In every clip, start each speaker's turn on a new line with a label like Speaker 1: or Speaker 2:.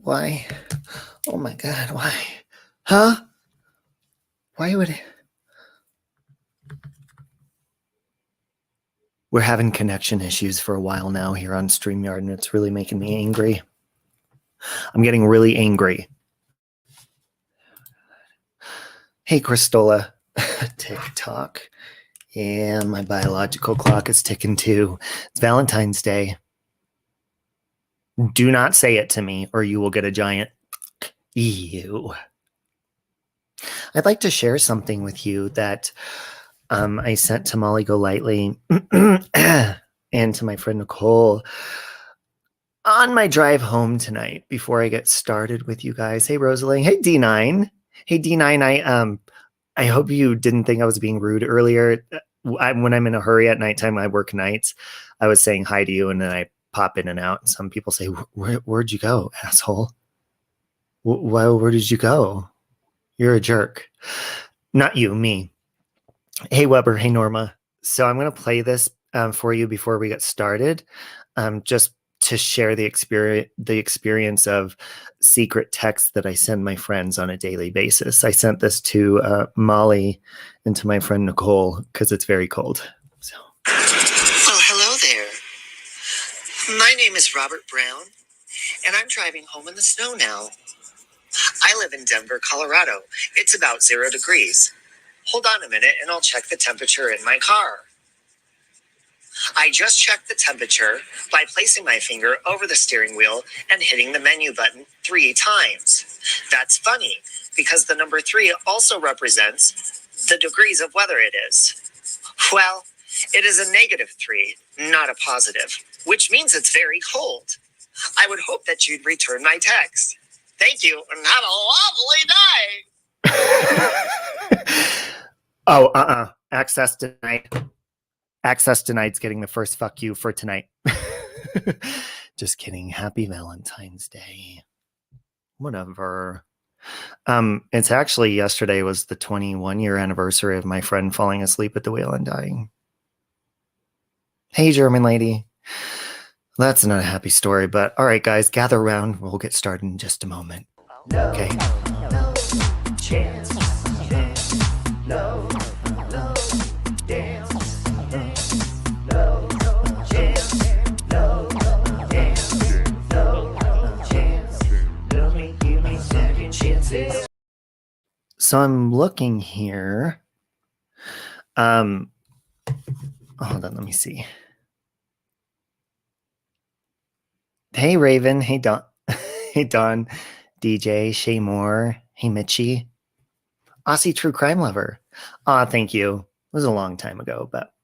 Speaker 1: Why? Oh my God, why? Huh? Why would it? We're having connection issues for a while now here on StreamYard, and it's really making me angry. I'm getting really angry. Hey, Cristola. TikTok. Yeah, my biological clock is ticking too. It's Valentine's Day. Do not say it to me or you will get a giant ew. I'd like to share something with you that I sent to Molly Golightly and to my friend Nicole on my drive home tonight before I get started with you guys. Hey, Rosalie. Hey, D9. Hey, D9. I hope you didn't think I was being rude earlier. When I'm in a hurry at nighttime, I work nights. I was saying hi to you, and then I pop in and out. Some people say, where'd you go, asshole? Where did you go? You're a jerk. Not you, me. Hey, Weber. Hey, Norma. So I'm going to play this for you before we get started, just to share the experience of secret texts that I send my friends on a daily basis. I sent this to Molly and to my friend Nicole because it's very cold. So.
Speaker 2: Well, hello there. My name is Robert Brown, and I'm driving home in the snow now. I live in Denver, Colorado. It's about 0 degrees. Hold on a minute, and I'll check the temperature in my car. I just checked the temperature by placing my finger over the steering wheel and hitting the menu button 3 times. That's funny, because the number 3 also represents the degrees of weather it is. Well, it is a -3, not a positive, which means it's very cold. I would hope that you'd return my text. Thank you, and have a lovely day.
Speaker 1: Oh, access denied. Access denied's getting the first fuck you for tonight. Just kidding. Happy Valentine's Day. Whatever. It's actually yesterday was the 21-year anniversary of my friend falling asleep at the wheel and dying. Hey, German lady. That's not a happy story, but all right, guys, gather around. We'll get started in just a moment. Okay.
Speaker 3: No chance. No dance. No chance. No dance. No chance. Love me, give me second chances.
Speaker 1: So I'm looking here. Hold on, let me see. Hey, Raven. Hey, Don. Hey, Don. DJ. Shay Moore. Hey, Mitchie. Aussie True Crime Lover. Thank you. It was a long time ago, but...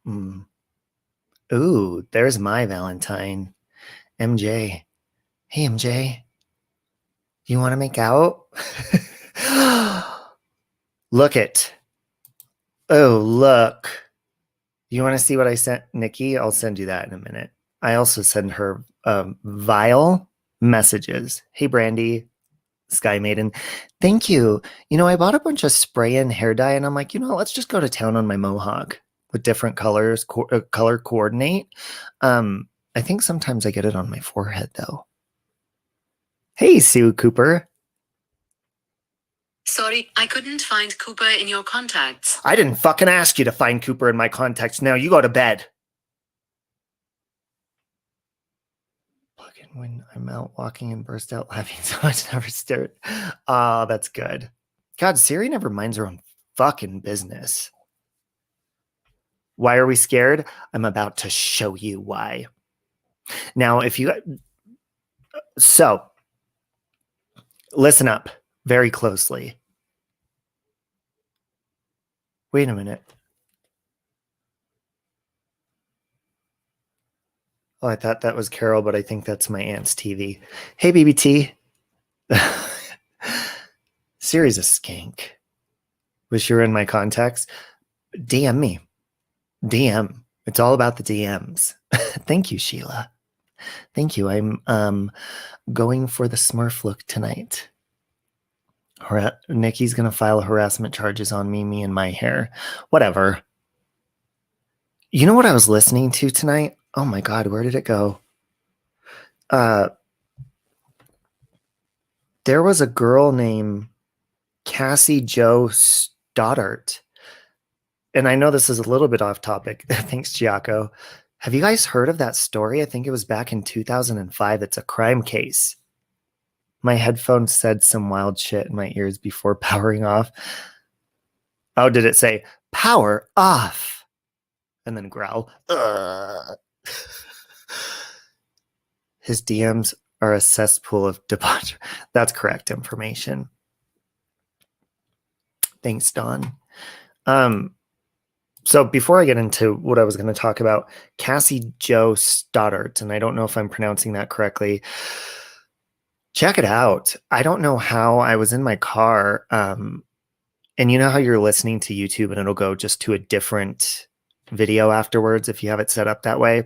Speaker 1: Ooh, there's my Valentine. MJ. Hey, MJ. You want to make out? Look it. Oh, look. You want to see what I sent Nikki? I'll send you that in a minute. I also send her vile messages. Hey, Brandy, Sky Maiden. Thank you. You know, I bought a bunch of spray and hair dye, and I'm like, you know, let's just go to town on my mohawk with different colors, color coordinate. I think sometimes I get it on my forehead, though. Hey, Sue Cooper.
Speaker 4: Sorry, I couldn't find Cooper in your contacts.
Speaker 1: I didn't fucking ask you to find Cooper in my contacts. Now you go to bed. When I'm out walking and burst out laughing so much, never stared. Oh, that's good. God, Siri never minds her own fucking business. Why are we scared? I'm about to show you why. Now, so, listen up very closely. Wait a minute. Oh, I thought that was Carol, but I think that's my aunt's TV. Hey, BBT. Siri's a skank. Wish you were in my contacts. DM me. DM. It's all about the DMs. Thank you, Sheila. Thank you. I'm going for the Smurf look tonight. Nikki's going to file harassment charges on me and my hair. Whatever. You know what I was listening to tonight? Oh my God, where did it go? There was a girl named Cassie Jo Stoddart. And I know this is a little bit off topic. Thanks, Giaco. Have you guys heard of that story? I think it was back in 2005. It's a crime case. My headphones said some wild shit in my ears before powering off. Oh, did it say power off? And then growl. Ugh. His DMs are a cesspool of debauchery. That's correct information. Thanks, Dawn. So before I get into what I was going to talk about, Cassie Jo Stoddart, and I don't know if I'm pronouncing that correctly. Check it out. I don't know how. I was in my car, and you know how you're listening to YouTube and it'll go just to a different video afterwards if you have it set up that way.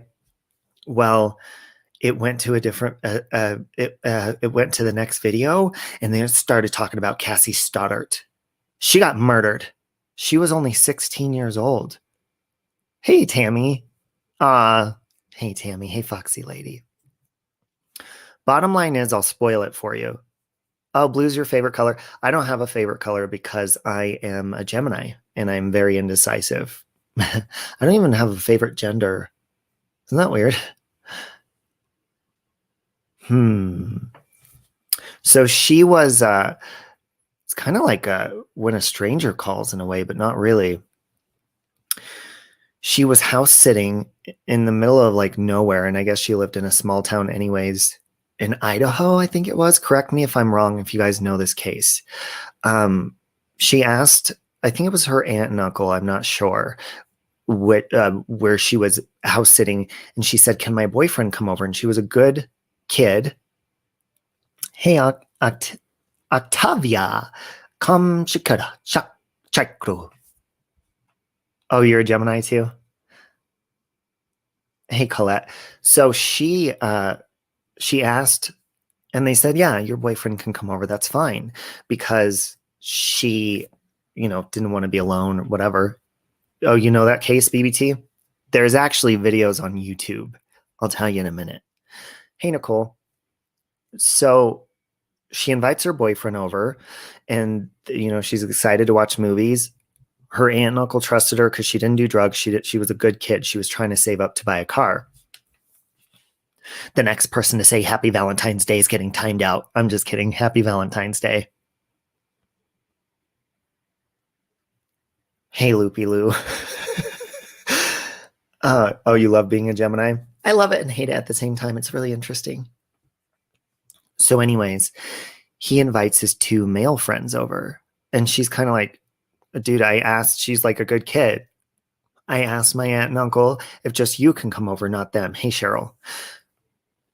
Speaker 1: Well, it went to a different. It went to the next video, and then it started talking about Cassie Stoddart. She got murdered. She was only 16 years old. Hey, Tammy. Hey, Tammy. Hey, Foxy Lady. Bottom line is, I'll spoil it for you. Oh, blue's your favorite color. I don't have a favorite color because I am a Gemini and I'm very indecisive. I don't even have a favorite gender. Isn't that weird? So she was, it's kind of like when a stranger calls in a way, but not really. She was house sitting in the middle of like nowhere. And I guess she lived in a small town anyways, in Idaho, I think it was. Correct me if I'm wrong, if you guys know this case. She asked, I think it was her aunt and uncle, I'm not sure, where she was house sitting. And she said, can my boyfriend come over? And she was a good kid. Hey, Octavia, come chikara, chakru. Oh, you're a Gemini too? Hey, Colette. So she asked, and they said, yeah, your boyfriend can come over. That's fine. Because she, didn't want to be alone or whatever. Oh, you know that case, BBT? There's actually videos on YouTube. I'll tell you in a minute. Hey, Nicole. So she invites her boyfriend over and, she's excited to watch movies. Her aunt and uncle trusted her because she didn't do drugs. She was a good kid. She was trying to save up to buy a car. The next person to say Happy Valentine's Day is getting timed out. I'm just kidding. Happy Valentine's Day. Hey, Loopy Loo. Oh, you love being a Gemini? I love it and hate it at the same time. It's really interesting. So anyways, he invites his two male friends over. And she's kind of like, dude, she's like a good kid. I asked my aunt and uncle if just you can come over, not them. Hey, Cheryl.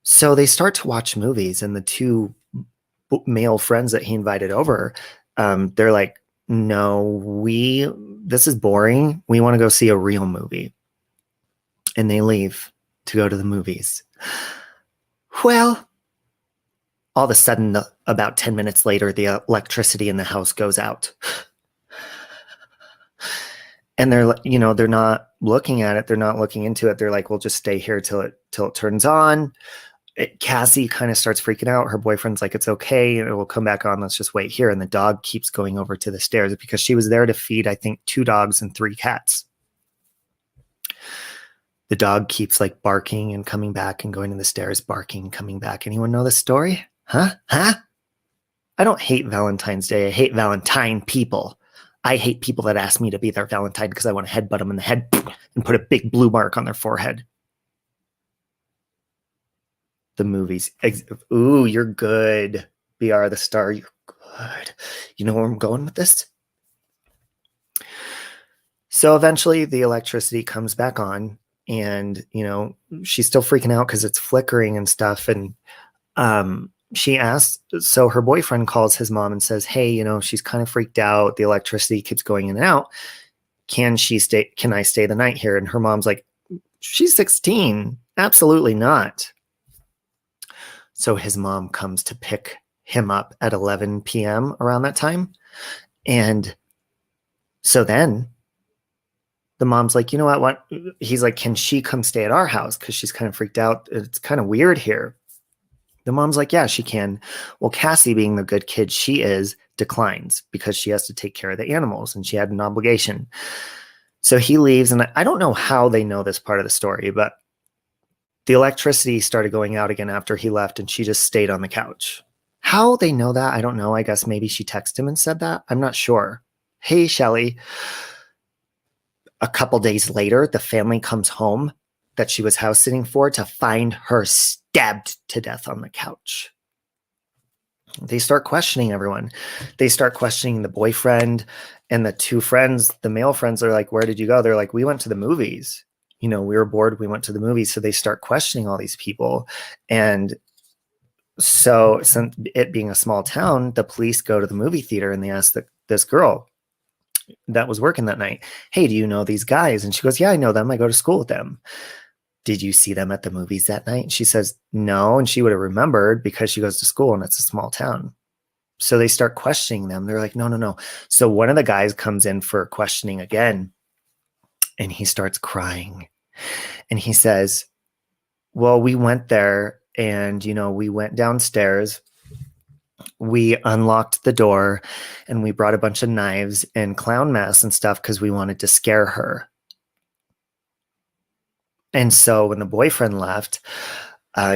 Speaker 1: So they start to watch movies, and the two male friends that he invited over, they're like, no, this is boring. We want to go see a real movie. And they leave to go to the movies. Well, all of a sudden, about 10 minutes later, the electricity in the house goes out. And they're not looking at it. They're not looking into it. They're like, we'll just stay here till it turns on. Cassie kind of starts freaking out. Her boyfriend's like, it's okay. It will come back on. Let's just wait here. And the dog keeps going over to the stairs because she was there to feed, I think, 2 dogs and 3 cats. The dog keeps like barking and coming back and going to the stairs, barking, coming back. Anyone know this story? Huh? I don't hate Valentine's Day. I hate Valentine people. I hate people that ask me to be their Valentine because I want to headbutt them in the head and put a big blue mark on their forehead. The movies. Ooh, you're good. BR the star, you're good. You know where I'm going with this? So eventually the electricity comes back on and, she's still freaking out because it's flickering and stuff. And she asks, so her boyfriend calls his mom and says, hey, she's kind of freaked out. The electricity keeps going in and out. Can I stay the night here? And her mom's like, she's 16. Absolutely not. So his mom comes to pick him up at 11 p.m. around that time. And so then the mom's like, you know what? He's like, can she come stay at our house? Because she's kind of freaked out. It's kind of weird here. The mom's like, yeah, she can. Well, Cassie, being the good kid she is, declines because she has to take care of the animals and she had an obligation. So he leaves, and I don't know how they know this part of the story, but the electricity started going out again after he left, and she just stayed on the couch. How they know that, I don't know. I guess maybe she texted him and said that. I'm not sure. Hey, Shelly. A couple days later, the family comes home that she was house sitting for to find her stabbed to death on the couch. They start questioning everyone. They start questioning the boyfriend and the two friends. The male friends are like, where did you go? They're like, we went to the movies. You know, we were bored. We went to the movies. So they start questioning all these people. And so, since it being a small town, the police go to the movie theater and they ask this girl that was working that night, hey, do you know these guys? And she goes, yeah, I know them. I go to school with them. Did you see them at the movies that night? And she says, no. And she would have remembered because she goes to school and it's a small town. So they start questioning them. They're like, no. So one of the guys comes in for questioning again, and he starts crying. And he says, well, we went there and, you know, we went downstairs. We unlocked the door and we brought a bunch of knives and clown masks and stuff because we wanted to scare her. And so when the boyfriend left,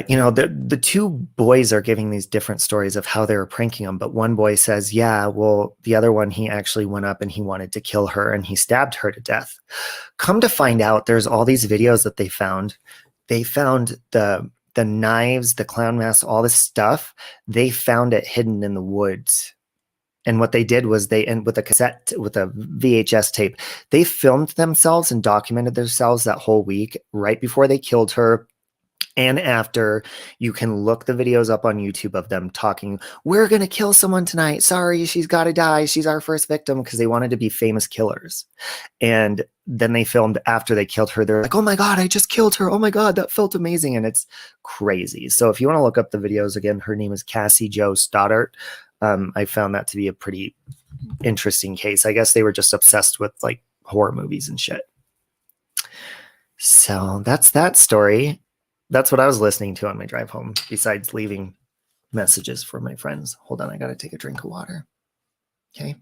Speaker 1: you know, the two boys are giving these different stories of how they were pranking him. But one boy says, yeah, well, the other one, he actually went up and he wanted to kill her and he stabbed her to death. Come to find out, there's all these videos that they found. They found the knives, the clown masks, all this stuff. They found it hidden in the woods. And what they did was with a VHS tape, they filmed themselves and documented themselves that whole week right before they killed her. And after, you can look the videos up on YouTube of them talking, we're going to kill someone tonight. Sorry, she's got to die. She's our first victim, because they wanted to be famous killers. And then they filmed after they killed her. They're like, oh my God, I just killed her. Oh my God, that felt amazing. And it's crazy. So if you want to look up the videos again, her name is Cassie Jo Stoddart. I found that to be a pretty interesting case. I guess they were just obsessed with like horror movies and shit. So that's that story. That's what I was listening to on my drive home, besides leaving messages for my friends. Hold on, I got to take a drink of water. Okay.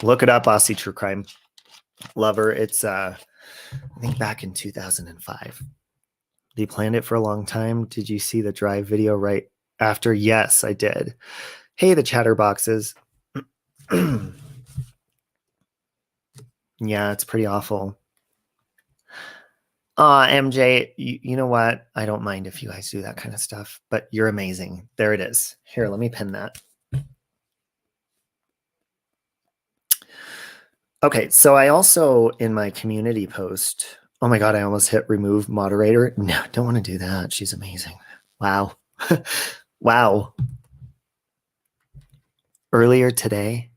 Speaker 1: Look it up, Aussie True Crime Lover. It's I think back in 2005. They planned it for a long time. Did you see the drive video right after? Yes, I did. Hey, the chatterboxes. Yeah, it's pretty awful. MJ, you know what? I don't mind if you guys do that kind of stuff, but you're amazing. There it is. Here, let me pin that. Okay, so I also, in my community post, oh my God, I almost hit remove moderator. No, don't want to do that. She's amazing. Wow. Wow. Earlier today,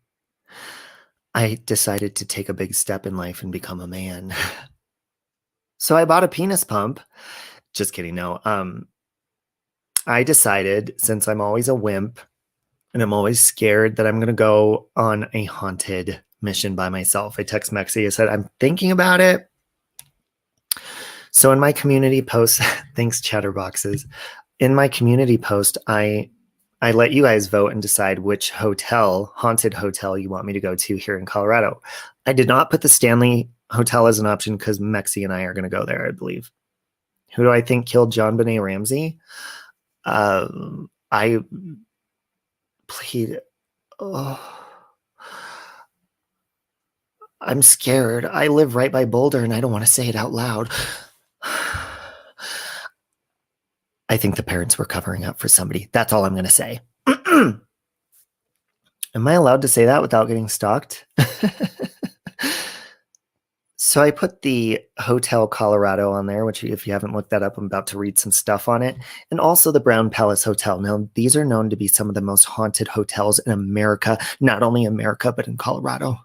Speaker 1: I decided to take a big step in life and become a man. So I bought a penis pump. Just kidding. No. I decided, since I'm always a wimp and I'm always scared, that I'm going to go on a haunted mission by myself. I text Mexi. I said, I'm thinking about it. So in my community post, thanks chatterboxes. In my community post, I let you guys vote and decide which haunted hotel you want me to go to here in Colorado. I did not put the Stanley Hotel as an option because Mexi and I are going to go there, I believe. Who do I think killed John Benet Ramsey? I plead. Oh, I'm scared. I live right by Boulder and I don't want to say it out loud. I think the parents were covering up for somebody. That's all I'm going to say. Am I allowed to say that without getting stalked? So I put the Hotel Colorado on there, which if you haven't looked that up, I'm about to read some stuff on it. And also the Brown Palace Hotel. Now, these are known to be some of the most haunted hotels in America. Not only America, but in Colorado.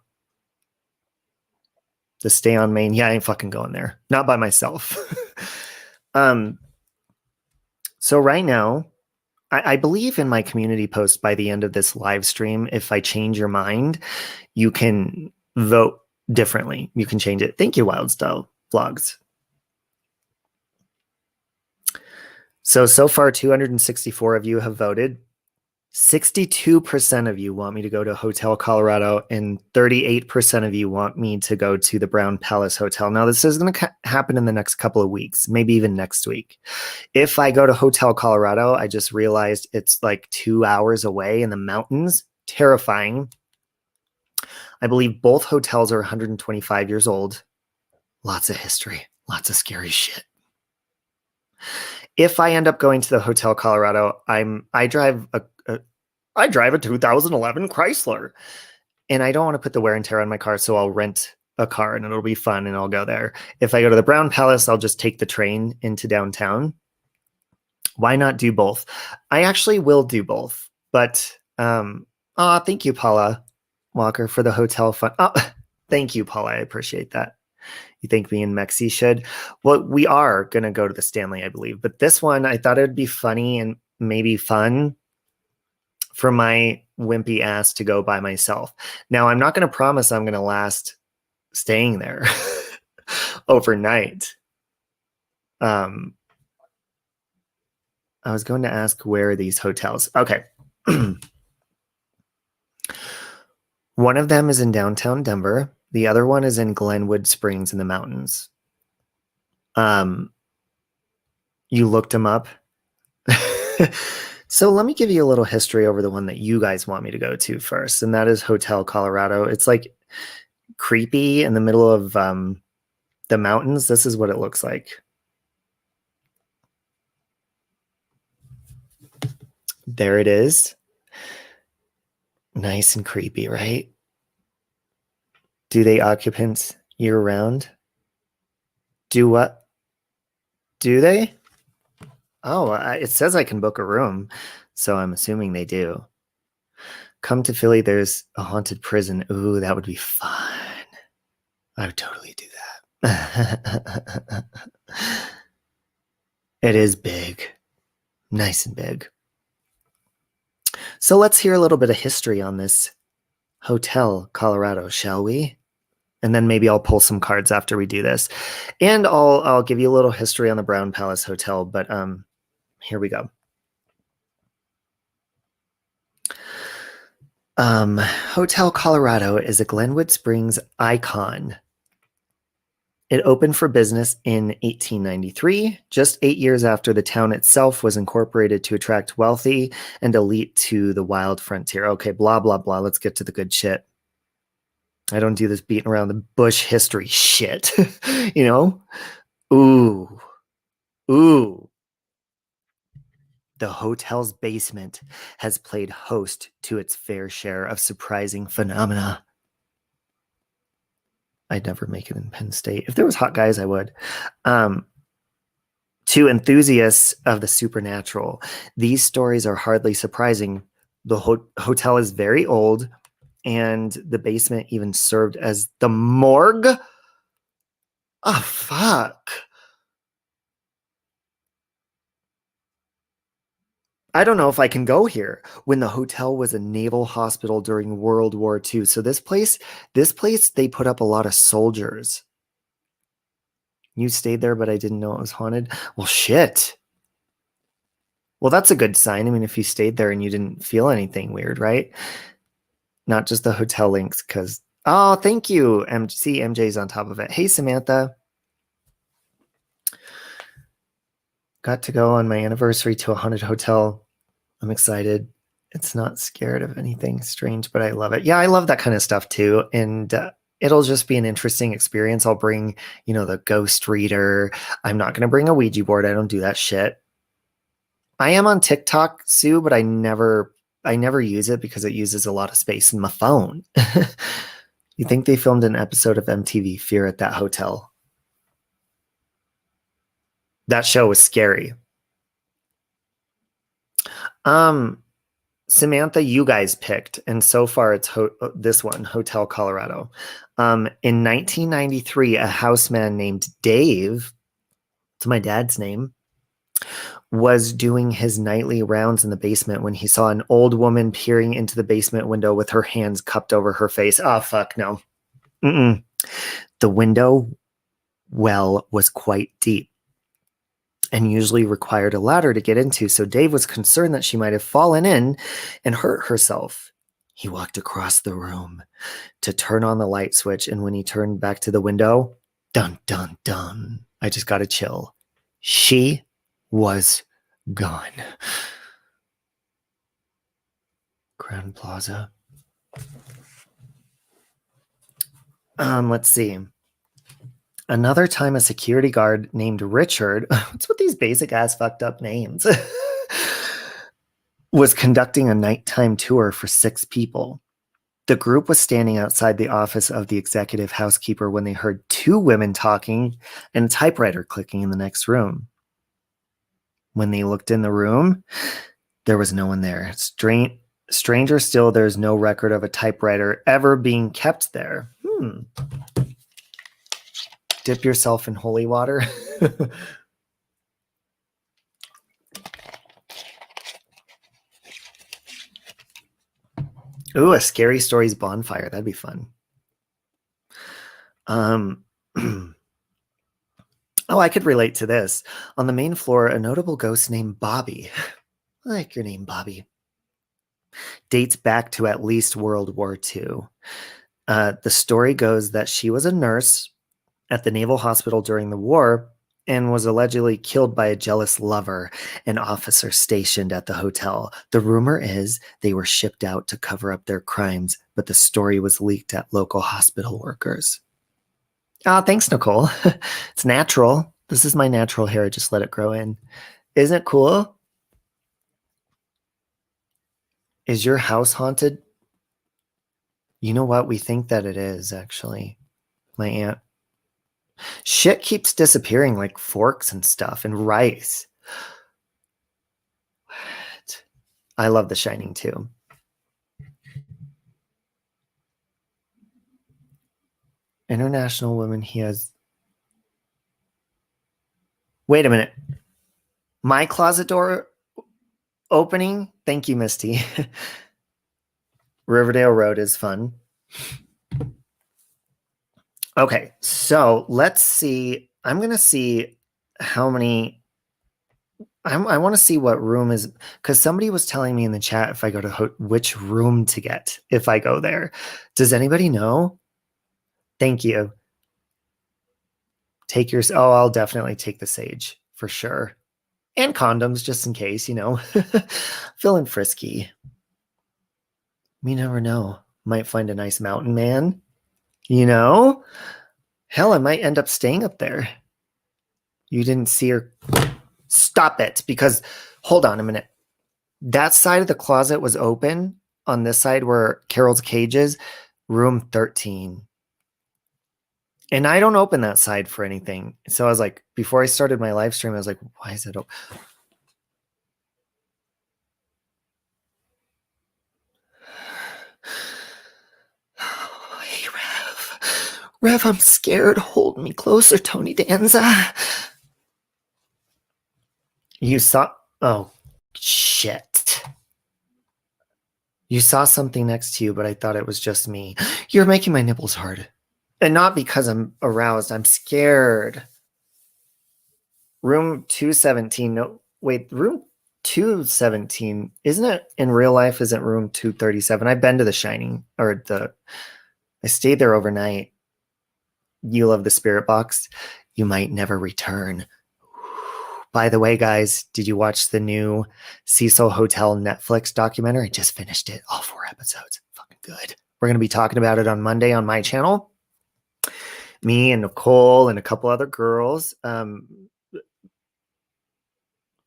Speaker 1: The Stay on Main. Yeah, I ain't fucking going there. Not by myself. So right now, I believe in my community post by the end of this live stream, if I change your mind, you can vote differently. You can change it. Thank you, Wild Style Vlogs. So far, 264 of you have voted. 62% of you want me to go to Hotel Colorado, and 38% of you want me to go to the Brown Palace Hotel. Now, this is going to happen in the next couple of weeks, maybe even next week. If I go to Hotel Colorado, I just realized it's like 2 hours away in the mountains. Terrifying. I believe both hotels are 125 years old. Lots of history, lots of scary shit. If I end up going to the Hotel Colorado, I drive a 2011 Chrysler, and I don't want to put the wear and tear on my car, so I'll rent a car and it'll be fun and I'll go there. If I go to the Brown Palace, I'll just take the train into downtown. Why not do both? I actually will do both, but thank you, Paula Walker, for the hotel fun. Oh, thank you, Paula. I appreciate that. You think me and Mexi should? Well, we are going to go to the Stanley, I believe. But this one, I thought it would be funny and maybe fun for my wimpy ass to go by myself. Now, I'm not going to promise I'm going to last staying there overnight. I was going to ask, where are these hotels? Okay. One of them is in downtown Denver. The other one is in Glenwood Springs in the mountains. You looked them up. So let me give you a little history over the one that you guys want me to go to first, and that is Hotel Colorado. It's like creepy in the middle of the mountains. This is what it looks like. There it is. Nice and creepy, right? Do they occupants year round? Do what? Do they? Oh, it says I can book a room, so I'm assuming they do. Come to Philly, there's a haunted prison. Ooh, that would be fun. I would totally do that. It is big. Nice and big. So let's hear a little bit of history on this Hotel Colorado, shall we? And then maybe I'll pull some cards after we do this. And I'll give you a little history on the Brown Palace Hotel, but here we go. Hotel Colorado is a Glenwood Springs icon. It opened for business in 1893, just 8 years after the town itself was incorporated to attract wealthy and elite to the wild frontier. Okay, blah, blah, blah. Let's get to the good shit. I don't do this beating around the bush history shit, you know? Ooh. The hotel's basement has played host to its fair share of surprising phenomena. I'd never make it in Penn State. If there was hot guys, I would. To enthusiasts of the supernatural, these stories are hardly surprising. The hotel is very old, and the basement even served as the morgue. Oh, fuck. I don't know if I can go here. When the hotel was a naval hospital during World War II. So this place, they put up a lot of soldiers. You stayed there, but I didn't know it was haunted. Well, shit. Well, that's a good sign. I mean, if you stayed there and you didn't feel anything weird, right? Not just the hotel links, because, oh, thank you. See, MJ's on top of it. Hey, Samantha. Got to go on my anniversary to a haunted hotel. I'm excited. It's not scared of anything strange, but I love it. Yeah, I love that kind of stuff too. And it'll just be an interesting experience. I'll bring, the ghost reader. I'm not going to bring a Ouija board. I don't do that shit. I am on TikTok, Sue, but I never use it because it uses a lot of space in my phone. You think they filmed an episode of MTV Fear at that hotel? That show was scary. Samantha, you guys picked, and so far it's this one, Hotel Colorado. In 1993, a houseman named Dave, it's my dad's name, was doing his nightly rounds in the basement when he saw an old woman peering into the basement window with her hands cupped over her face. Oh, fuck, no. The window well was quite deep and usually required a ladder to get into, so Dave was concerned that she might have fallen in and hurt herself. He walked across the room to turn on the light switch, and when he turned back to the window, dun, dun, dun, I just got a chill. She was gone. Crown Plaza. Let's see. Another time, a security guard named Richard, what's with these basic ass fucked up names, was conducting a nighttime tour for 6 people. The group was standing outside the office of the executive housekeeper when they heard 2 women talking and a typewriter clicking in the next room. When they looked in the room, there was no one there. Stranger still, there's no record of a typewriter ever being kept there. Dip yourself in holy water. Ooh, a scary stories bonfire. That'd be fun. Oh, I could relate to this. On the main floor, a notable ghost named Bobby. I like your name, Bobby. Dates back to at least World War II. The story goes that she was a nurse at the Naval Hospital during the war and was allegedly killed by a jealous lover, an officer stationed at the hotel. The rumor is they were shipped out to cover up their crimes, but the story was leaked at local hospital workers. Oh, thanks, Nicole. It's natural. This is my natural hair. Just let it grow in. Isn't it cool? Is your house haunted? You know what? We think that it is, actually. My aunt. Shit keeps disappearing, like forks and stuff and rice. What? I love The Shining too. International woman, he has. Wait a minute. My closet door opening? Thank you, Misty. Riverdale Road is fun. Okay, so let's see. I'm going to see how many. I want to see what room is, because somebody was telling me in the chat if I go to which room to get if I go there. Does anybody know? Thank you. Take your. Oh, I'll definitely take the sage for sure. And condoms, just in case, you know. Feeling frisky. We never know. Might find a nice mountain man. You know? Hell, I might end up staying up there. You didn't see her. Stop it. Because, hold on a minute. That side of the closet was open. On this side where Carol's cage is, room 13. And I don't open that side for anything. So I was like, before I started my live stream, I was like, why is it open? Hey, Rev, I'm scared. Hold me closer, Tony Danza. You saw... Oh, shit. You saw something next to you, but I thought it was just me. You're making my nipples hard. And not because I'm aroused. I'm scared. Room 217. No, wait. Room 217. Isn't it in real life? Isn't room 237? I've been to The Shining. I stayed there overnight. You love the spirit box. You might never return. By the way, guys, did you watch the new Cecil Hotel Netflix documentary? I just finished it. All 4 episodes. Fucking good. We're going to be talking about it on Monday on my channel. Me and Nicole and a couple other girls.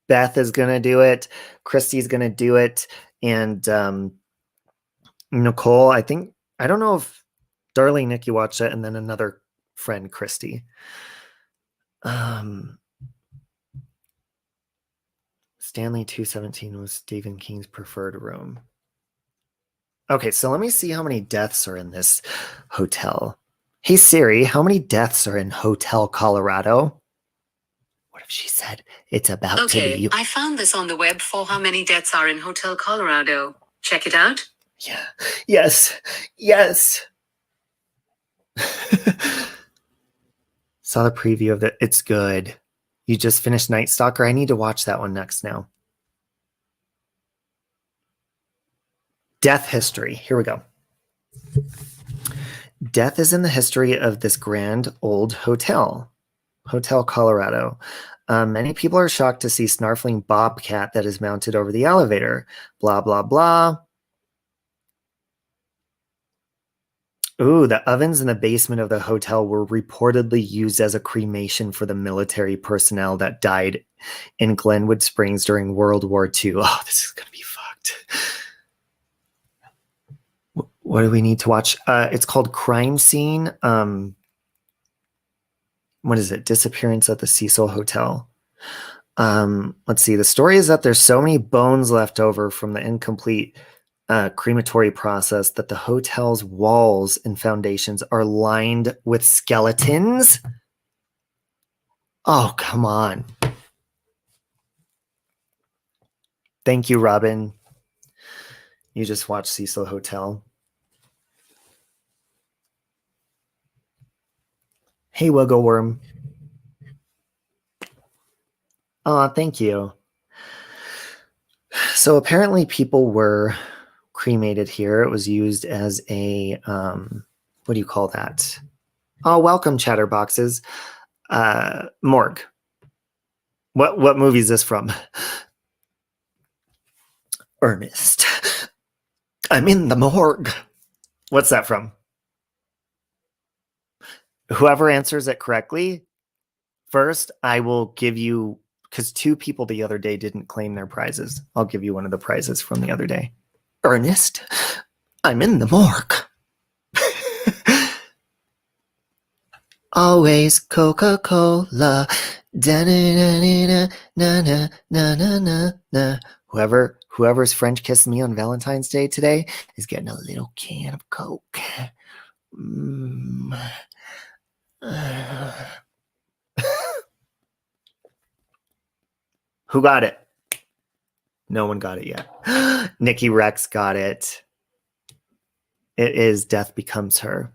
Speaker 1: Beth is going to do it. Christy's going to do it. And Nicole, I don't know if Darlene Nikki watched it, and then another friend, Christy. Stanley 217 was Stephen King's preferred room. Okay, so let me see how many deaths are in this hotel. Hey Siri, how many deaths are in Hotel Colorado? What if she said it's about to be?
Speaker 4: Okay, I found this on the web for how many deaths are in Hotel Colorado. Check it out.
Speaker 1: Yeah. Yes. Saw the preview of it. It's good. You just finished Night Stalker. I need to watch that one next now. Death history. Here we go. Death is in the history of this grand old hotel, Hotel Colorado. Many people are shocked to see snarfling bobcat that is mounted over the elevator. Blah, blah, blah. Ooh, the ovens in the basement of the hotel were reportedly used as a cremation for the military personnel that died in Glenwood Springs during World War II. Oh, this is going to be fucked. What do we need to watch? It's called Crime Scene. What is it? Disappearance at the Cecil Hotel. Let's see. The story is that there's so many bones left over from the incomplete crematory process that the hotel's walls and foundations are lined with skeletons. Oh, come on. Thank you, Robin. You just watched Cecil Hotel. Hey, Wiggle Worm. Oh, thank you. So apparently people were cremated here. It was used as a, what do you call that? Oh, welcome, Chatterboxes. Morgue. What movie is this from? Ernest. I'm in the morgue. What's that from? Whoever answers it correctly, first, I will give you, because 2 people the other day didn't claim their prizes. I'll give you one of the prizes from the other day. Ernest, I'm in the morgue. Always Coca-Cola. Da-na-na-na-na-na-na-na. Whoever's French kissed me on Valentine's Day today is getting a little can of Coke. Who got it? No one got it yet. Nikki Rex got it. It is Death Becomes Her.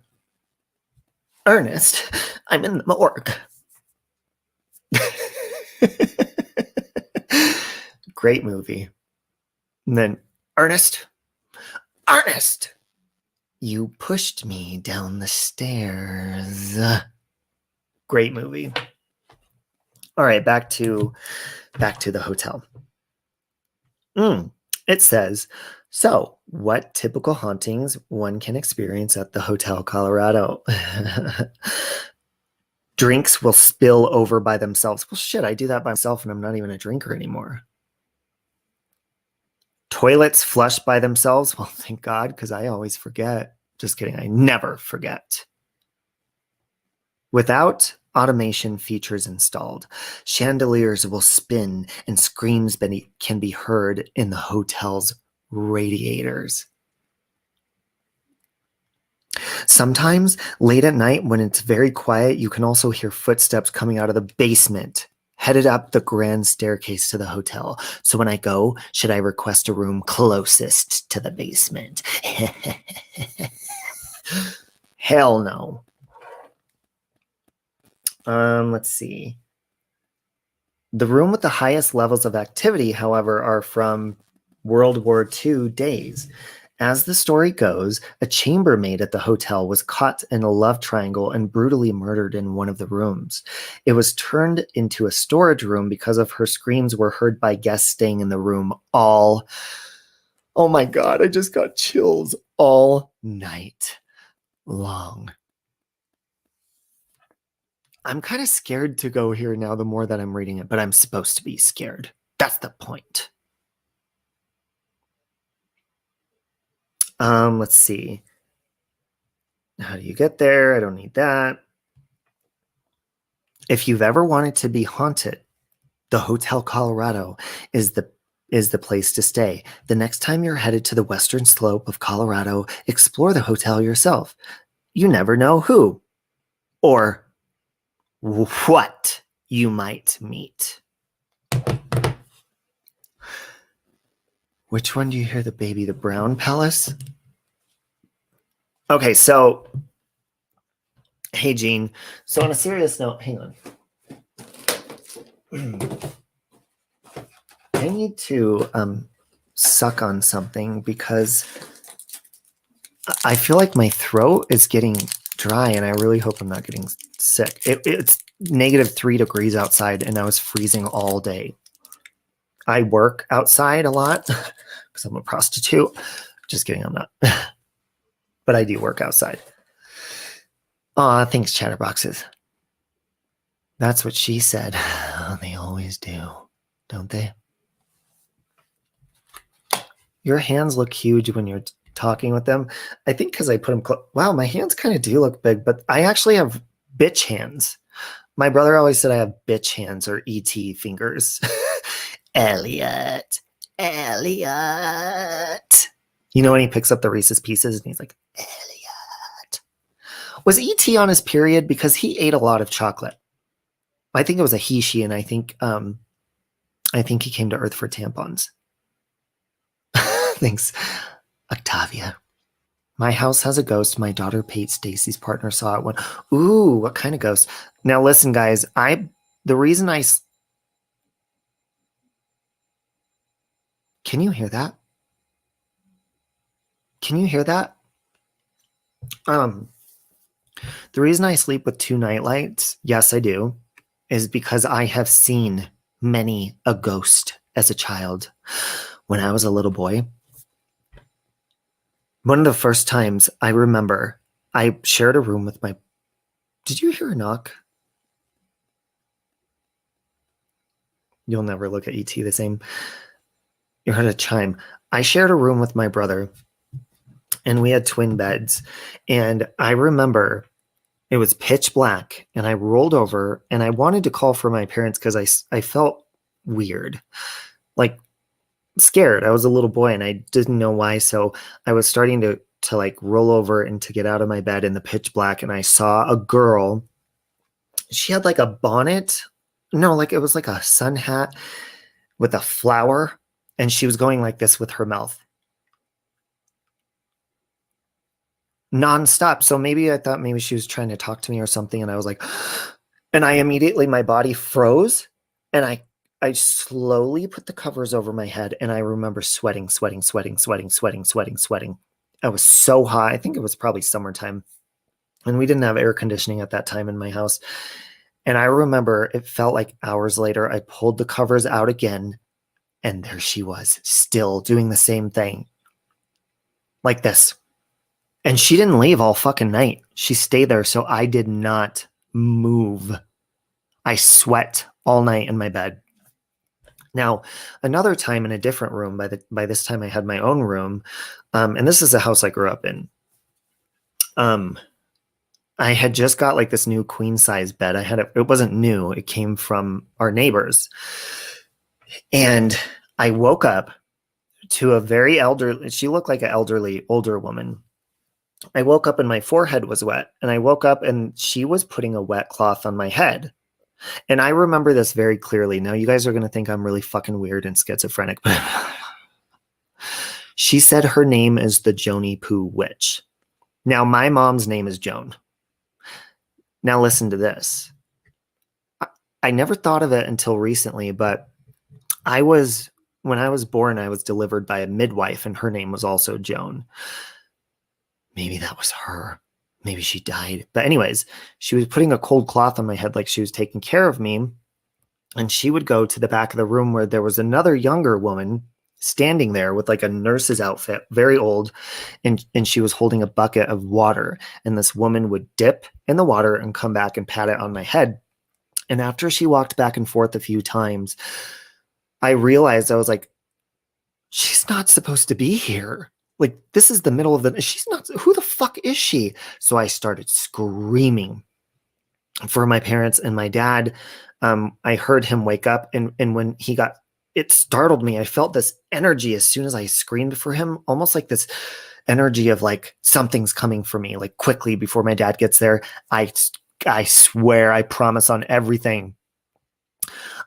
Speaker 1: Ernest, I'm in the morgue. Great movie. And then Ernest, you pushed me down the stairs. Great movie. All right, back to the hotel. It says, so what typical hauntings one can experience at the Hotel Colorado? Drinks will spill over by themselves. Well, shit, I do that by myself and I'm not even a drinker anymore. Toilets flush by themselves. Well, thank God, because I always forget. Just kidding. I never forget. Without automation features installed, chandeliers will spin and screams can be heard in the hotel's radiators. Sometimes late at night when it's very quiet, you can also hear footsteps coming out of the basement, headed up the grand staircase to the hotel. So when I go, should I request a room closest to the basement? Hell no. Let's see. The room with the highest levels of activity, however, are from World War II days. As the story goes, a chambermaid at the hotel was caught in a love triangle and brutally murdered in one of the rooms. It was turned into a storage room because of her screams were heard by guests staying in the room all, oh my God, I just got chills, all night long. I'm kind of scared to go here now the more that I'm reading it, but I'm supposed to be scared. That's the point. Let's see. How do you get there? I don't need that. If you've ever wanted to be haunted, the Hotel Colorado is the place to stay. The next time you're headed to the western slope of Colorado, explore the hotel yourself. You never know who or what you might meet. Which one do you hear the baby? The Brown Palace? Okay, so Hey, Jean. So on a serious note, hang on. I need to suck on something because I feel like my throat is getting dry and I really hope I'm not getting sick. It's -3 degrees outside and I was freezing all day. I work outside a lot because I'm a prostitute. Just kidding, I'm not. But I do work outside. Aw, thanks, chatterboxes. That's what she said. They always do, don't they? Your hands look huge when you're talking with them. I think because I put them wow, my hands kind of do look big, but I actually have bitch hands. My brother always said I have bitch hands or ET fingers. Elliot. You know when he picks up the Reese's Pieces and he's like, Elliot. Was ET on his period? Because he ate a lot of chocolate. I think it was a he, she, and I think he came to Earth for tampons. Thanks, Octavia. My house has a ghost. My daughter Pate, Stacy's partner, saw it one. Ooh, what kind of ghost? Now listen, guys. The reason I can you hear that? Can you hear that? The reason I sleep with 2 nightlights, yes, I do, is because I have seen many a ghost as a child. When I was a little boy, one of the first times I remember, I shared a room with my... Did you hear a knock? You'll never look at ET the same. You heard a chime. I shared a room with my brother, and we had twin beds. And I remember it was pitch black, and I rolled over, and I wanted to call for my parents because I felt weird. Like, scared. I was a little boy and I didn't know why. So I was starting to like roll over and to get out of my bed in the pitch black. And I saw a girl. She had like a bonnet. No, like it was like a sun hat with a flower. And she was going like this with her mouth. Nonstop. So maybe I thought maybe she was trying to talk to me or something. And I was like, and I immediately, my body froze. And I slowly put the covers over my head and I remember sweating. I was so hot. I think it was probably summertime and we didn't have air conditioning at that time in my house. And I remember it felt like hours later, I pulled the covers out again and there she was still doing the same thing like this. And she didn't leave all fucking night. She stayed there. So I did not move. I sweat all night in my bed. Now, another time in a different room, by this time I had my own room, and this is the house I grew up in. I had just got like this new queen size bed. It wasn't new. It came from our neighbors. And I woke up to a very elderly, she looked like an elderly, older woman. I woke up and my forehead was wet. And I woke up and she was putting a wet cloth on my head. And I remember this very clearly. Now, you guys are going to think I'm really fucking weird and schizophrenic, but she said her name is the Joni Poo Witch. Now, my mom's name is Joan. Now, listen to this. I never thought of it until recently, but when I was born, I was delivered by a midwife, and her name was also Joan. Maybe that was her. Maybe she died. But anyways, she was putting a cold cloth on my head like she was taking care of me. And she would go to the back of the room where there was another younger woman standing there with like a nurse's outfit, very old. And she was holding a bucket of water. And this woman would dip in the water and come back and pat it on my head. And after she walked back and forth a few times, I realized, I was like, she's not supposed to be here. Like, this is the middle of she's not, who the fuck is she? So I started screaming for my parents and my dad. I heard him wake up and when it startled me. I felt this energy as soon as I screamed for him, almost like this energy of like, something's coming for me, like quickly before my dad gets there. I swear, I promise on everything.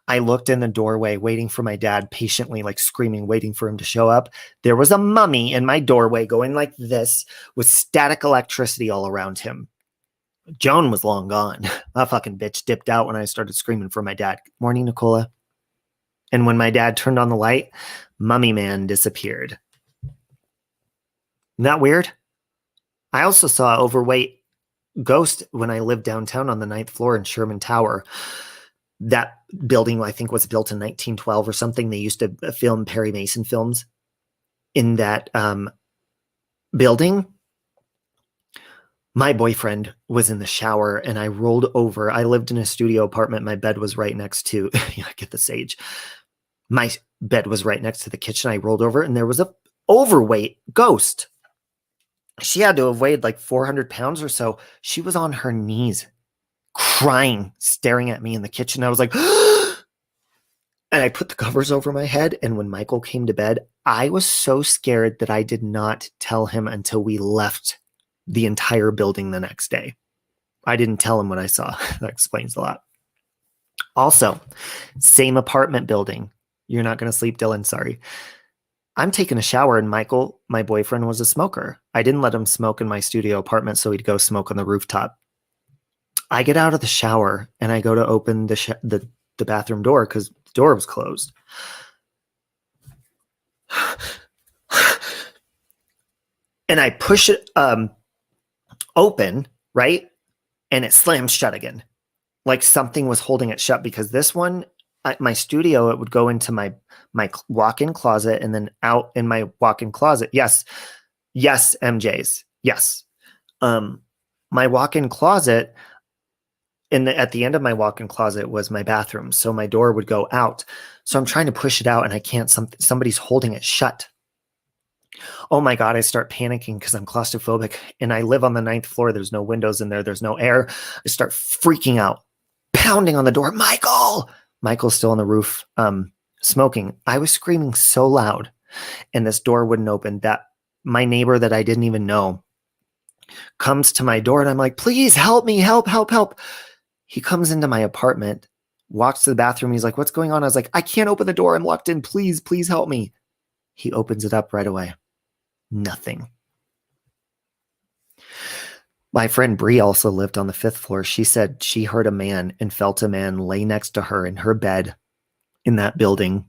Speaker 1: I looked in the doorway, waiting for my dad, patiently, like screaming, waiting for him to show up. There was a mummy in my doorway going like this with static electricity all around him. Joan was long gone. That fucking bitch dipped out when I started screaming for my dad. Morning, Nicola. And when my dad turned on the light, Mummy Man disappeared. Isn't that weird? I also saw Overweight Ghost when I lived downtown on the 9th floor in Sherman Tower. That building, I think, was built in 1912 or something. They used to film Perry Mason films in that building. My boyfriend was in the shower and I rolled over. I lived in a studio apartment. My bed was right next to, get the sage. My bed was right next to the kitchen. I rolled over and there was a overweight ghost. She had to have weighed like 400 pounds or so. She was on her knees, crying, staring at me in the kitchen. I was like, and I put the covers over my head. And when Michael came to bed, I was so scared that I did not tell him until we left the entire building the next day. I didn't tell him what I saw. That explains a lot. Also, same apartment building. You're not going to sleep, Dylan. Sorry. I'm taking a shower and Michael, my boyfriend, was a smoker. I didn't let him smoke in my studio apartment, so he'd go smoke on the rooftop. I get out of the shower and I go to open the bathroom door because the door was closed. And I push it open, right? And it slams shut again. Like something was holding it shut, because this one, my studio, it would go into my walk-in closet and then out in my walk-in closet. Yes, MJs. Yes. My walk-in closet, at the end of my walk-in closet was my bathroom. So my door would go out. So I'm trying to push it out and I can't, somebody's holding it shut. Oh my God, I start panicking because I'm claustrophobic and I live on the 9th floor. There's no windows in there. There's no air. I start freaking out, pounding on the door. Michael's still on the roof, smoking. I was screaming so loud and this door wouldn't open that my neighbor that I didn't even know comes to my door and I'm like, please help me, help. He comes into my apartment, walks to the bathroom. He's like, what's going on? I was like, I can't open the door. I'm locked in. Please help me. He opens it up right away. Nothing. My friend Bree also lived on the 5th floor. She said she heard a man and felt a man lay next to her in her bed in that building,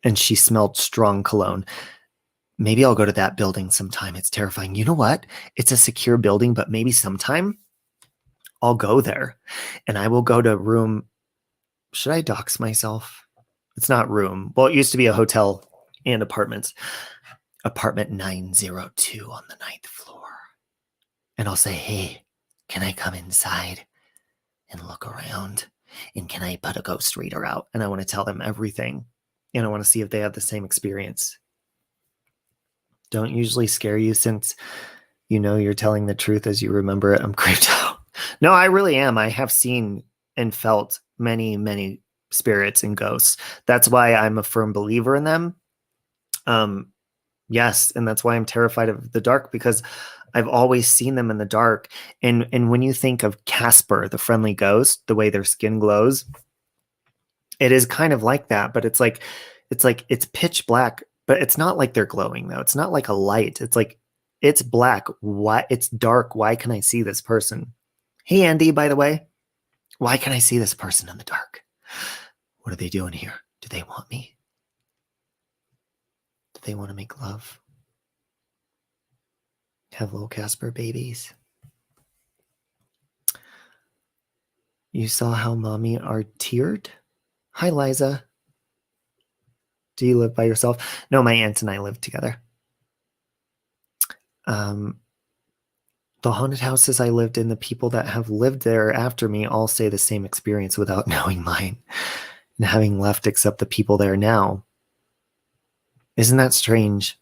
Speaker 1: and she smelled strong cologne. Maybe I'll go to that building sometime. It's terrifying. You know what? It's a secure building, but maybe sometime I'll go there and I will go to room. Should I dox myself? It's not room. Well, it used to be a hotel and apartments. Apartment 902 on the 9th floor. And I'll say, hey, can I come inside and look around? And can I put a ghost reader out? And I want to tell them everything. And I want to see if they have the same experience. Don't usually scare you since you know you're telling the truth as you remember it. I'm creeped out. No, I really am. I have seen and felt many, many spirits and ghosts. That's why I'm a firm believer in them. Yes, and that's why I'm terrified of the dark, because I've always seen them in the dark. And when you think of Casper, the friendly ghost, the way their skin glows, it is kind of like that, but it's pitch black, but it's not like they're glowing though. It's not like a light. It's like, it's black. Why? It's dark. Why can I see this person? Hey, Andy, by the way, why can I see this person in the dark? What are they doing here? Do they want me? Do they want to make love? Have little Casper babies? You saw how mommy are teared? Hi, Liza. Do you live by yourself? No, my aunt and I live together. The haunted houses I lived in, the people that have lived there after me all say the same experience without knowing mine and having left except the people there now. Isn't that strange?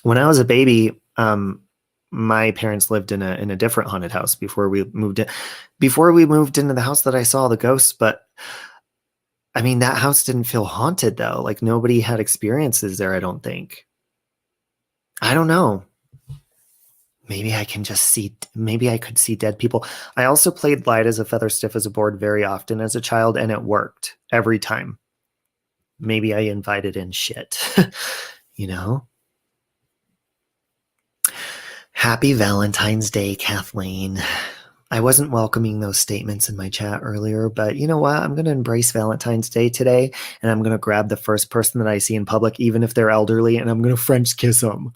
Speaker 1: When I was a baby, my parents lived in a different haunted house before we moved in. Before we moved into the house that I saw the ghosts, but I mean, that house didn't feel haunted though. Like nobody had experiences there, I don't think. I don't know. Maybe I can just see, maybe I could see dead people. I also played light as a feather, stiff as a board very often as a child, and it worked every time. Maybe I invited in shit, you know? Happy Valentine's Day, Kathleen. I wasn't welcoming those statements in my chat earlier, but you know what? I'm going to embrace Valentine's Day today, and I'm going to grab the first person that I see in public, even if they're elderly, and I'm going to French kiss them.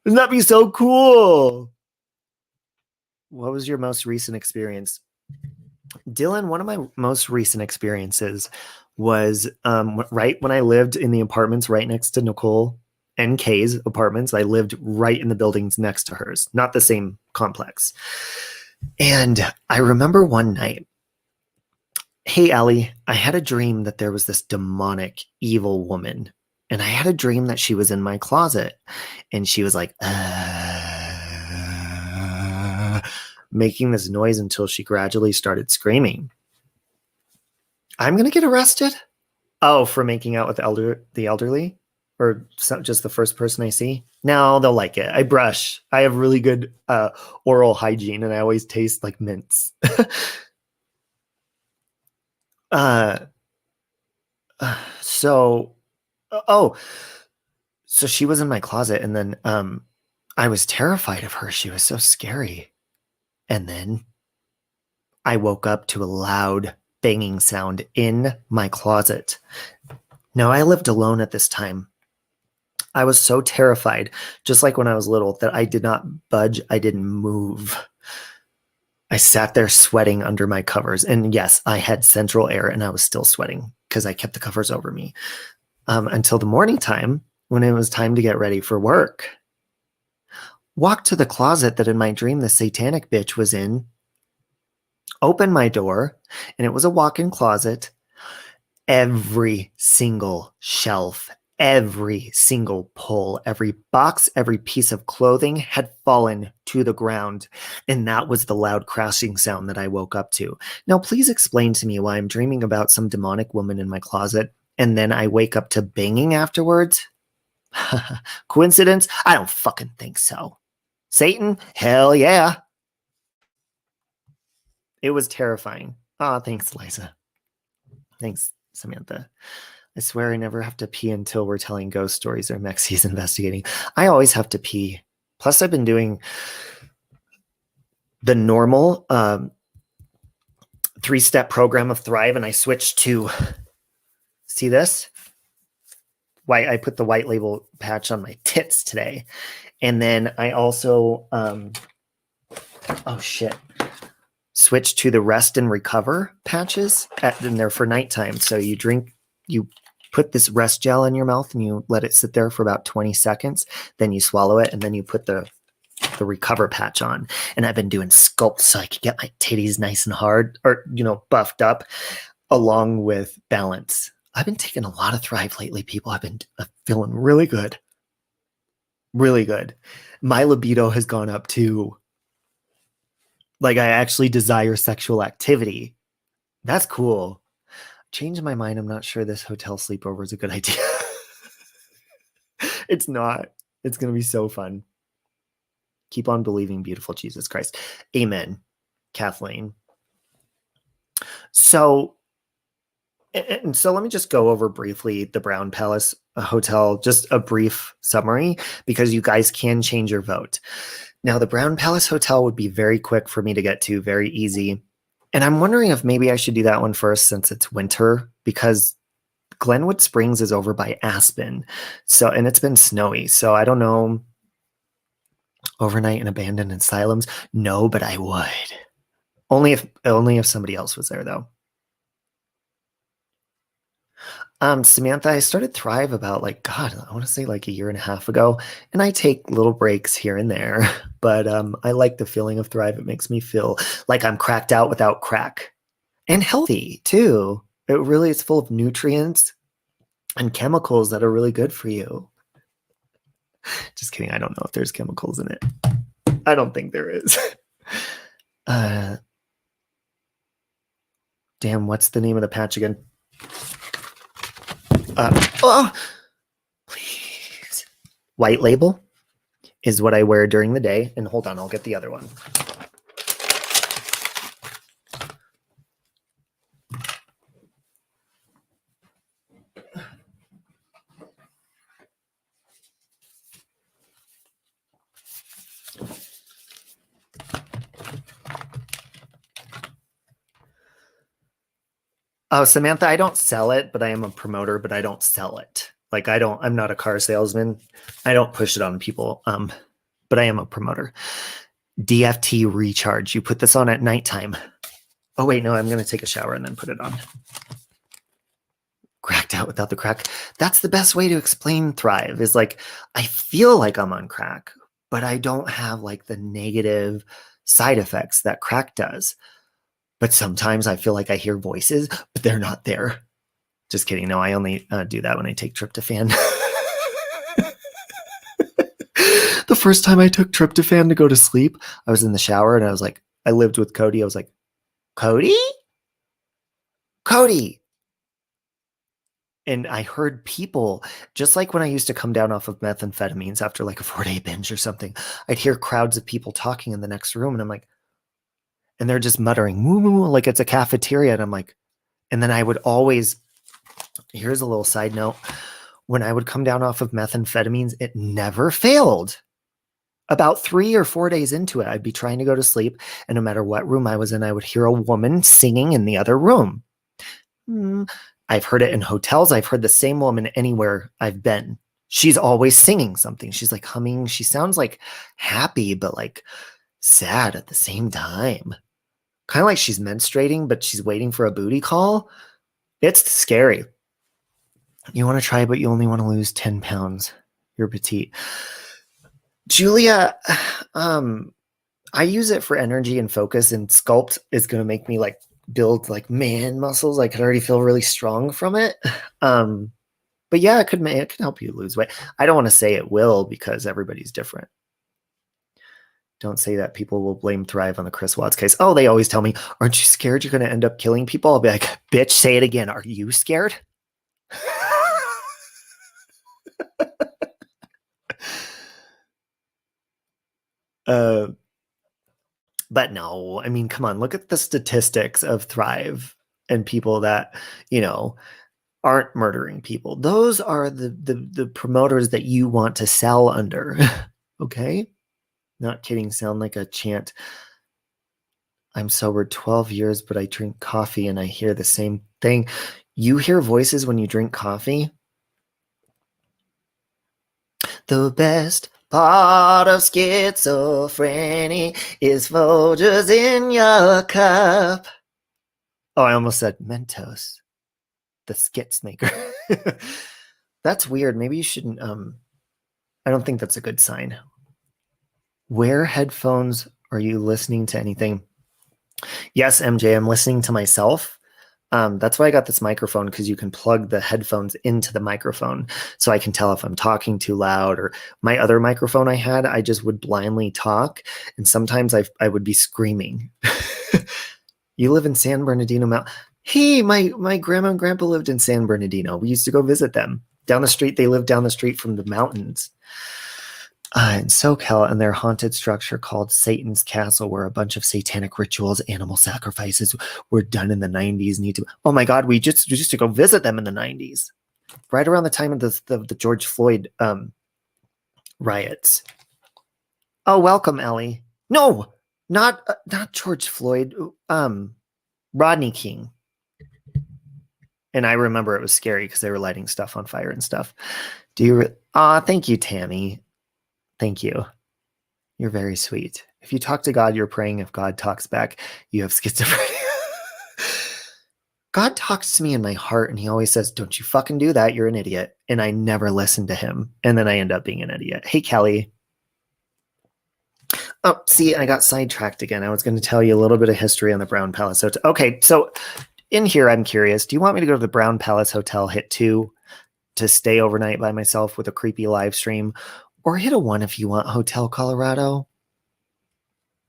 Speaker 1: Wouldn't that be so cool? What was your most recent experience? Dylan, one of my most recent experiences was right when I lived in the apartments right next to Nicole and Kay's apartments. I lived right in the buildings next to hers, not the same complex. And I remember one night, hey, Allie, I had a dream that there was this demonic, evil woman. And I had a dream that she was in my closet. And she was like, making this noise until she gradually started screaming. I'm going to get arrested? Oh, for making out with the elderly? Or just the first person I see? No, they'll like it. I brush. I have really good oral hygiene, and I always taste like mints. So she was in my closet, and then I was terrified of her. She was so scary. And then I woke up to a loud banging sound in my closet. Now, I lived alone at this time. I was so terrified, just like when I was little, that I did not budge. I didn't move. I sat there sweating under my covers. And yes, I had central air and I was still sweating because I kept the covers over me until the morning time when it was time to get ready for work. Walked to the closet that in my dream the satanic bitch was in, opened my door, and it was a walk-in closet. Every single shelf, every single pull, every box, every piece of clothing had fallen to the ground. And that was the loud crashing sound that I woke up to. Now, please explain to me why I'm dreaming about some demonic woman in my closet and then I wake up to banging afterwards. Coincidence? I don't fucking think so. Satan? Hell yeah. It was terrifying. Oh, thanks, Liza. Thanks, Samantha. I swear I never have to pee until we're telling ghost stories or Mexi's investigating. I always have to pee. Plus, I've been doing the normal 3-step program of Thrive, and I switched to, see this? Why I put the white label patch on my tits today. And then I also, switched to the rest and recover patches, and they're for nighttime. So you put this rest gel in your mouth and you let it sit there for about 20 seconds. Then you swallow it and then you put the recover patch on. And I've been doing sculpt so I can get my titties nice and hard or, buffed up along with balance. I've been taking a lot of Thrive lately, people. I've been feeling really good. Really good. My libido has gone up too. Like I actually desire sexual activity. That's cool. Changed my mind. I'm not sure this hotel sleepover is a good idea. It's not. It's going to be so fun. Keep on believing, beautiful Jesus Christ. Amen, Kathleen. So let me just go over briefly the Brown Palace Hotel, just a brief summary, because you guys can change your vote. Now, the Brown Palace Hotel would be very quick for me to get to, very easy. And I'm wondering if maybe I should do that one first since it's winter, because Glenwood Springs is over by Aspen. And it's been snowy. So I don't know. Overnight in abandoned asylums? No, but I would. Only if somebody else was there, though. Samantha, I started Thrive about I want to say a year and a half ago, and I take little breaks here and there, but I like the feeling of Thrive. It makes me feel like I'm cracked out without crack, and healthy too. It really is full of nutrients and chemicals that are really good for you. Just kidding. I don't know if there's chemicals in it. I don't think there is. Damn, what's the name of the patch again? Please. White label is what I wear during the day. And hold on, I'll get the other one. Oh, Samantha, I don't sell it, but I am a promoter, but I don't sell it. Like I'm not a car salesman. I don't push it on people. But I am a promoter. DFT recharge. You put this on at nighttime. Oh wait, no, I'm going to take a shower and then put it on. Cracked out without the crack. That's the best way to explain Thrive is like, I feel like I'm on crack, but I don't have like the negative side effects that crack does. But sometimes I feel like I hear voices, but they're not there. Just kidding. No, I only do that when I take tryptophan. The first time I took tryptophan to go to sleep, I was in the shower and I was like, I lived with Cody. I was like, Cody? Cody. And I heard people, just like when I used to come down off of methamphetamines after like a 4-day binge or something, I'd hear crowds of people talking in the next room. And I'm like, and they're just muttering, woo, woo, like it's a cafeteria. And I'm like, and then I would always, here's a little side note. When I would come down off of methamphetamines, it never failed. About 3 or 4 days into it, I'd be trying to go to sleep. And no matter what room I was in, I would hear a woman singing in the other room. I've heard it in hotels. I've heard the same woman anywhere I've been. She's always singing something. She's like humming. She sounds like happy, but like sad at the same time. Kind of like she's menstruating, but she's waiting for a booty call. It's scary. You want to try, but you only want to lose 10 pounds. You're petite. Julia, I use it for energy and focus, and Sculpt is going to make me like build like man muscles. I could already feel really strong from it. But yeah, it could help you lose weight. I don't want to say it will because everybody's different. Don't say that. People will blame Thrive on the Chris Watts case. Oh, they always tell me, aren't you scared you're going to end up killing people? I'll be like, bitch, say it again. Are you scared? But no, I mean, come on, look at the statistics of Thrive and people that, you know, aren't murdering people. Those are the promoters that you want to sell under. Okay? Not kidding. Sound like a chant. I'm sober 12 years, but I drink coffee and I hear the same thing. You hear voices when you drink coffee? The best part of schizophrenia is Folgers in your cup. Oh, I almost said Mentos. The skits maker. That's weird. Maybe you shouldn't. I don't think that's a good sign. Wear headphones. Are you listening to anything? Yes, MJ, I'm listening to myself. That's why I got this microphone, because you can plug the headphones into the microphone. So I can tell if I'm talking too loud. Or my other microphone I had, I just would blindly talk. And sometimes I would be screaming. You live in San Bernardino Mountain. Hey, my grandma and grandpa lived in San Bernardino. We used to go visit them. Down the street, they lived down the street from the mountains. In SoCal, and their haunted structure called Satan's Castle, where a bunch of satanic rituals, animal sacrifices were done in the 90s. Oh my God, we just used to go visit them in the 90s, right around the time of the George Floyd riots. Oh, welcome, Ellie. No, not George Floyd. Rodney King. And I remember it was scary because they were lighting stuff on fire and stuff. Thank you, Tammy. Thank you. You're very sweet. If you talk to God, you're praying. If God talks back, you have schizophrenia. God talks to me in my heart, and he always says, don't you fucking do that. You're an idiot. And I never listen to him. And then I end up being an idiot. Hey, Kelly. Oh, see, I got sidetracked again. I was going to tell you a little bit of history on the Brown Palace Hotel. Okay, so in here, I'm curious. Do you want me to go to the Brown Palace Hotel, hit 2 to stay overnight by myself with a creepy live stream? Or hit a 1 if you want Hotel Colorado.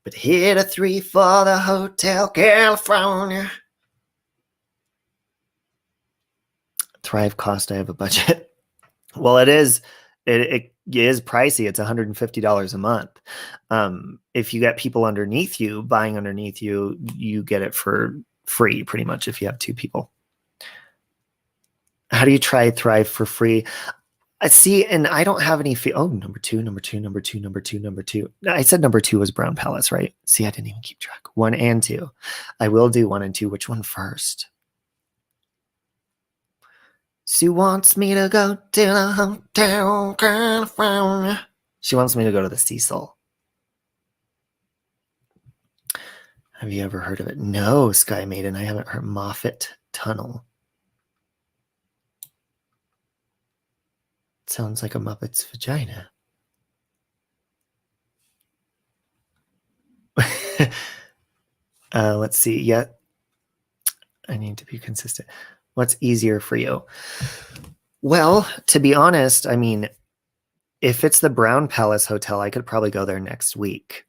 Speaker 1: But hit a 3 for the Hotel California. Thrive cost, I have a budget. Well, it is pricey. It's $150 a month. If you get people underneath you, buying underneath you, you get it for free pretty much if you have 2 people. How do you try Thrive for free? See, and I don't have any fee. Oh, number two. I said number 2 was Brown Palace, right? See, I didn't even keep track. 1 and 2. I will do 1 and 2. Which one first? Sue wants me to go to the Hotel California. She wants me to go to the Cecil. Have you ever heard of it? No, Sky Maiden. I haven't heard Moffat Tunnel. Sounds like a Muppet's vagina. Let's see. Yeah, I need to be consistent. What's easier for you? Well, to be honest, I mean, if it's the Brown Palace Hotel, I could probably go there next week.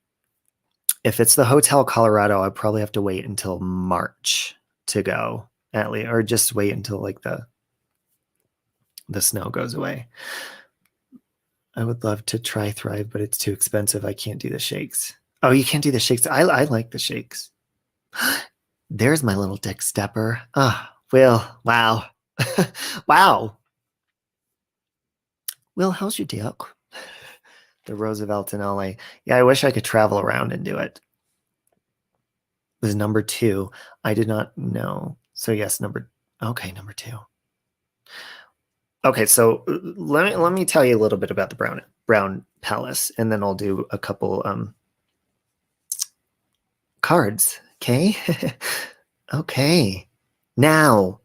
Speaker 1: If it's the Hotel Colorado, I'd probably have to wait until March to go, at least, or just wait until like the snow goes away. I would love to try Thrive, but it's too expensive. I can't do the shakes. Oh, you can't do the shakes. I like the shakes. There's my little dick stepper. Ah, Will. Wow. Wow. Will, how's your dick? The Roosevelt in LA. Yeah, I wish I could travel around and do it. It was number 2. I did not know. So yes, number 2. Okay, so let me tell you a little bit about the Brown Palace, and then I'll do a couple cards. Okay. Okay. Now,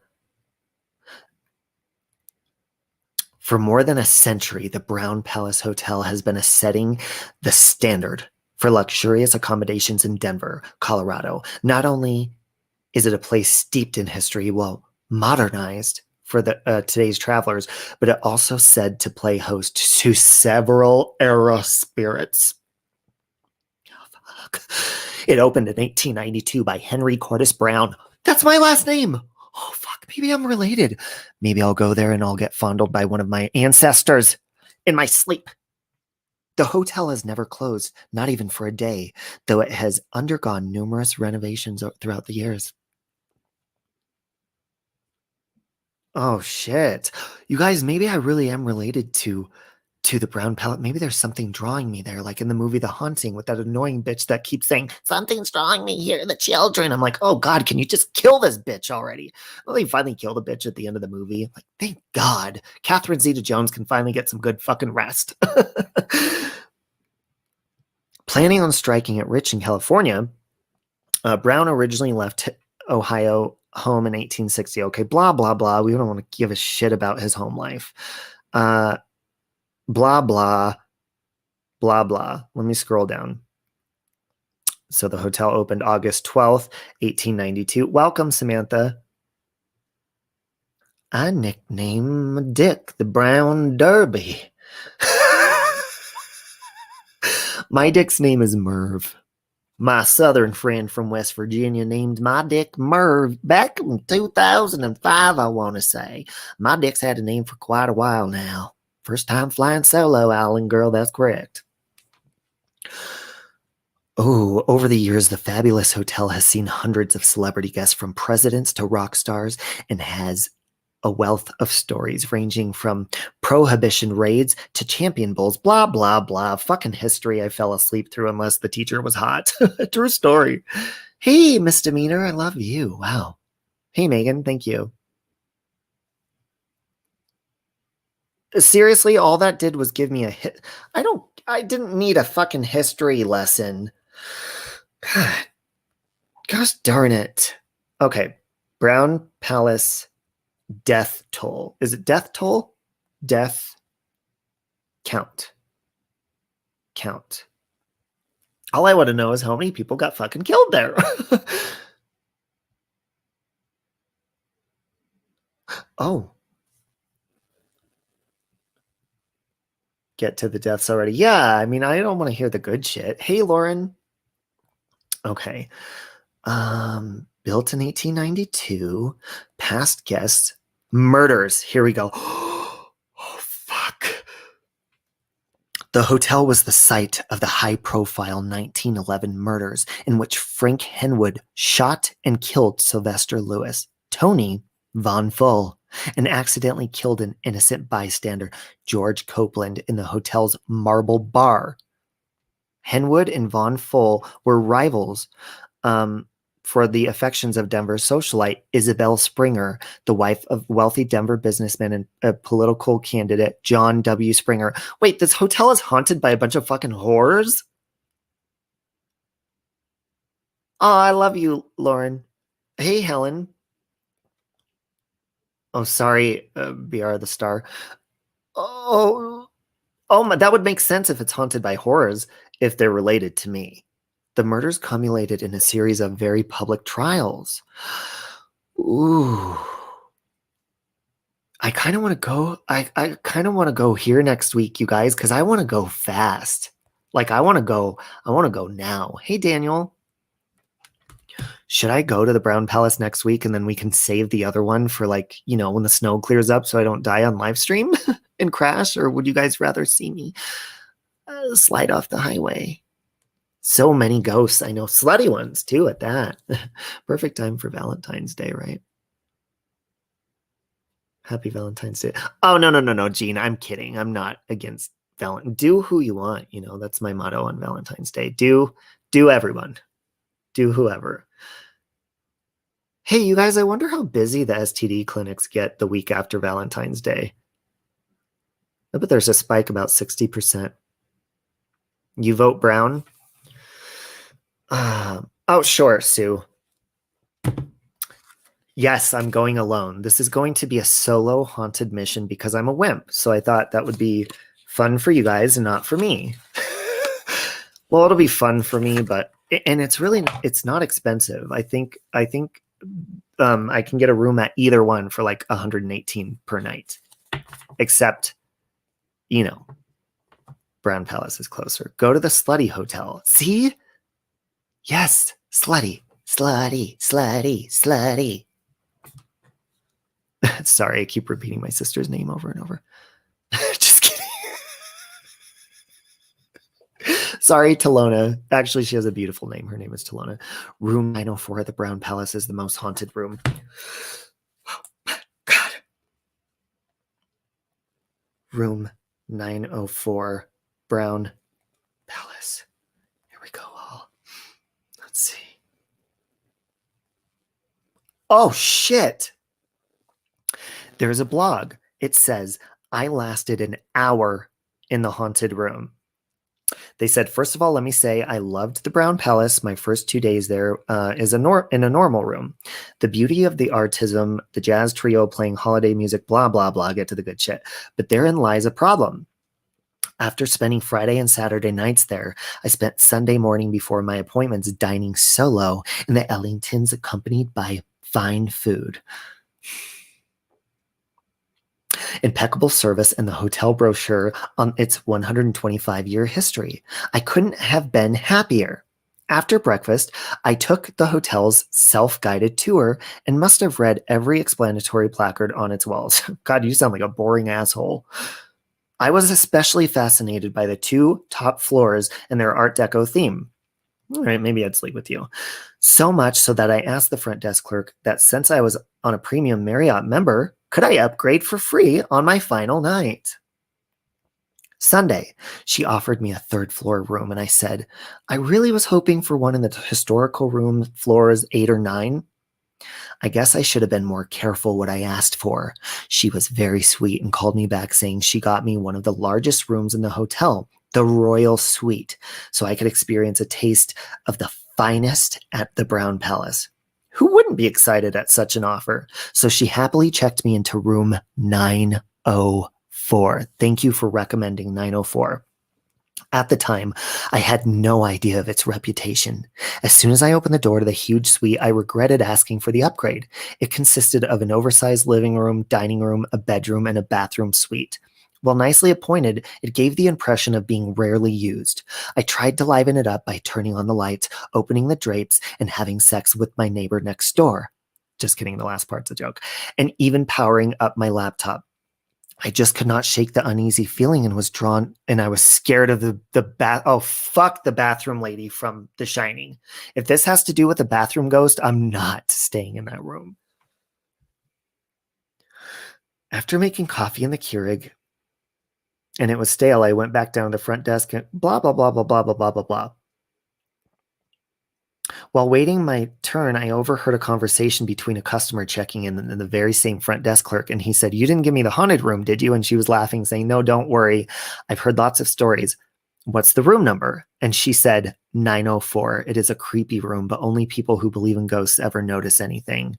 Speaker 1: for more than a century, the Brown Palace Hotel has been setting the standard for luxurious accommodations in Denver, Colorado. Not only is it a place steeped in history, well, modernized for the today's travelers, but it also said to play host to several era spirits. Oh, fuck. It opened in 1892 by Henry Cordis Brown. That's my last name. Oh, fuck. Maybe I'm related. Maybe I'll go there and I'll get fondled by one of my ancestors in my sleep. The hotel has never closed, not even for a day, though it has undergone numerous renovations throughout the years. Oh, shit. You guys, maybe I really am related to the Brown Palace. Maybe there's something drawing me there, like in the movie The Haunting with that annoying bitch that keeps saying, something's drawing me here, the children. I'm like, oh, God, can you just kill this bitch already? Well, they finally kill the bitch at the end of the movie. Like, thank God. Catherine Zeta-Jones can finally get some good fucking rest. Planning on striking it rich in California, Brown originally left Ohio home in 1860. Okay, blah, blah, blah. We don't want to give a shit about his home life. Blah, blah, blah, blah. Let me scroll down. So the hotel opened August 12th, 1892. Welcome, Samantha. I nicknamed Dick the Brown Derby. My Dick's name is Merv. My southern friend from West Virginia named my dick Merv back in 2005, I want to say. My dick's had a name for quite a while now. First time flying solo, Island girl, that's correct. Oh, over the years, the fabulous hotel has seen hundreds of celebrity guests from presidents to rock stars and has a wealth of stories ranging from prohibition raids to champion bowls, blah, blah, blah. Fucking history I fell asleep through unless the teacher was hot. True story. Hey, Misdemeanor, I love you. Wow. Hey, Megan, thank you. Seriously, all that did was give me a hit. I didn't need a fucking history lesson. God. Gosh darn it. Okay. Brown Palace death toll. Is it death toll? Death count. Count. All I want to know is how many people got fucking killed there. Oh. Get to the deaths already. Yeah, I mean, I don't want to hear the good shit. Hey, Lauren. Okay. Built in 1892. Past guests. Murders. Here we go. Oh, fuck. The hotel was the site of the high-profile 1911 murders in which Frank Henwood shot and killed Sylvester Lewis, Tony Von Full, and accidentally killed an innocent bystander, George Copeland, in the hotel's Marble Bar. Henwood and Von Full were rivals for the affections of Denver socialite Isabel Springer, the wife of wealthy Denver businessman and a political candidate John W. Springer. Wait, this hotel is haunted by a bunch of fucking whores? Oh, I love you, Lauren. Hey, Helen. Oh, sorry, BR the Star. Oh, that would make sense if it's haunted by whores, if they're related to me. The murders culminated in a series of very public trials. Ooh. I kind of want to go. I kind of want to go here next week, you guys, because I want to go fast. Like I want to go now. Hey, Daniel. Should I go to the Brown Palace next week and then we can save the other one for like, when the snow clears up so I don't die on live stream and crash? Or would you guys rather see me slide off the highway? So many ghosts. I know slutty ones too at that. Perfect time for Valentine's Day, right? Happy Valentine's Day. Oh, no, Gene. I'm kidding. I'm not against Valentine. Do who you want. That's my motto on Valentine's Day. Do everyone. Do whoever. Hey, you guys, I wonder how busy the STD clinics get the week after Valentine's Day. I bet there's a spike about 60%. You vote Brown? Oh, sure, Sue. Yes, I'm going alone. This is going to be a solo haunted mission because I'm a wimp. So I thought that would be fun for you guys and not for me. Well, it'll be fun for me, and it's not expensive. I think I can get a room at either one for like 118 per night, except, Brown Palace is closer. Go to the slutty hotel. See? Yes, slutty. Sorry, I keep repeating my sister's name over and over. Just kidding. Sorry, Talona. Actually, she has a beautiful name. Her name is Talona. Room 904 at the Brown Palace is the most haunted room. God. Room 904, Brown Palace. Here we go, all. Let's see. Oh, shit. There's a blog. It says, I lasted an hour in the haunted room. They said, first of all, let me say I loved the Brown Palace. My first 2 days there is in a normal room. The beauty of the artism, the jazz trio playing holiday music, blah, blah, blah, get to the good shit. But therein lies a problem. After spending Friday and Saturday nights there, I spent Sunday morning before my appointments dining solo in the Ellingtons accompanied by fine food. Impeccable service and the hotel brochure on its 125-year history. I couldn't have been happier. After breakfast, I took the hotel's self-guided tour and must have read every explanatory placard on its walls. God, you sound like a boring asshole. I was especially fascinated by the 2 top floors and their Art Deco theme. All right, maybe I'd sleep with you. So much so that I asked the front desk clerk that since I was on a premium Marriott member, could I upgrade for free on my final night? Sunday, she offered me a 3rd floor room, and I said, I really was hoping for one in the historical room floors 8 or 9. I guess I should have been more careful what I asked for. She was very sweet and called me back saying she got me one of the largest rooms in the hotel, the Royal Suite, so I could experience a taste of the finest at the Brown Palace. Who wouldn't be excited at such an offer? So she happily checked me into room 904. Thank you for recommending 904. At the time, I had no idea of its reputation. As soon as I opened the door to the huge suite, I regretted asking for the upgrade. It consisted of an oversized living room, dining room, a bedroom, and a bathroom suite. While nicely appointed, it gave the impression of being rarely used. I tried to liven it up by turning on the lights, opening the drapes, and having sex with my neighbor next door. Just kidding, the last part's a joke. And even powering up my laptop. I just could not shake the uneasy feeling and was drawn, and I was scared of fuck the bathroom lady from The Shining. If this has to do with a bathroom ghost, I'm not staying in that room. After making coffee in the Keurig, and it was stale, I went back down to the front desk and blah, blah, blah, blah, blah, blah, blah, blah, blah. While waiting my turn, I overheard a conversation between a customer checking in and the very same front desk clerk. And he said, "You didn't give me the haunted room, did you?" And she was laughing, saying, "No, don't worry. I've heard lots of stories. What's the room number?" And she said, 904. It is a creepy room, but only people who believe in ghosts ever notice anything.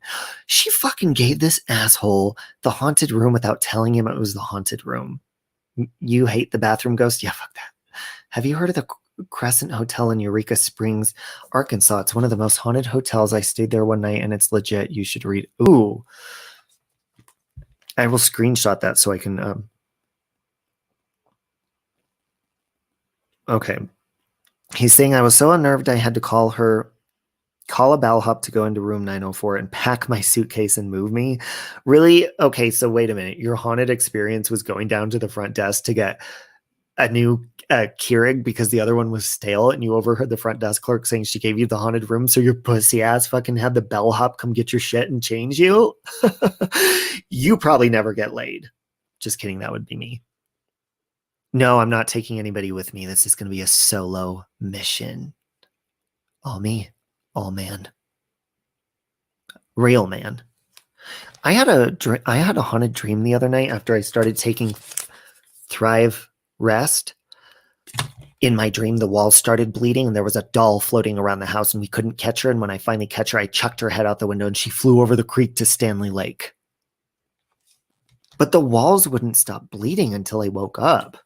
Speaker 1: She fucking gave this asshole the haunted room without telling him it was the haunted room. You hate the bathroom ghost? Yeah, fuck that. Have you heard of the Crescent Hotel in Eureka Springs, Arkansas? It's one of the most haunted hotels. I stayed there one night and it's legit. You should read. Ooh. I will screenshot that so I can. Okay. He's saying, I was so unnerved I had to call a bellhop to go into room 904 and pack my suitcase and move me. Really? Okay, so wait a minute. Your haunted experience was going down to the front desk to get a new Keurig because the other one was stale, and you overheard the front desk clerk saying she gave you the haunted room, so your pussy ass fucking had the bellhop come get your shit and change you? You probably never get laid. Just kidding. That would be me. No, I'm not taking anybody with me. This is going to be a solo mission. All me. All man. Real man. I had a haunted dream the other night after I started taking Thrive Rest. In my dream, the walls started bleeding and there was a doll floating around the house and we couldn't catch her. And when I finally catch her, I chucked her head out the window and she flew over the creek to Stanley Lake. But the walls wouldn't stop bleeding until I woke up.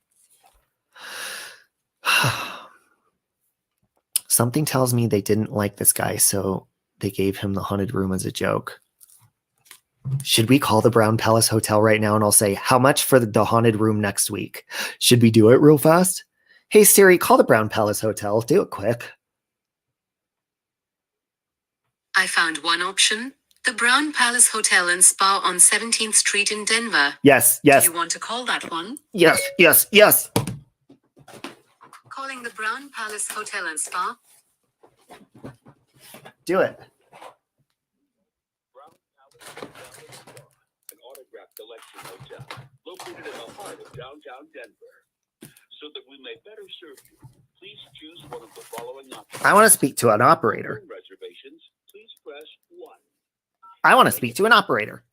Speaker 1: Something tells me they didn't like this guy, so they gave him the haunted room as a joke. Should we call the Brown Palace Hotel right now and I'll say, how much for the haunted room next week? Should we do it real fast? Hey, Siri, call the Brown Palace Hotel. Do it quick.
Speaker 4: I found one option. The Brown Palace Hotel and Spa on 17th Street in Denver.
Speaker 1: Yes, yes.
Speaker 4: Do you want to call that one?
Speaker 1: Yes, yes, yes.
Speaker 4: Calling the Brown Palace Hotel and Spa.
Speaker 1: Do it.
Speaker 5: Brown Palace Hotel and Spa, an autographed collection hotel located in the heart of downtown Denver. So that we may better serve you, please choose one of the following options.
Speaker 1: I want to speak to an operator.
Speaker 5: For reservations, please press 1.
Speaker 1: I want to speak to an operator.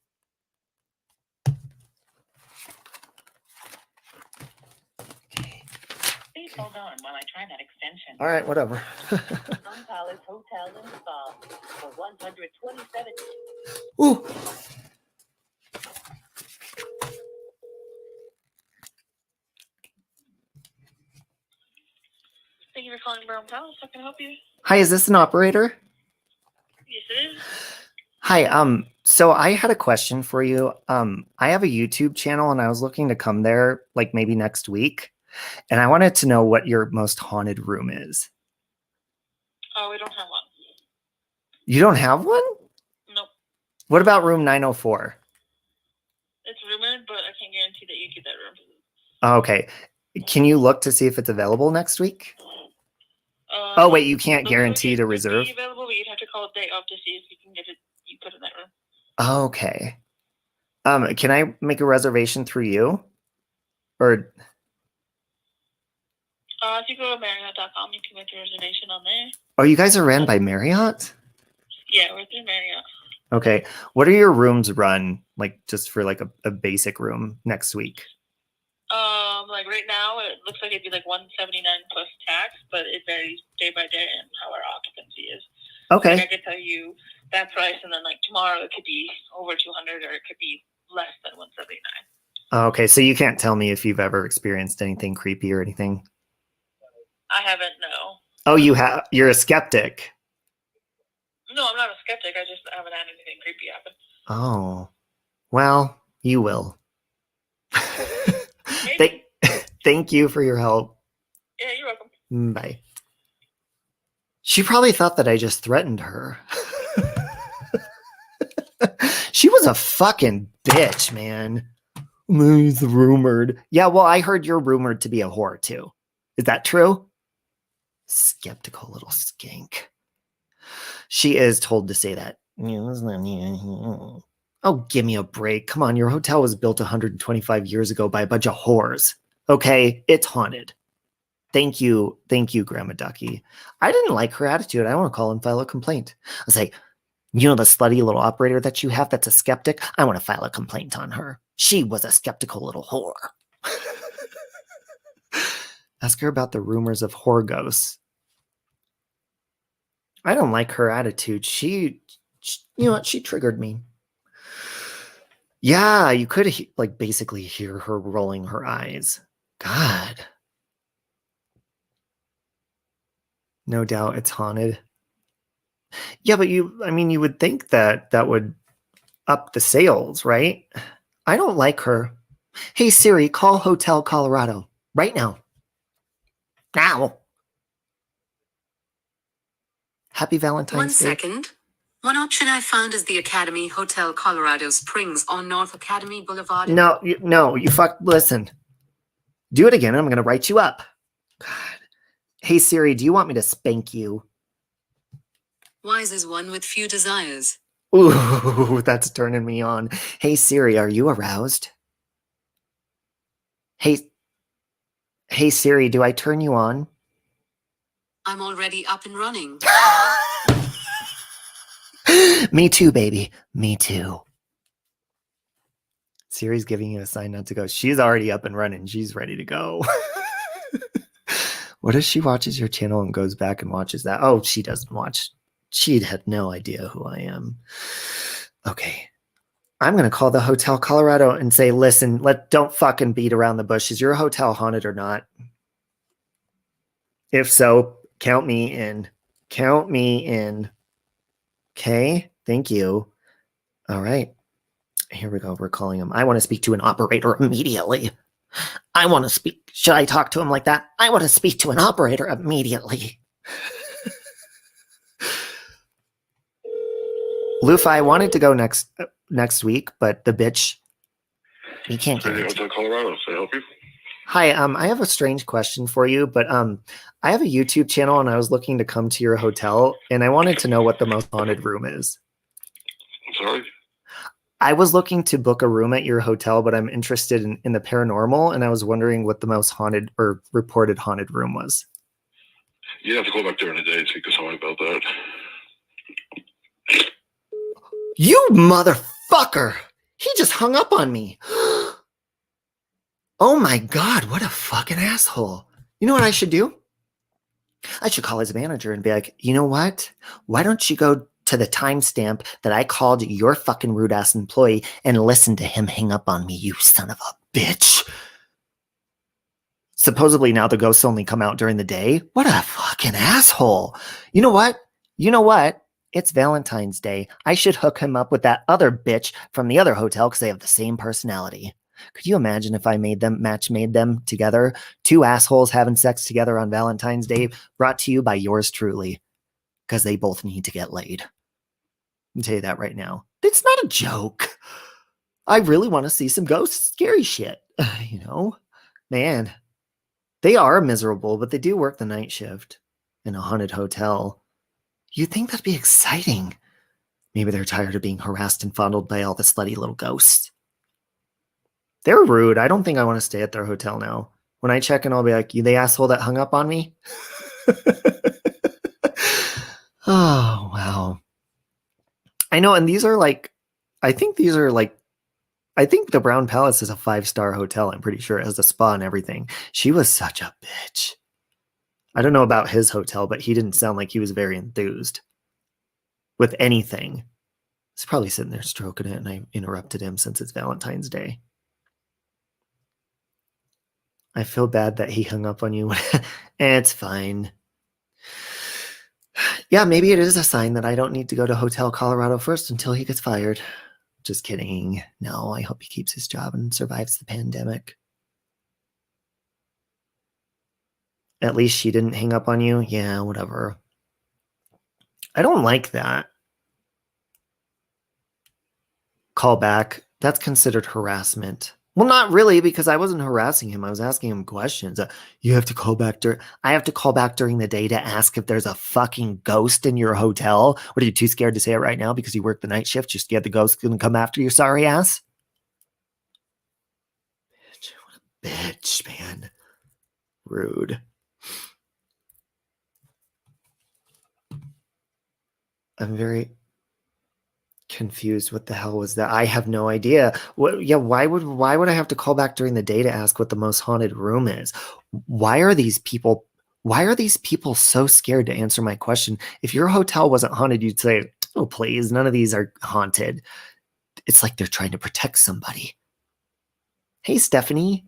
Speaker 6: Please hold on while I try that extension.
Speaker 1: All right, whatever.
Speaker 6: Brown Palace Hotel and Spa for 127.
Speaker 1: Ooh.
Speaker 6: Thank you for calling Brown Palace. How can I help you?
Speaker 1: Hi, is this an operator?
Speaker 6: Yes, it is.
Speaker 1: Hi, so I had a question for you. I have a YouTube channel and I was looking to come there like maybe next week. And I wanted to know what your most haunted room is.
Speaker 6: Oh, we don't have one.
Speaker 1: You don't have one?
Speaker 6: Nope.
Speaker 1: What about room 904?
Speaker 6: It's rumored, but I can't guarantee that you get that room.
Speaker 1: Oh, okay. Can you look to see if it's available next week? Oh, wait, you can't guarantee to reserve?
Speaker 6: Be available, but you'd have to call a day off to see if you can get it. You put in that room.
Speaker 1: Okay. Can I make a reservation through you? Or
Speaker 6: If you go to Marriott.com, you can make a reservation on there.
Speaker 1: oh, you guys are ran by Marriott?
Speaker 6: Yeah, we're through Marriott.
Speaker 1: Okay. What are your rooms run like just for like a basic room next week?
Speaker 6: Like right now, it looks like it'd be like 179 plus tax, but it varies day by day and how our occupancy is.
Speaker 1: Okay.
Speaker 6: Like I could tell you that price, and then like tomorrow it could be over 200, or it could be less than 179.
Speaker 1: Okay, so you can't tell me if you've ever experienced anything creepy or anything.
Speaker 6: I haven't, no.
Speaker 1: Oh, you have. You're a skeptic.
Speaker 6: No, I'm not a skeptic. I just haven't had anything creepy happen.
Speaker 1: Oh, well, you will.
Speaker 6: Maybe.
Speaker 1: Thank you for your help.
Speaker 6: Yeah, you're welcome.
Speaker 1: Bye. She probably thought that I just threatened her. She was a fucking bitch, man. It's rumored. Yeah, well, I heard you're rumored to be a whore too. Is that true? Skeptical little skink. She is told to say that. Oh, give me a break. Come on, your hotel was built 125 years ago by a bunch of whores. Okay, it's haunted. Thank you, Grandma Ducky. I didn't like her attitude. I want to call and file a complaint. I'll say, you know the slutty little operator that you have that's a skeptic? I want to file a complaint on her. She was a skeptical little whore. Ask her about the rumors of whore ghosts. I don't like her attitude. She you know what? She triggered me. Yeah, you could like basically hear her rolling her eyes. God. No doubt it's haunted. Yeah, but you would think that would up the sales, right? I don't like her. Hey Siri, call Hotel Colorado right now. Now. Happy Valentine's
Speaker 4: One
Speaker 1: Day.
Speaker 4: second. One option I found is the Academy Hotel Colorado Springs on North Academy Boulevard.
Speaker 1: No, you listen. Do it again. I'm going to write you up. God. Hey Siri, do you want me to spank you?
Speaker 4: Wise is one with few desires.
Speaker 1: Ooh, that's turning me on. Hey Siri, are you aroused? Hey Siri, do I turn you on?
Speaker 4: I'm already up and running.
Speaker 1: Me too, baby. Me too. Siri's giving you a sign not to go. She's already up and running. She's ready to go. What if she watches your channel and goes back and watches that? Oh, she doesn't watch. She had no idea who I am. Okay. I'm going to call the Hotel Colorado and say, listen, don't fucking beat around the bush. Is your hotel haunted or not? If so, count me in. Count me in. Okay. Thank you. All right. Here we go. We're calling him. I want to speak to an operator immediately. I want to speak. Should I talk to him like that? I want to speak to an operator immediately. Lufa, I wanted to go next week, but the bitch, you can't get it.
Speaker 5: Hotel Colorado. Can I help you?
Speaker 1: Hi, I have a strange question for you, but I have a YouTube channel and I was looking to come to your hotel and I wanted to know what the most haunted room is.
Speaker 5: I'm sorry?
Speaker 1: I was looking to book a room at your hotel, but I'm interested in the paranormal and I was wondering what the most haunted or reported haunted room was.
Speaker 5: You have to call back during the day and speak to someone about that.
Speaker 1: You motherfucker! He just hung up on me. Oh my God, what a fucking asshole. You know what I should do? I should call his manager and be like, you know what? Why don't you go to the timestamp that I called your fucking rude ass employee and listen to him hang up on me, you son of a bitch. Supposedly now the ghosts only come out during the day. What a fucking asshole. You know what? It's Valentine's Day. I should hook him up with that other bitch from the other hotel because they have the same personality. Could you imagine if I made them together? Two assholes having sex together on Valentine's Day, brought to you by yours truly. Because they both need to get laid. I'll tell you that right now. It's not a joke. I really want to see some ghost scary shit. You know? Man. They are miserable, but they do work the night shift in a haunted hotel. You'd think that'd be exciting. Maybe they're tired of being harassed and fondled by all the slutty little ghosts. They're rude. I don't think I want to stay at their hotel now. When I check in, I'll be like, you the asshole that hung up on me? Oh, wow. I know, and these are like, I think the Brown Palace is a 5-star hotel. I'm pretty sure it has a spa and everything. She was such a bitch. I don't know about his hotel, but he didn't sound like he was very enthused with anything. He's probably sitting there stroking it, and I interrupted him since it's Valentine's Day. I feel bad that he hung up on you. It's fine. Yeah, maybe it is a sign that I don't need to go to Hotel Colorado first until he gets fired. Just kidding. No, I hope he keeps his job and survives the pandemic. At least she didn't hang up on you. Yeah, whatever. I don't like that. Call back. That's considered harassment. Well, not really, because I wasn't harassing him. I was asking him questions. You have to call back I have to call back during the day to ask if there's a fucking ghost in your hotel. What, are you too scared to say it right now because you work the night shift? You're scared the ghost's gonna come after your sorry ass? Bitch, what a bitch, man. Rude. I'm very confused. What the hell was that? I have no idea. What? Yeah. Why would I have to call back during the day to ask what the most haunted room is? Why are these people? Why are these people so scared to answer my question? If your hotel wasn't haunted, you'd say, "Oh, please, none of these are haunted." It's like they're trying to protect somebody. Hey, Stephanie,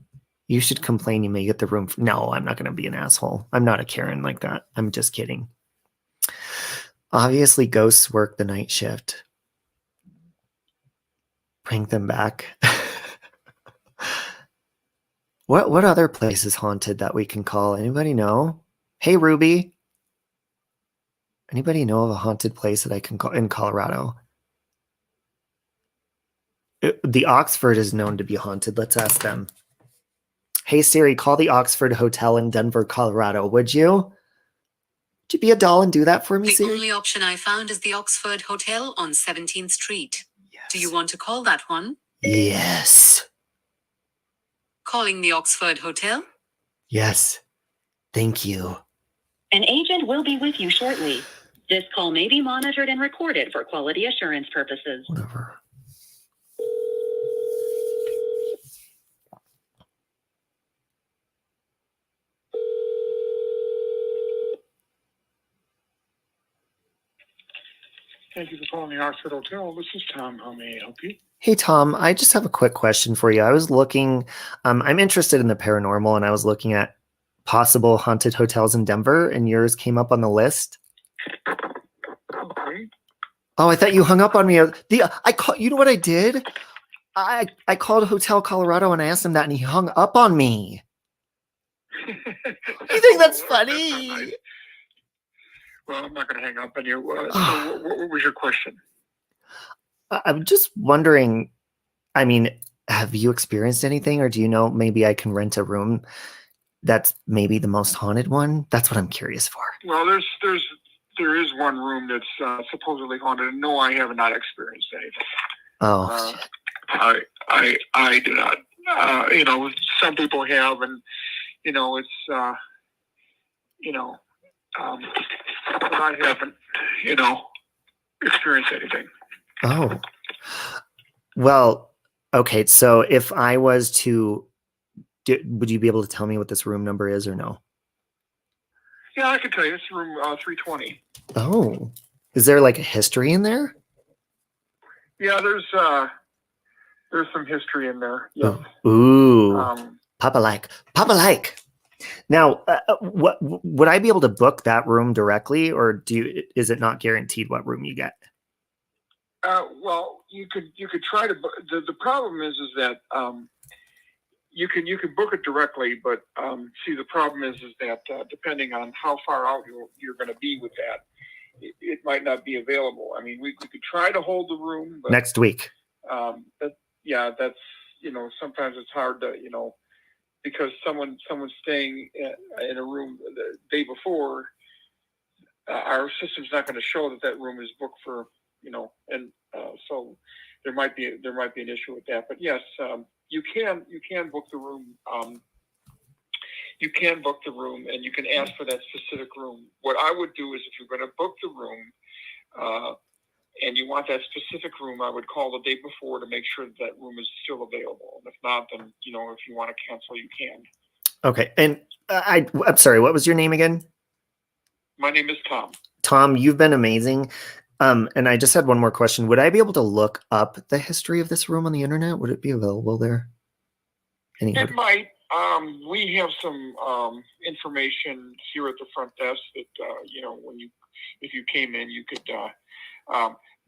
Speaker 1: you should complain. You may get the room. No, I'm not going to be an asshole. I'm not a Karen like that. I'm just kidding. Obviously, ghosts work the night shift. Bring them back. What other place is haunted that we can call? Anybody know? Hey, Ruby. Anybody know of a haunted place that I can call in Colorado? The Oxford is known to be haunted. Let's ask them. Hey, Siri, call the Oxford Hotel in Denver, Colorado. Would you? Would you be a doll and do that for me,
Speaker 4: The
Speaker 1: Siri?
Speaker 4: only option I found is the Oxford Hotel on 17th Street.
Speaker 1: Yes.
Speaker 4: Do you want to call that one?
Speaker 1: Yes.
Speaker 4: Calling the Oxford Hotel?
Speaker 1: Yes. Thank you.
Speaker 7: An agent will be with you shortly. This call may be monitored and recorded for quality assurance purposes.
Speaker 1: Whatever.
Speaker 8: Thank you for calling the Oxford Hotel. This is Tom. How may I help you?
Speaker 1: Hey, Tom, I just have a quick question for you. I was looking, I'm interested in the paranormal, and I was looking at possible haunted hotels in Denver, and yours came up on the list.
Speaker 8: Okay.
Speaker 1: Oh, I thought you hung up on me. You know what I did? I called Hotel Colorado and I asked him that, and he hung up on me. You think that's funny?
Speaker 8: Nice. Well, I'm not going to hang up on you. So what was your question?
Speaker 1: I'm just wondering, I mean, have you experienced anything, or do you know maybe I can rent a room that's maybe the most haunted one? That's what I'm curious for.
Speaker 8: Well, there is one room that's supposedly haunted. And no, I have not experienced anything.
Speaker 1: Oh, shit.
Speaker 8: I do not. Some people have, and it's but I haven't experienced anything.
Speaker 1: Oh, well, okay. So if I was to, would you be able to tell me what this room number is or no?
Speaker 8: Yeah, I can tell you. It's room 320.
Speaker 1: Oh, is there like a history in there?
Speaker 8: Yeah, there's some history in there. Yes.
Speaker 1: Ooh, Papa like. Now, what would I be able to book that room directly, or is it not guaranteed what room you get?
Speaker 8: Well, you could try to. The problem is that you can book it directly, but see, the problem is that depending on how far out you're going to be with that, it might not be available. I mean, we could try to hold the room, but
Speaker 1: next week.
Speaker 8: That's sometimes it's hard to because someone's staying in a room the day before. Our system's not going to show that room is booked for and so there might be an issue with that. But yes, you can book the room. You can book the room, and you can ask for that specific room. What I would do is, if you're going to book the room and you want that specific room, I would call the day before to make sure that room is still available. And if not, then if you want to cancel, you can.
Speaker 1: Okay, and I'm sorry. What was your name again?
Speaker 8: My name is Tom.
Speaker 1: Tom, you've been amazing. And I just had one more question. Would I be able to look up the history of this room on the internet? Would it be available there?
Speaker 8: It might. We have some information here at the front desk that if you came in, you could.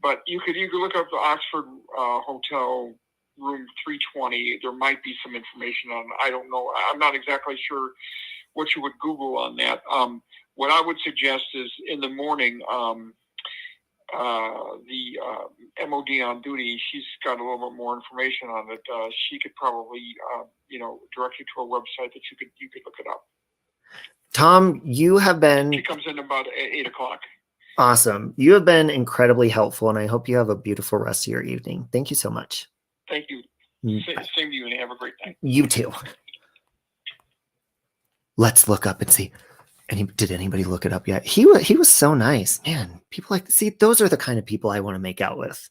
Speaker 8: But you could look up the Oxford Hotel room 320. There might be some information on. I don't know. I'm not exactly sure what you would Google on that. What I would suggest is in the morning. The MOD on duty, she's got a little bit more information on it. She could probably, direct you to a website that you could look it up.
Speaker 1: Tom, you have been.
Speaker 8: She comes in about 8 o'clock.
Speaker 1: Awesome. You have been incredibly helpful, and I hope you have a beautiful rest of your evening. Thank you so much.
Speaker 8: Thank you. Same to you, and have a great night.
Speaker 1: You too. Let's look up and see. Did anybody look it up yet? He was so nice, man. People like, see, those are the kind of people I want to make out with.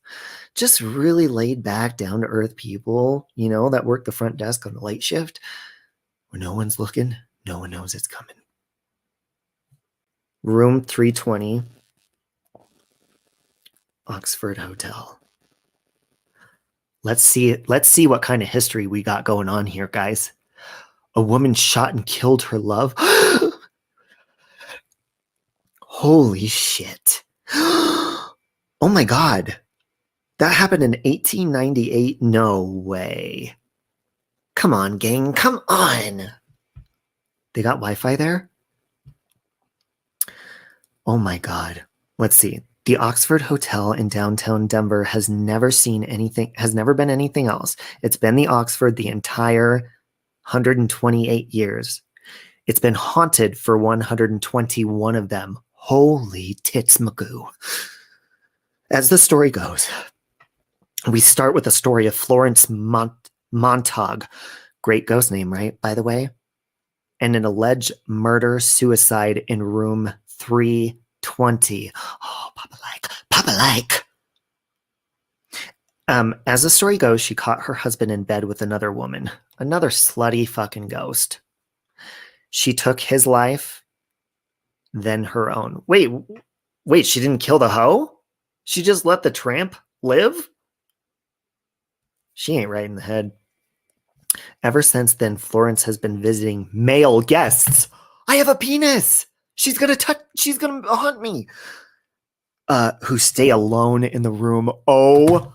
Speaker 1: Just really laid back, down to earth people, you know, that work the front desk on the late shift where no one's looking, no one knows it's coming. Room 320, Oxford Hotel. Let's see what kind of history we got going on here, guys. A woman shot and killed her love. Holy shit. Oh my God. That happened in 1898. No way. Come on, gang. Come on. They got Wi-Fi there? Oh my God. Let's see. The Oxford Hotel in downtown Denver has never been anything else. It's been the Oxford the entire 128 years. It's been haunted for 121 of them. Holy tits magoo. As the story goes, we start with a story of Florence Montague. Great ghost name, right, by the way? And an alleged murder-suicide in room 320. Oh, Papa like. As the story goes, she caught her husband in bed with another woman. Another slutty fucking ghost. She took his life, then her own. Wait, she didn't kill the hoe? She just let the tramp live? She ain't right in the head. Ever since then, Florence has been visiting male guests. I have a penis. She's gonna haunt me. Who stay alone in the room. Oh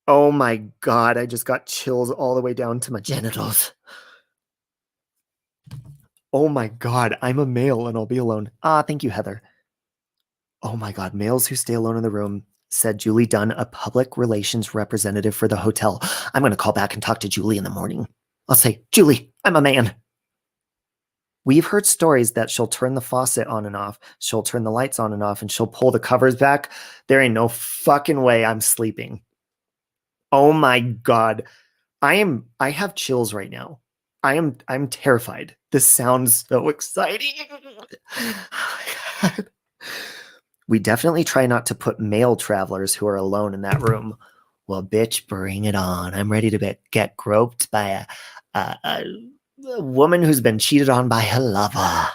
Speaker 1: my God. I just got chills all the way down to my genitals. Oh my God. I'm a male and I'll be alone. Thank you, Heather. Oh my God. Males who stay alone in the room, said Julie Dunn, a public relations representative for the hotel. I'm going to call back and talk to Julie in the morning. I'll say, Julie, I'm a man. We've heard stories that she'll turn the faucet on and off. She'll turn the lights on and off, and she'll pull the covers back. There ain't no fucking way I'm sleeping. Oh my God. I have chills right now. I'm terrified. This sounds so exciting. Oh my God. We definitely try not to put male travelers who are alone in that room. Well, bitch, bring it on. I'm ready to get groped by a woman who's been cheated on by her lover.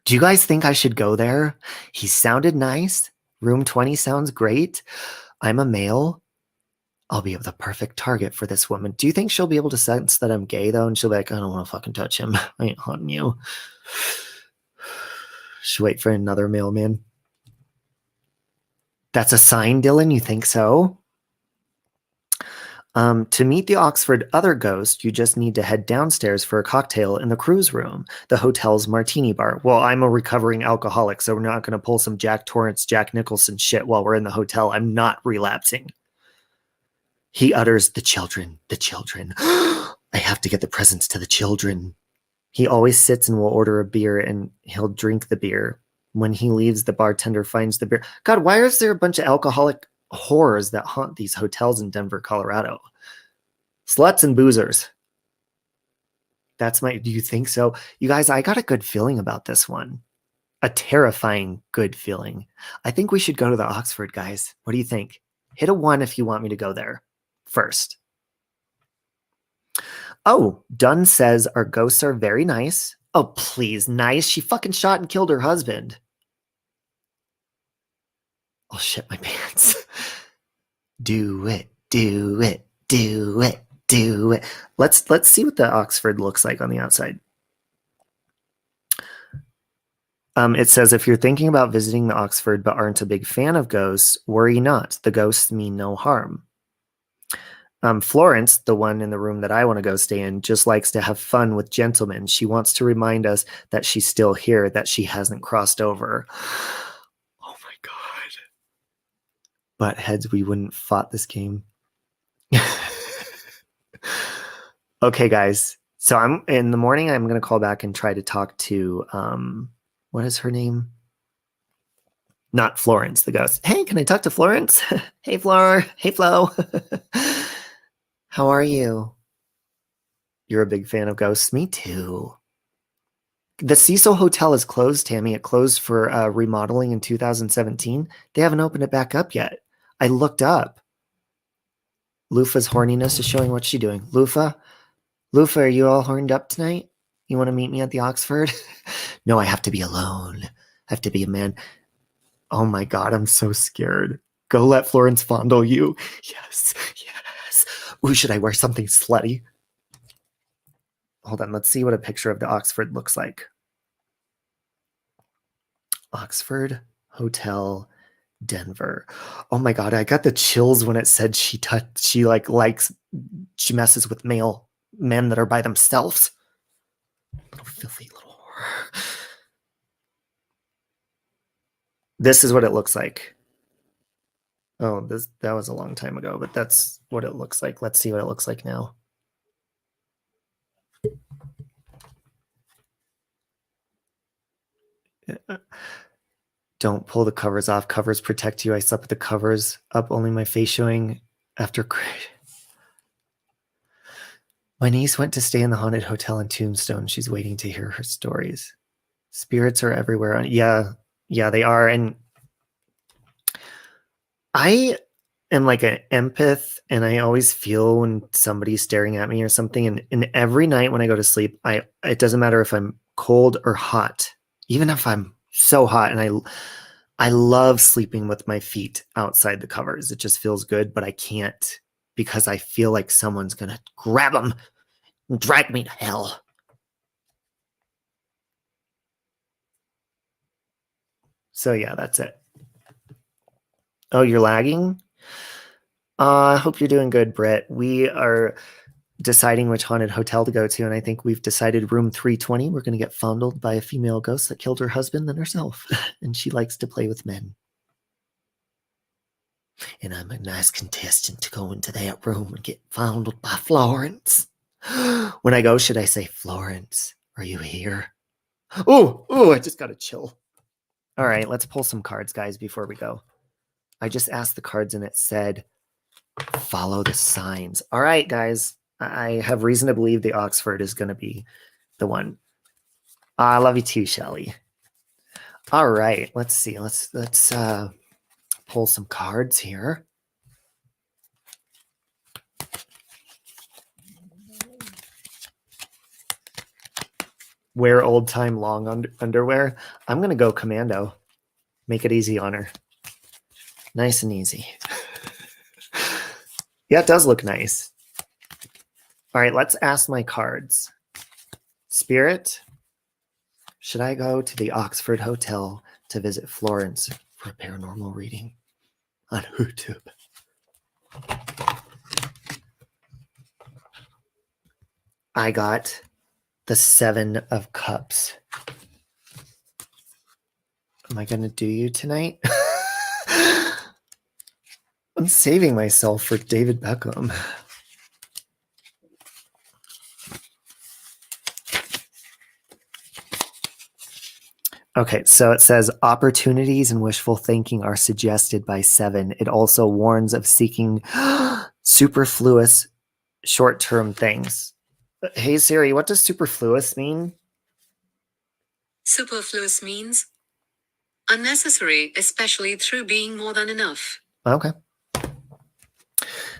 Speaker 1: Do you guys think I should go there? He sounded nice. Room 20 sounds great. I'm a male. I'll be the perfect target for this woman. Do you think she'll be able to sense that I'm gay, though? And she'll be like, I don't want to fucking touch him. I ain't haunting you. Should wait for another mailman. That's a sign, Dylan? You think so? To meet the Oxford other ghost, you just need to head downstairs for a cocktail in the cruise room, the hotel's martini bar. Well, I'm a recovering alcoholic, so we're not going to pull some Jack Torrance, Jack Nicholson shit while we're in the hotel. I'm not relapsing. He utters, the children, the children. I have to get the presents to the children. He always sits and will order a beer, and he'll drink the beer. When he leaves, the bartender finds the beer. God, why is there a bunch of alcoholic whores that haunt these hotels in Denver, Colorado? Sluts and boozers. Do you think so? You guys, I got a good feeling about this one. A terrifying good feeling. I think we should go to the Oxford, guys. What do you think? Hit a 1 if you want me to go there first. Oh, Dunn says our ghosts are very nice. Oh, please, nice. She fucking shot and killed her husband. I'll shit my pants. Do it, do it, do it, do it. Let's see what the Oxford looks like on the outside. It says, if you're thinking about visiting the Oxford but aren't a big fan of ghosts, worry not. The ghosts mean no harm. Florence, the one in the room that I want to go stay in, just likes to have fun with gentlemen. She wants to remind us that she's still here, that she hasn't crossed over. Oh my God. Butt heads, we wouldn't fought this game. Okay, guys. So in the morning, I'm going to call back and try to talk to, what is her name? Not Florence, the ghost. Hey, can I talk to Florence? Hey, Flor. Hey, Flo. How are you? You're a big fan of ghosts? Me too. The Cecil Hotel is closed, Tammy. It closed for remodeling in 2017. They haven't opened it back up yet. I looked up. Lufa's horniness is showing. What's she doing? Lufa, are you all horned up tonight? You want to meet me at the Oxford? No, I have to be alone. I have to be a man. Oh my God, I'm so scared. Go let Florence fondle you. Yes, yes. Ooh, should I wear something slutty? Hold on, let's see what a picture of the Oxford looks like. Oxford Hotel, Denver. Oh my God, I got the chills when it said she messes with men that are by themselves. Little filthy little whore. This is what it looks like. Oh, that was a long time ago, but that's what it looks like. Let's see what it looks like now. Don't pull the covers off. Covers protect you. I slept with the covers up, only my face showing after. My niece went to stay in the haunted hotel in Tombstone. She's waiting to hear her stories. Spirits are everywhere. Yeah, they are. And I am like an empath, and I always feel when somebody's staring at me or something. And every night when I go to sleep, it doesn't matter if I'm cold or hot, even if I'm so hot, and I love sleeping with my feet outside the covers. It just feels good, but I can't because I feel like someone's going to grab them and drag me to hell. So yeah, that's it. Oh, you're lagging? I hope you're doing good, Britt. We are deciding which haunted hotel to go to, and I think we've decided room 320. We're going to get fondled by a female ghost that killed her husband and herself, and she likes to play with men. And I'm a nice contestant to go into that room and get fondled by Florence. When I go, should I say, Florence, are you here? Oh, I just got a chill. All right, let's pull some cards, guys, before we go. I just asked the cards and it said, follow the signs. All right, guys. I have reason to believe the Oxford is going to be the one. I love you too, Shelly. All right, let's see. Let's pull some cards here. Wear old-time long underwear. I'm going to go commando. Make it easy on her. Nice and easy. Yeah, it does look nice. All right, let's ask my cards. Spirit, should I go to the Oxford Hotel to visit Florence for a paranormal reading on YouTube? I got the 7 of Cups. Am I going to do you tonight? I'm saving myself for David Beckham. Okay, so it says opportunities and wishful thinking are suggested by 7. It also warns of seeking superfluous short-term things. Hey Siri, what does superfluous mean?
Speaker 4: Superfluous means unnecessary, especially through being more than enough.
Speaker 1: Okay.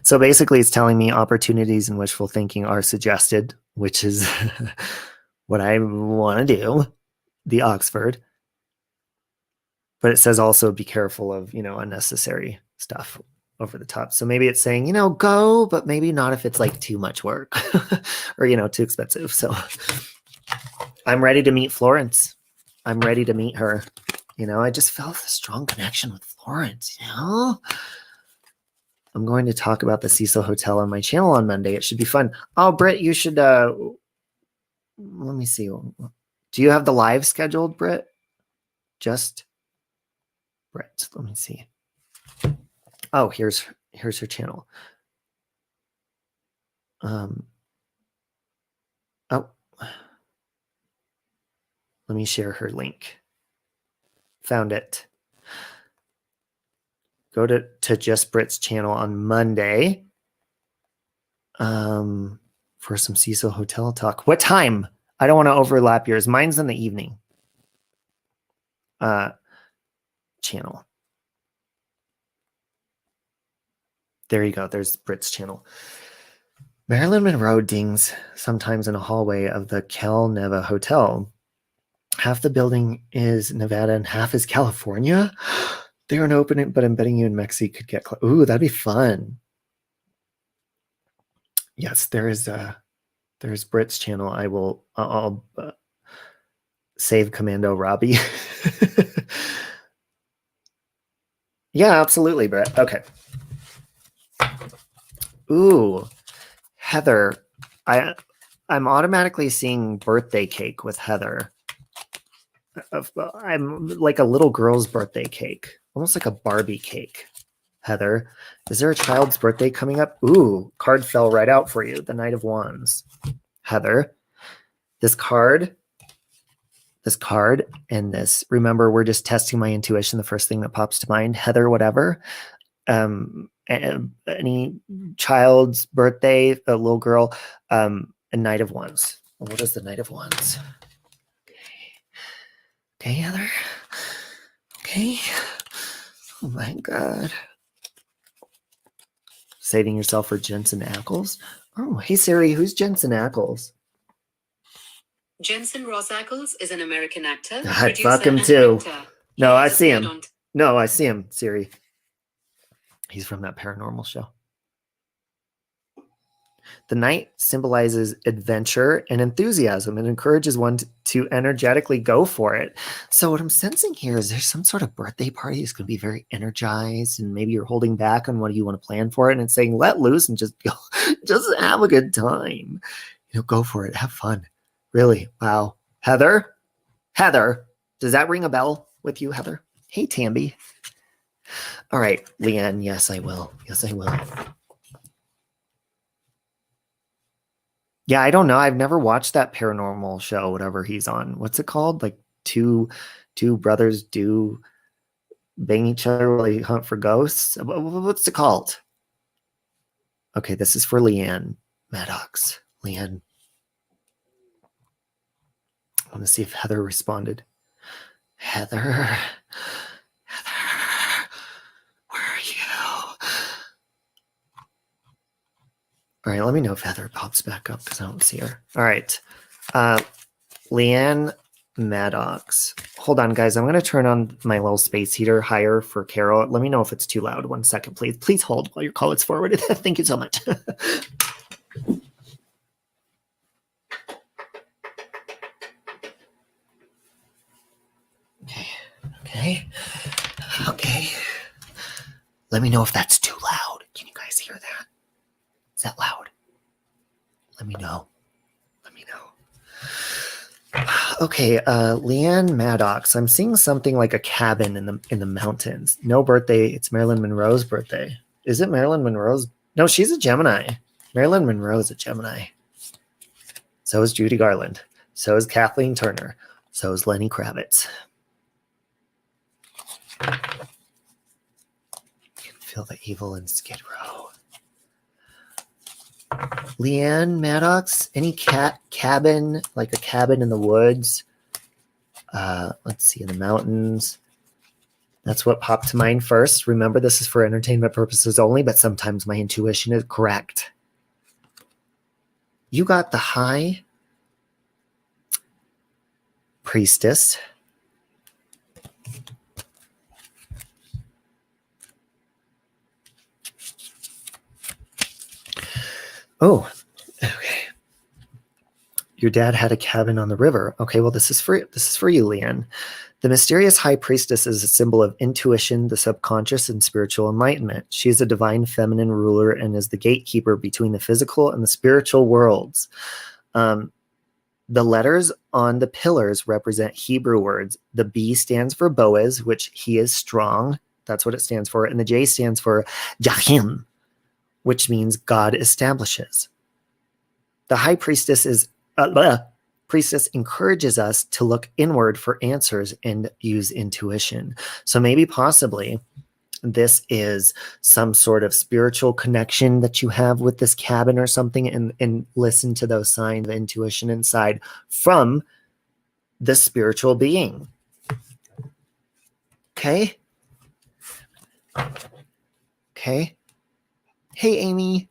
Speaker 1: So basically it's telling me opportunities and wishful thinking are suggested, which is what I want to do, the Oxford. But it says also be careful of, unnecessary stuff over the top. So maybe it's saying, go, but maybe not if it's like too much work or, too expensive. So I'm ready to meet Florence. I'm ready to meet her. I just felt a strong connection with Florence, I'm going to talk about the Cecil Hotel on my channel on Monday. It should be fun. Oh, Britt, you should, let me see. Do you have the live scheduled, Britt? Just Britt, let me see. Oh, here's her channel. Oh, let me share her link. Found it. Go to Just Britt's channel on Monday for some Cecil Hotel talk. What time? I don't want to overlap yours. Mine's in the evening. Channel. There you go. There's Brit's channel. Marilyn Monroe dings sometimes in a hallway of the Cal Neva Hotel. Half the building is Nevada and half is California. They aren't open, but I'm betting you in Mexico could get close. Ooh, that'd be fun. Yes, there's Brit's channel. I'll save Commando Robbie. Yeah, absolutely, Brit. Okay. Ooh, Heather. I'm automatically seeing birthday cake with Heather. I'm like a little girl's birthday cake, almost like a Barbie cake. Heather, is there a child's birthday coming up? Ooh, card fell right out for you. The Knight of Wands. Heather, this card, and this. Remember, we're just testing my intuition. The first thing that pops to mind. Heather, whatever. Any child's birthday, a little girl, a Knight of Wands. What is the Knight of Wands? Okay, Heather. Okay. Oh my God. Saving yourself for Jensen Ackles? Oh, hey Siri, who's Jensen Ackles?
Speaker 4: Jensen Ross Ackles is an American actor.
Speaker 1: I fuck him too. No, I see him.
Speaker 4: On
Speaker 1: No, I see him, Siri. He's from that paranormal show. The knight symbolizes adventure and enthusiasm and encourages one to energetically go for it. So what I'm sensing here is there's some sort of birthday party that's going to be very energized, and maybe you're holding back on what you want to plan for it, and it's saying let loose and just go, just have a good time. You know, go for it. Have fun. Really. Wow. Heather, does that ring a bell with you, Heather? Hey, Tamby. All right, Leanne. Yes, I will. Yes, I will. Yeah, I don't know. I've never watched that paranormal show, whatever he's on. What's it called? Like two brothers do bang each other while they hunt for ghosts. What's it called? Okay, this is for Leanne Maddox. Leanne. I want to see if Heather responded. Heather, where are you? All right, let me know if Heather pops back up because I don't see her. All right. Leanne Maddox. Hold on, guys. I'm going to turn on my little space heater higher for Carol. Let me know if it's too loud. 1 second, please. Please hold while your call is forwarded. Thank you so much. Okay. Let me know if that's too loud. Can you guys hear that? Is that loud? Let me know. Okay, Leanne Maddox. I'm seeing something like a cabin in the mountains. No birthday. It's Marilyn Monroe's birthday. Is it Marilyn Monroe's? No, she's a Gemini. Marilyn Monroe is a Gemini. So is Judy Garland. So is Kathleen Turner. So is Lenny Kravitz. You can feel the evil in Skid Row. Leanne Maddox, any cabin, like a cabin in the woods? Let's see, in the mountains. That's what popped to mind first. Remember, this is for entertainment purposes only, but sometimes my intuition is correct. You got the High Priestess. Oh, okay. Your dad had a cabin on the river. Okay, well, this is for you, Leanne. The mysterious high priestess is a symbol of intuition, the subconscious, and spiritual enlightenment. She is a divine feminine ruler and is the gatekeeper between the physical and the spiritual worlds. The letters on the pillars represent Hebrew words. The B stands for Boaz, which he is strong. That's what it stands for. And the J stands for Jahim, which means God establishes. The high priestess encourages us to look inward for answers and use intuition. So maybe possibly this is some sort of spiritual connection that you have with this cabin or something, and listen to those signs of intuition inside from the spiritual being. Okay? Okay? Hey, Amy.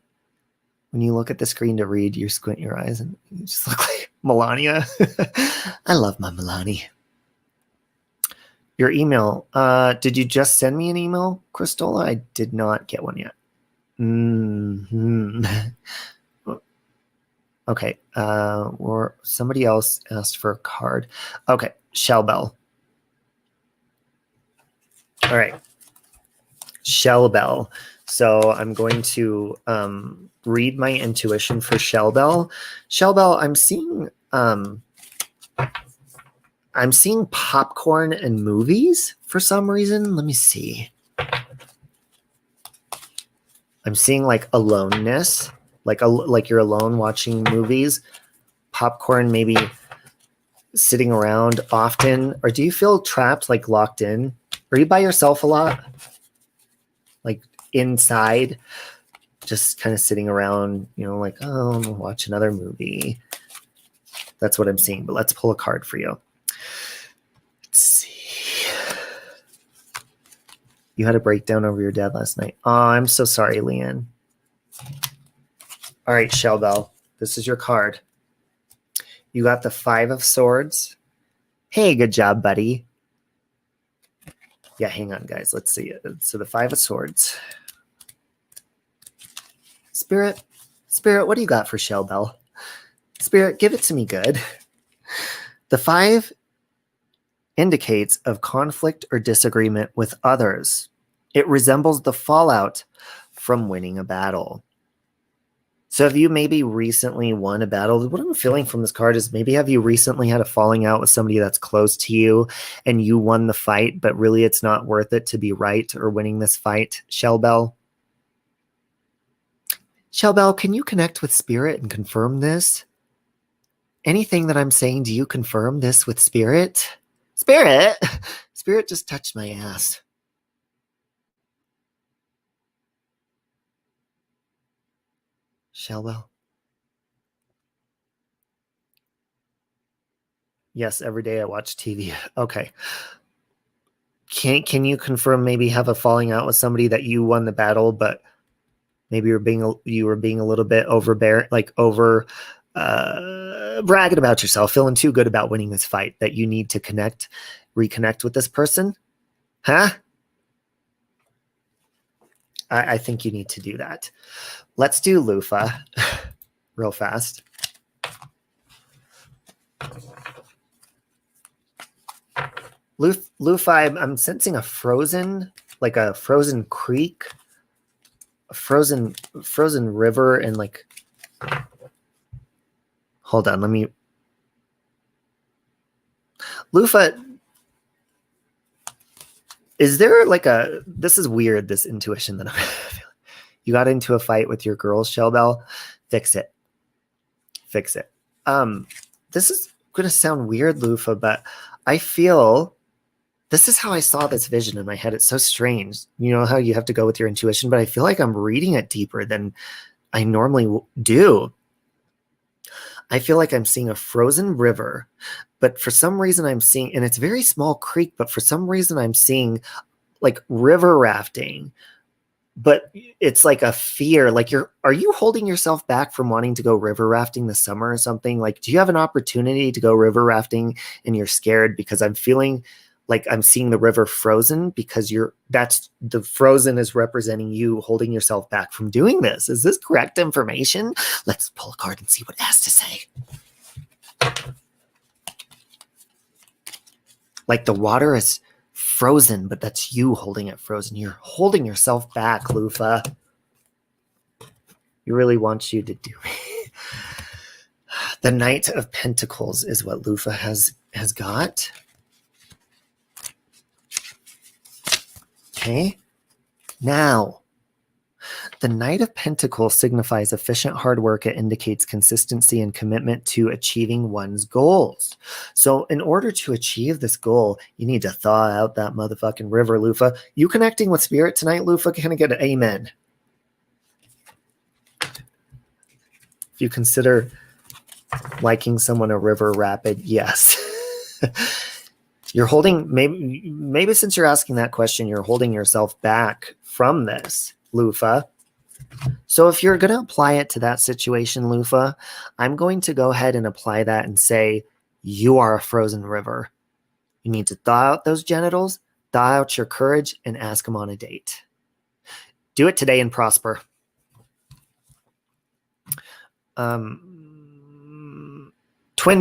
Speaker 1: When you look at the screen to read, you squint your eyes and you just look like Melania. I love my Melania. Your email. Did you just send me an email, Cristola? I did not get one yet. Okay. Or somebody else asked for a card. Okay. Shell Bell. All right. Shell Bell. So I'm going to read my intuition for Shell Bell. Shell Bell, I'm seeing popcorn and movies for some reason. Let me see. I'm seeing like aloneness, like you're alone watching movies. Popcorn, maybe sitting around often. Or do you feel trapped, like locked in? Are you by yourself a lot? Like inside, just kind of sitting around, you know, like, oh, I'm gonna watch another movie. That's what I'm seeing. But let's pull a card for you. Let's see. You had a breakdown over your dad last night. Oh, I'm so sorry, Leanne. All right, Shell Bell, this is your card. You got the 5 of Swords. Hey, good job, buddy. Yeah, hang on, guys. Let's see it. So the 5 of Swords. Spirit, what do you got for Shell Bell? Spirit, give it to me good. The 5 indicates of conflict or disagreement with others. It resembles the fallout from winning a battle. So have you maybe recently won a battle? What I'm feeling from this card is maybe have you recently had a falling out with somebody that's close to you and you won the fight, but really it's not worth it to be right or winning this fight, Shell Bell? Shell Bell, can you connect with Spirit and confirm this? Anything that I'm saying, do you confirm this with Spirit? Spirit? Spirit just touched my ass. Shell Bell? Yes, every day I watch TV. Okay. Can you confirm maybe have a falling out with somebody that you won the battle, but maybe you were being a little bit bragging about yourself, feeling too good about winning this fight that you need to reconnect with this person? Huh? I think you need to do that. Let's do Lufa real fast. Lufa, I'm sensing a frozen creek, a frozen river, and like, hold on, let me. Lufa, is there like this is weird, this intuition that I'm feeling. You got into a fight with your girls, Shell Bell. Fix it. This is going to sound weird, Lufa, but I feel this is how I saw this vision in my head. It's so strange. You know how you have to go with your intuition, but I feel like I'm reading it deeper than I normally do. I feel like I'm seeing a frozen river, but for some reason I'm seeing, and it's a very small creek, but for some reason I'm seeing like river rafting, but it's like a fear. Like are you holding yourself back from wanting to go river rafting this summer or something? Like, do you have an opportunity to go river rafting and you're scared? Because I'm feeling like I'm seeing the river frozen because that's the frozen is representing you holding yourself back from doing this. Is this correct information? Let's pull a card and see what it has to say. Like the water is frozen, but that's you holding it frozen. You're holding yourself back, Lufa. He really wants you to do it. The Knight of Pentacles is what Lufa has got. Okay. Now, The Knight of Pentacles signifies efficient hard work. It indicates consistency and commitment to achieving one's goals. So in order to achieve this goal, you need to thaw out that motherfucking river, Lufa. You connecting with spirit tonight, Lufa? Can I get an amen? If you consider liking someone a river rapid, yes. You're holding, maybe since you're asking that question, you're holding yourself back from this, Lufa. So if you're going to apply it to that situation, Lufa, I'm going to go ahead and apply that and say, you are a frozen river. You need to thaw out those genitals, thaw out your courage, and ask them on a date. Do it today and prosper. Twin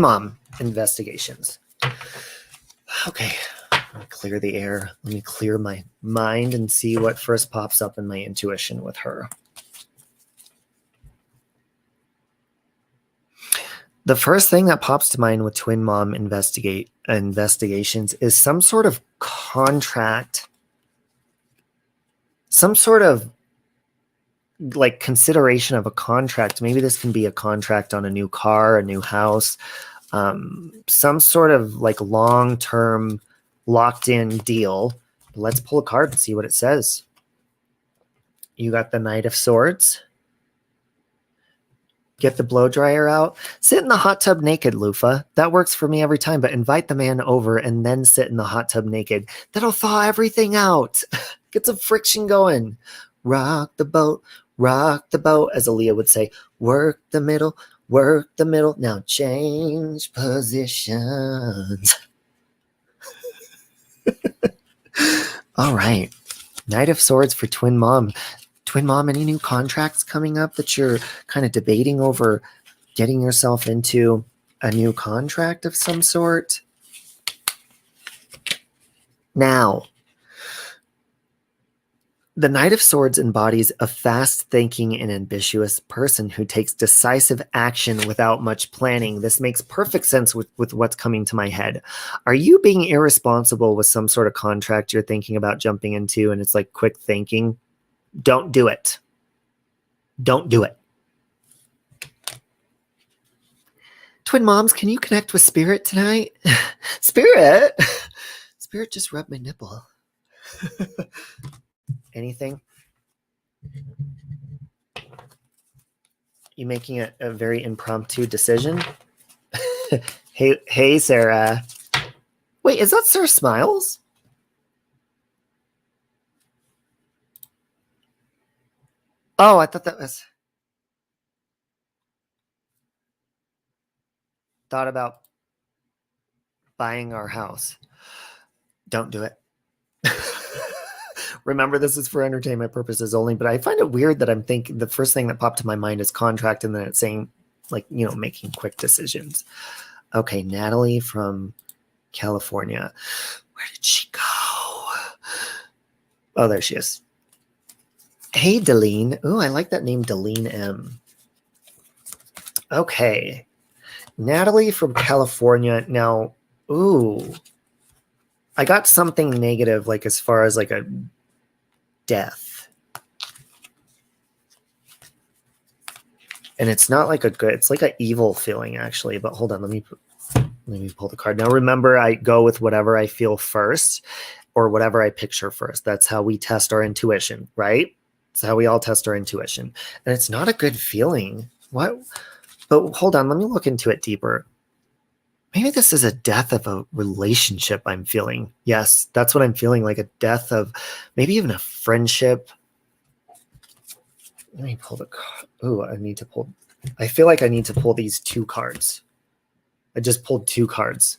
Speaker 1: mom investigations. Okay, let me clear the air. Let me clear my mind and see what first pops up in my intuition with her. The first thing that pops to mind with twin mom investigations is some sort of contract, some sort of like consideration of a contract. Maybe this can be a contract on a new car, a new house, some sort of like long-term locked in deal. Let's pull a card and see what it says. You got the Knight of Swords. Get the blow dryer out. Sit in the hot tub naked, Lufa. That works for me every time, but invite the man over and then sit in the hot tub naked. That'll thaw everything out. Get some friction going. Rock the boat, as Aaliyah would say. Work the middle, now change positions. All right. Knight of Swords for twin mom. Twin mom, any new contracts coming up that you're kind of debating over getting yourself into a new contract of some sort? Now, the Knight of Swords embodies a fast-thinking and ambitious person who takes decisive action without much planning. This makes perfect sense with what's coming to my head. Are you being irresponsible with some sort of contract you're thinking about jumping into and it's like quick thinking? Don't do it. Don't do it. Twin moms, can you connect with spirit tonight? Spirit? Spirit just rubbed my nipple. Anything? You making a very impromptu decision? Hey, Sarah. Wait, is that Sir Smiles? Oh, I thought that was... Thought about buying our house. Don't do it. Remember, this is for entertainment purposes only, but I find it weird that I'm thinking the first thing that popped to my mind is contract and then it's saying, like, you know, making quick decisions. Okay, Natalie from California. Where did she go? Oh, there she is. Hey, Deline. Ooh, I like that name, Deline M. Okay. Natalie from California. Now, ooh, I got something negative, like as far as like a death. And it's not like a good, it's like an evil feeling actually, but hold on, let me pull the card. Now remember, I go with whatever I feel first or whatever I picture first. That's how we test our intuition, right? That's how we all test our intuition. And it's not a good feeling. What? But hold on, let me look into it deeper. Maybe this is a death of a relationship I'm feeling. Yes, that's what I'm feeling, like a death of maybe even a friendship. Let me pull the card. Ooh, I feel like I need to pull these two cards. I just pulled two cards.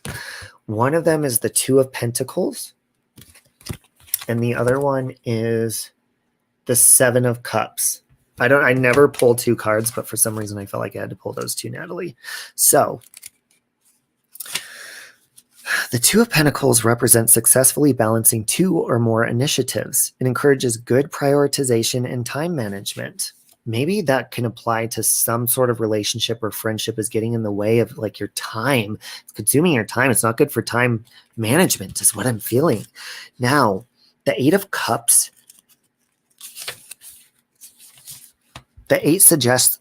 Speaker 1: One of them is the Two of Pentacles. And the other one is the Seven of Cups. I never pull two cards, but for some reason I felt like I had to pull those two, Natalie. So the Two of Pentacles represents successfully balancing two or more initiatives. It encourages good prioritization and time management. Maybe that can apply to some sort of relationship or friendship is getting in the way of like your time. It's consuming your time. It's not good for time management is what I'm feeling. Now, the Eight of Cups The 8 suggests,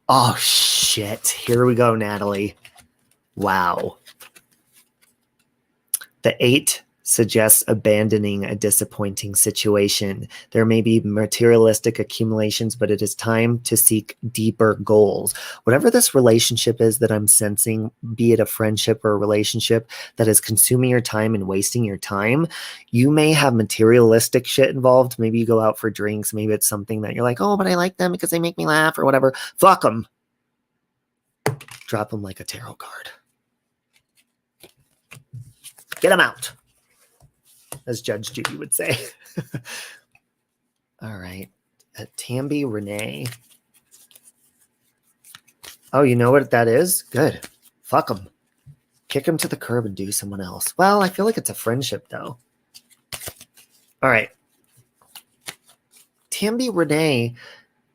Speaker 1: oh shit, here we go, Natalie. Wow. The 8 suggests abandoning a disappointing situation. There may be materialistic accumulations, but it is time to seek deeper goals. Whatever this relationship is that I'm sensing, be it a friendship or a relationship that is consuming your time and wasting your time, you may have materialistic shit involved. Maybe you go out for drinks. Maybe it's something that you're like, oh, but I like them because they make me laugh or whatever. Fuck them. Drop them like a tarot card. Get them out, as Judge Judy would say. All right. Tambi Renee. Oh, you know what that is? Good. Fuck them. Kick them to the curb and do someone else. Well, I feel like it's a friendship, though. All right. Tambi Renee.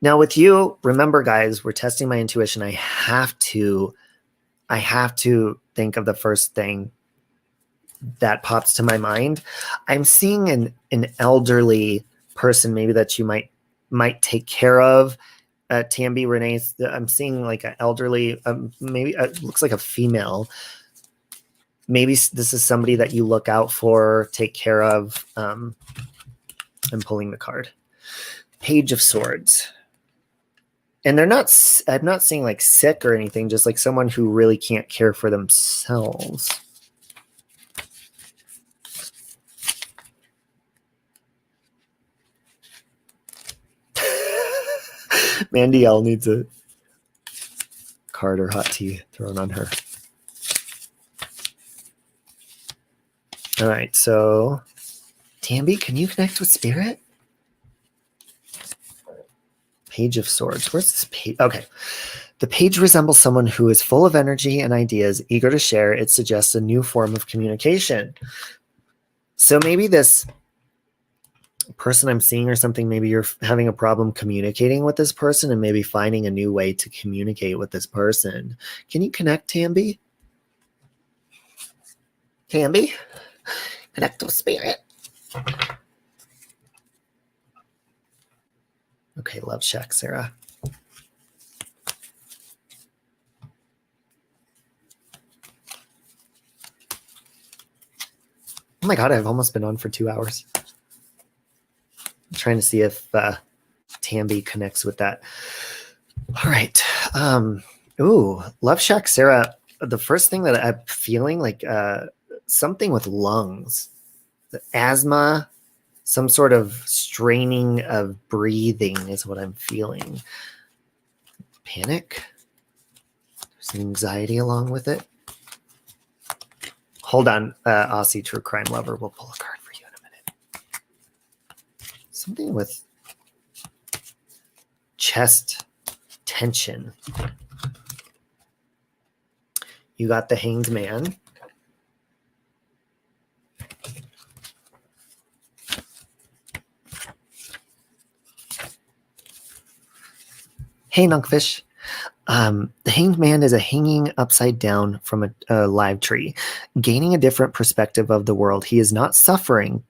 Speaker 1: Now, with you, remember, guys, we're testing my intuition. I have to think of the first thing that pops to my mind. I'm seeing an elderly person, maybe that you might take care of. Tambi Renee, I'm seeing like an elderly, maybe it looks like a female. Maybe this is somebody that you look out for, take care of. I'm pulling the card. Page of Swords. And I'm not seeing like sick or anything, just like someone who really can't care for themselves. Mandy L needs a card or hot tea thrown on her. All right, so Tambi, can you connect with Spirit? Page of Swords. Where's this page? Okay. The page resembles someone who is full of energy and ideas, eager to share. It suggests a new form of communication. So maybe this person I'm seeing or something, maybe you're having a problem communicating with this person and maybe finding a new way to communicate with this person. Can you connect, Tambi? Tambi? Connect with Spirit. Okay, love shack, Sarah. Oh my God, I've almost been on for 2 hours. I'm trying to see if Tambi connects with that. All right. Ooh, love shack, Sarah. The first thing that I'm feeling like something with lungs, the asthma, some sort of straining of breathing is what I'm feeling. Panic. There's anxiety along with it. Hold on, Aussie True Crime Lover. We'll pull a card for you in a minute. Something with chest tension. You got the Hanged Man. Hey, Nunkfish. The Hanged Man is a hanging upside down from a live tree, gaining a different perspective of the world. He is not suffering,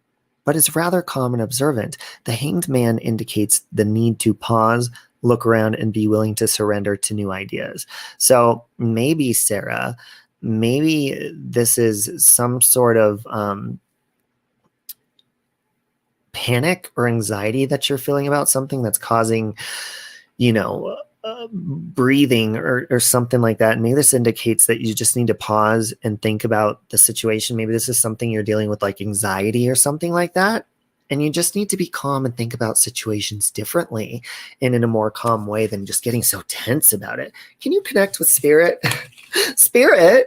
Speaker 1: but is rather calm and observant. The Hanged Man indicates the need to pause, look around, and be willing to surrender to new ideas. So maybe, Sarah, maybe this is some sort of panic or anxiety that you're feeling about something that's causing, breathing or something like that. And maybe this indicates that you just need to pause and think about the situation. Maybe this is something you're dealing with, like anxiety or something like that. And you just need to be calm and think about situations differently and in a more calm way than just getting so tense about it. Can you connect with Spirit? Spirit?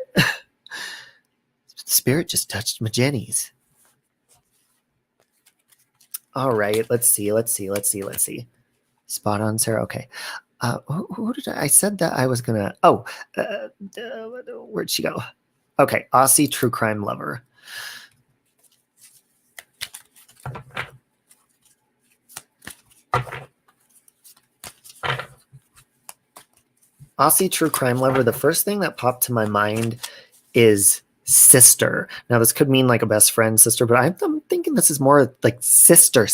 Speaker 1: Spirit just touched my jennies. All right, let's see. Spot on, Sarah. Okay. Who did I said that I was gonna? Oh, where'd she go? Okay, Aussie True Crime Lover. Aussie True Crime Lover. The first thing that popped to my mind is sister. Now, this could mean like a best friend, sister, but I'm thinking this is more like sister.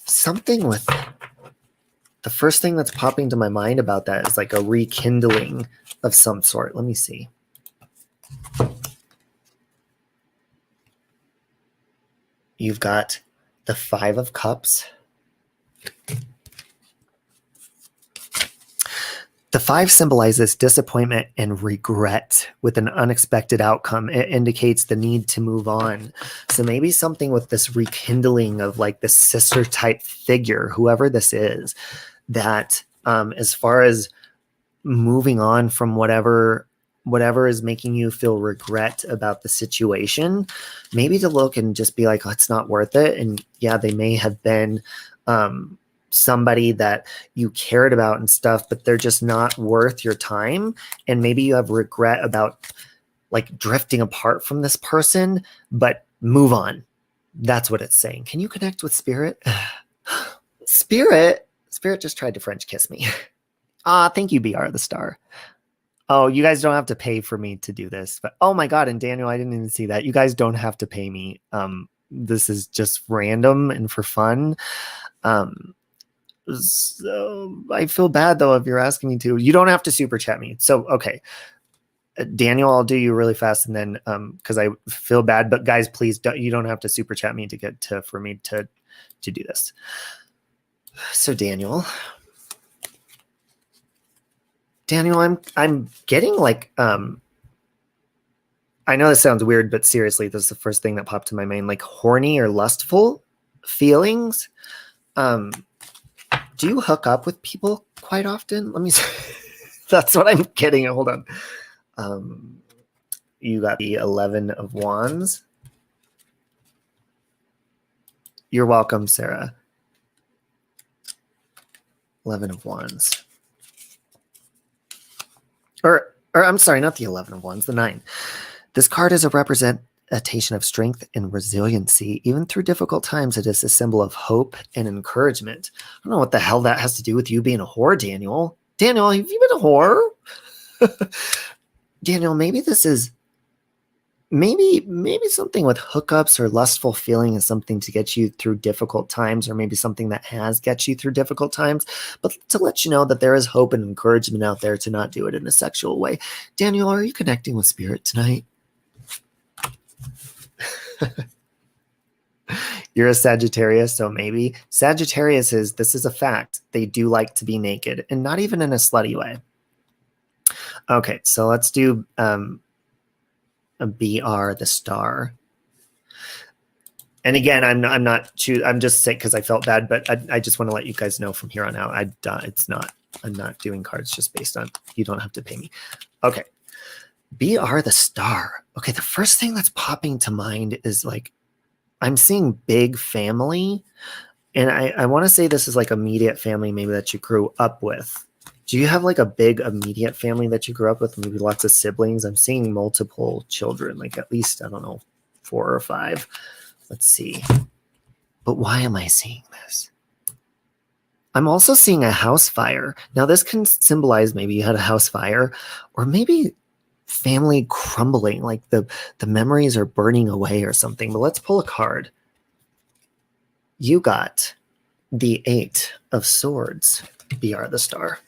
Speaker 1: Something with The first thing that's popping to my mind about that is like a rekindling of some sort. Let me see. You've got the 5 of Cups. The 5 symbolizes disappointment and regret with an unexpected outcome. It indicates the need to move on. So maybe something with this rekindling of like this sister type figure, whoever this is, that as far as moving on from whatever is making you feel regret about the situation, maybe to look and just be like, oh, it's not worth it. And yeah, they may have been somebody that you cared about and stuff, but they're just not worth your time. And maybe you have regret about like drifting apart from this person, but move on. That's what it's saying. Can you connect with Spirit? Spirit just tried to French kiss me. Thank you, BR the star. Oh, you guys don't have to pay for me to do this, but oh my God. And Daniel, I didn't even see that. You guys don't have to pay me. This is just random and for fun. So I feel bad though if you're asking me to. You don't have to super chat me. So okay, Daniel, I'll do you really fast, and then because I feel bad. But guys, please don't. You don't have to super chat me to get to for me to do this. So Daniel, I'm getting like I know this sounds weird, but seriously, this is the first thing that popped to my mind. Like horny or lustful feelings. Do you hook up with people quite often? Let me see. That's what I'm getting. Hold on. You got the 11 of Wands. You're welcome, Sarah. 11 of Wands. Or I'm sorry, not the 11 of Wands, the 9. This card is a representation of strength and resiliency. Even through difficult times, it is a symbol of hope and encouragement. I don't know what the hell that has to do with you being a whore, Daniel. Daniel, have you been a whore? Daniel, maybe this is maybe something with hookups or lustful feeling is something to get you through difficult times, or maybe something that has get you through difficult times, but to let you know that there is hope and encouragement out there to not do it in a sexual way. Daniel, are you connecting with Spirit tonight? You're a Sagittarius, so maybe. Sagittarius this is a fact. They do like to be naked, and not even in a slutty way. Okay, so let's do a BR the star. And again, I'm just saying because I felt bad, but I just want to let you guys know from here on out, I'm not doing cards just based on, you don't have to pay me. Okay, BR the star. Okay, the first thing that's popping to mind is like, I'm seeing big family, and I want to say this is like immediate family maybe that you grew up with. Do you have like a big immediate family that you grew up with? Maybe lots of siblings? I'm seeing multiple children, like at least, I don't know, 4 or 5. Let's see. But why am I seeing this? I'm also seeing a house fire. Now this can symbolize maybe you had a house fire, or maybe family crumbling, like the memories are burning away or something. But let's pull a card. You got the 8 of Swords. BR the star.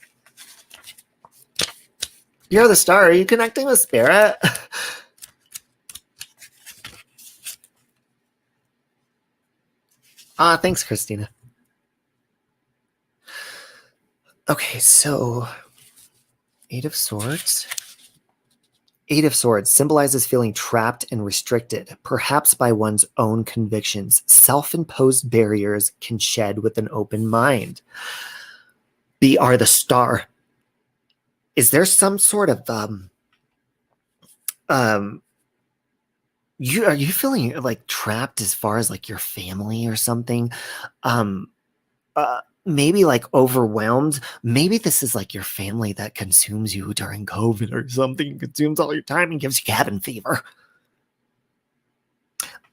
Speaker 1: You're the star. Are you connecting with Spirit? Thanks, Christina. Okay, so 8 of Swords. 8 of Swords symbolizes feeling trapped and restricted, perhaps by one's own convictions. Self-imposed barriers can shed with an open mind. BR the star. Is there some sort of are you feeling like trapped as far as like your family or something? Maybe like overwhelmed. Maybe this is like your family that consumes you during COVID or something, consumes all your time and gives you cabin fever.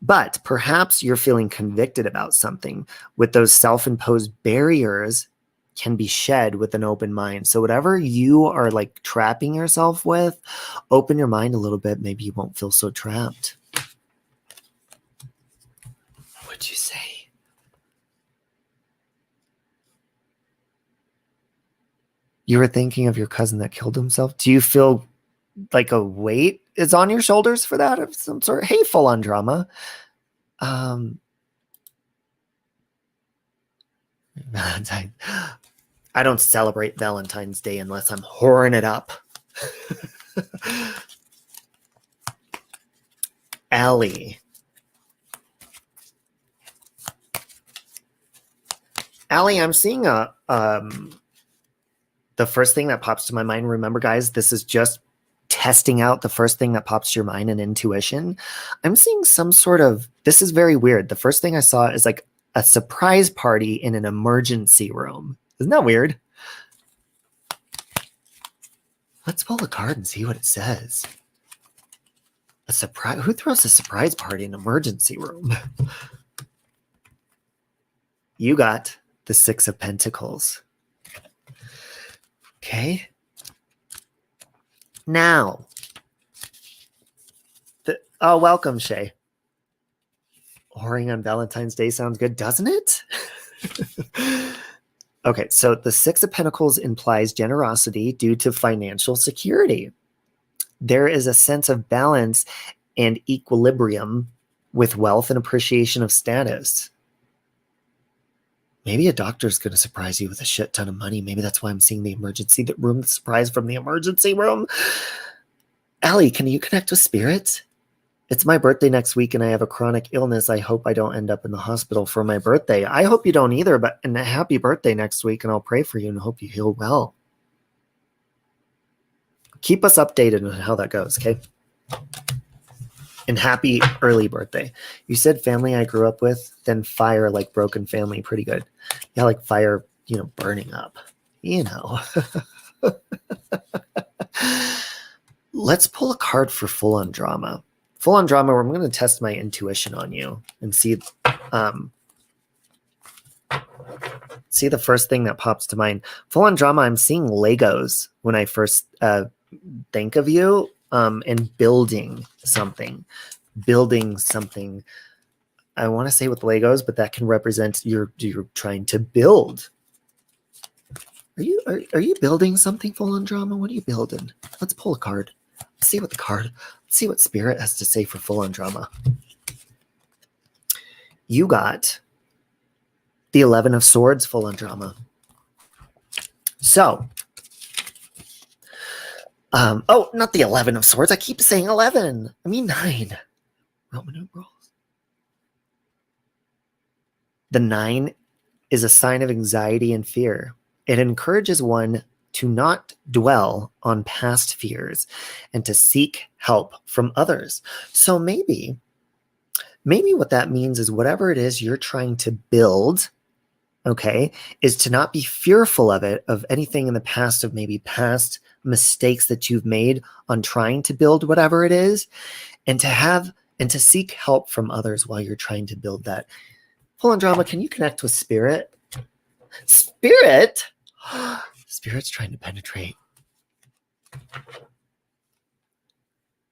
Speaker 1: But perhaps you're feeling convicted about something. With those self-imposed barriers can be shed with an open mind. So whatever you are like trapping yourself with, open your mind a little bit. Maybe you won't feel so trapped. What'd you say? You were thinking of your cousin that killed himself. Do you feel like a weight is on your shoulders for that of some sort? Hateful on drama. Valentine. I don't celebrate Valentine's Day unless I'm whoring it up. Allie. Allie, I'm seeing the first thing that pops to my mind. Remember, guys, this is just testing out the first thing that pops to your mind and intuition. I'm seeing some sort of, this is very weird. The first thing I saw is like a surprise party in an emergency room. Isn't that weird? Let's pull a card and see what it says. A surprise? Who throws a surprise party in an emergency room? You got the Six of Pentacles. Okay. Now. Oh, welcome, Shay. Whoring on Valentine's Day sounds good, doesn't it? Okay, so the Six of Pentacles implies generosity due to financial security. There is a sense of balance and equilibrium with wealth and appreciation of status. Maybe a doctor's going to surprise you with a shit ton of money. Maybe that's why I'm seeing the emergency room, the surprise from the emergency room. Allie, can you connect with spirit? It's my birthday next week and I have a chronic illness. I hope I don't end up in the hospital for my birthday. I hope you don't either, but and a happy birthday next week and I'll pray for you and hope you heal well. Keep us updated on how that goes, okay? And happy early birthday. You said family I grew up with, then fire like broken family. Pretty good. Yeah, like fire, you know, burning up. You know. Let's pull a card for full on drama. Full on drama, where I'm going to test my intuition on you and see the first thing that pops to mind. Full on drama, I'm seeing Legos when I first think of you, and building something. I want to say with Legos, but that can represent you're trying to build. Are you building something, full on drama? What are you building? Let's pull a card. Let's see what spirit has to say for full on drama. You got the 11 of Swords, full on drama. So, oh, not the 11 of Swords. I keep saying 11. I mean 9. Roman numerals. The 9 is a sign of anxiety and fear. It encourages one to not dwell on past fears and to seek help from others. So maybe what that means is whatever it is you're trying to build, okay, is to not be fearful of it, of anything in the past, of maybe past mistakes that you've made on trying to build whatever it is, and to seek help from others while you're trying to build that. Full on drama, can you connect with spirit? Spirit? Spirit's trying to penetrate.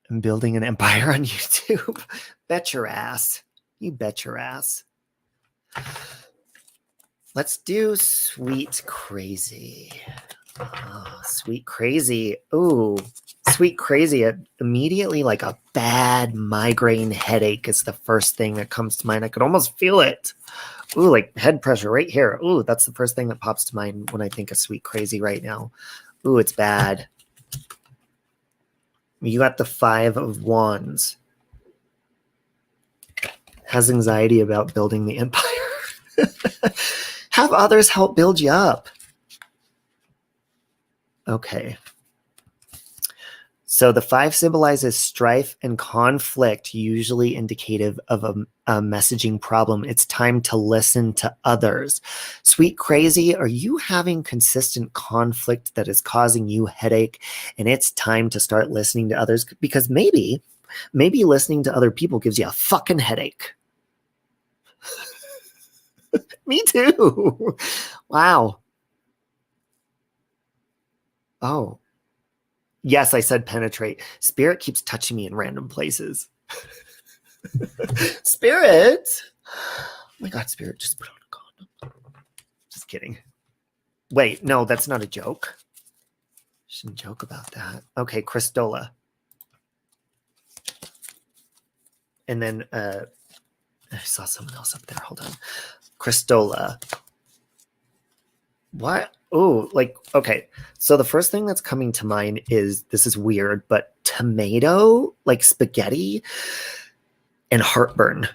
Speaker 1: I'm building an empire on YouTube. Bet your ass. You bet your ass. Let's do Sweet Crazy. Oh, Sweet Crazy. Ooh, Sweet Crazy. Immediately, like a bad migraine headache is the first thing that comes to mind. I could almost feel it. Ooh, like head pressure right here. Ooh, that's the first thing that pops to mind when I think of Sweet Crazy right now. Ooh, it's bad. You got the 5 of Wands. Has anxiety about building the empire. Have others help build you up. Okay. So the 5 symbolizes strife and conflict, usually indicative of a messaging problem. It's time to listen to others. Sweet Crazy, are you having consistent conflict that is causing you headache? And it's time to start listening to others, because maybe listening to other people gives you a fucking headache. Me too. Wow. Oh. Yes, I said penetrate. Spirit keeps touching me in random places. Spirit? Oh my God, Spirit, just put on a condom. Just kidding. Wait, no, that's not a joke. Shouldn't joke about that. Okay, Christola. And then I saw someone else up there. Hold on. Christola. What? Oh, like, okay. So the first thing that's coming to mind is, this is weird, but tomato, like spaghetti, and heartburn.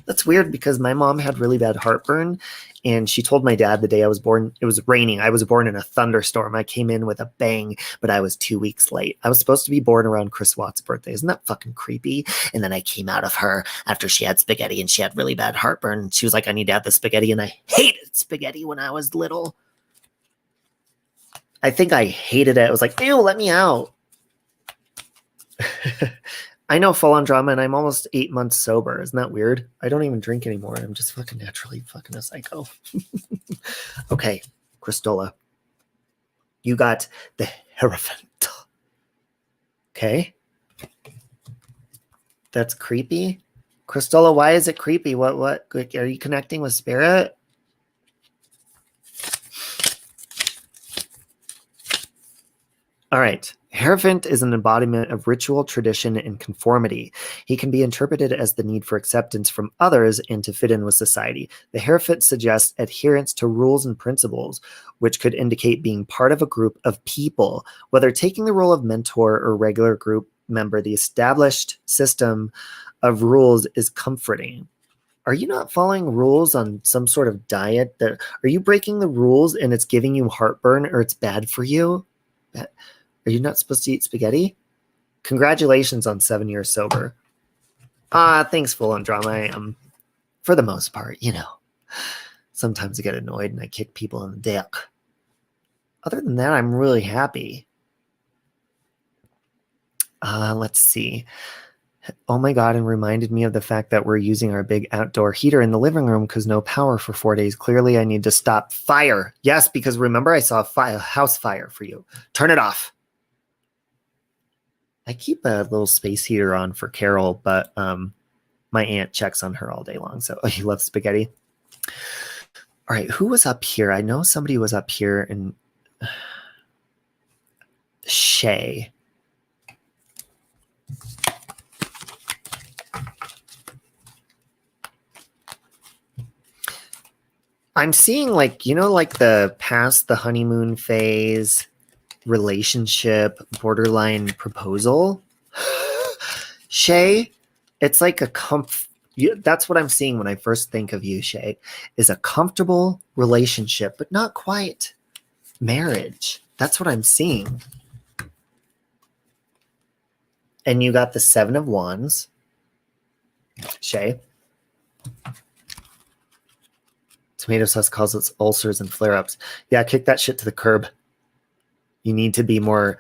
Speaker 1: That's weird because my mom had really bad heartburn, and she told my dad the day I was born, it was raining. I was born in a thunderstorm. I came in with a bang, but I was 2 weeks late. I was supposed to be born around Chris Watts' birthday. Isn't that fucking creepy? And then I came out of her after she had spaghetti and she had really bad heartburn. She was like, I need to have the spaghetti. And I hated spaghetti when I was little. I think I hated it. I was like, ew, let me out. I know, full on drama, and I'm almost 8 months sober. Isn't that weird? I don't even drink anymore. I'm just fucking naturally fucking a psycho. Okay, Christola. You got the Hierophant. Okay. That's creepy. Christola, why is it creepy? What are you connecting with spirit? All right. Hierophant is an embodiment of ritual, tradition, and conformity. He can be interpreted as the need for acceptance from others and to fit in with society. The Hierophant suggests adherence to rules and principles, which could indicate being part of a group of people. Whether taking the role of mentor or regular group member, the established system of rules is comforting. Are you not following rules on some sort of diet? Are you breaking the rules and it's giving you heartburn, or it's bad for you? Are you not supposed to eat spaghetti? Congratulations on 7 years sober. Thanks, full on drama. I am, for the most part, you know. Sometimes I get annoyed and I kick people in the dick. Other than that, I'm really happy. Let's see. Oh my God, and reminded me of the fact that we're using our big outdoor heater in the living room because no power for 4 days. Clearly, I need to stop fire. Yes, because remember, I saw a house fire for you. Turn it off. I keep a little space heater on for Carol, but my aunt checks on her all day long. So you love spaghetti. All right, who was up here? I know somebody was up here, and Shay. I'm seeing, like, you know, like the past the honeymoon phase, relationship, borderline proposal. Shay, it's like a that's what I'm seeing when I first think of you, Shay, is a comfortable relationship, but not quite marriage. That's what I'm seeing. And you got the 7 of Wands, Shay. Tomato sauce causes ulcers and flare-ups. Yeah, kick that shit to the curb. You need to be more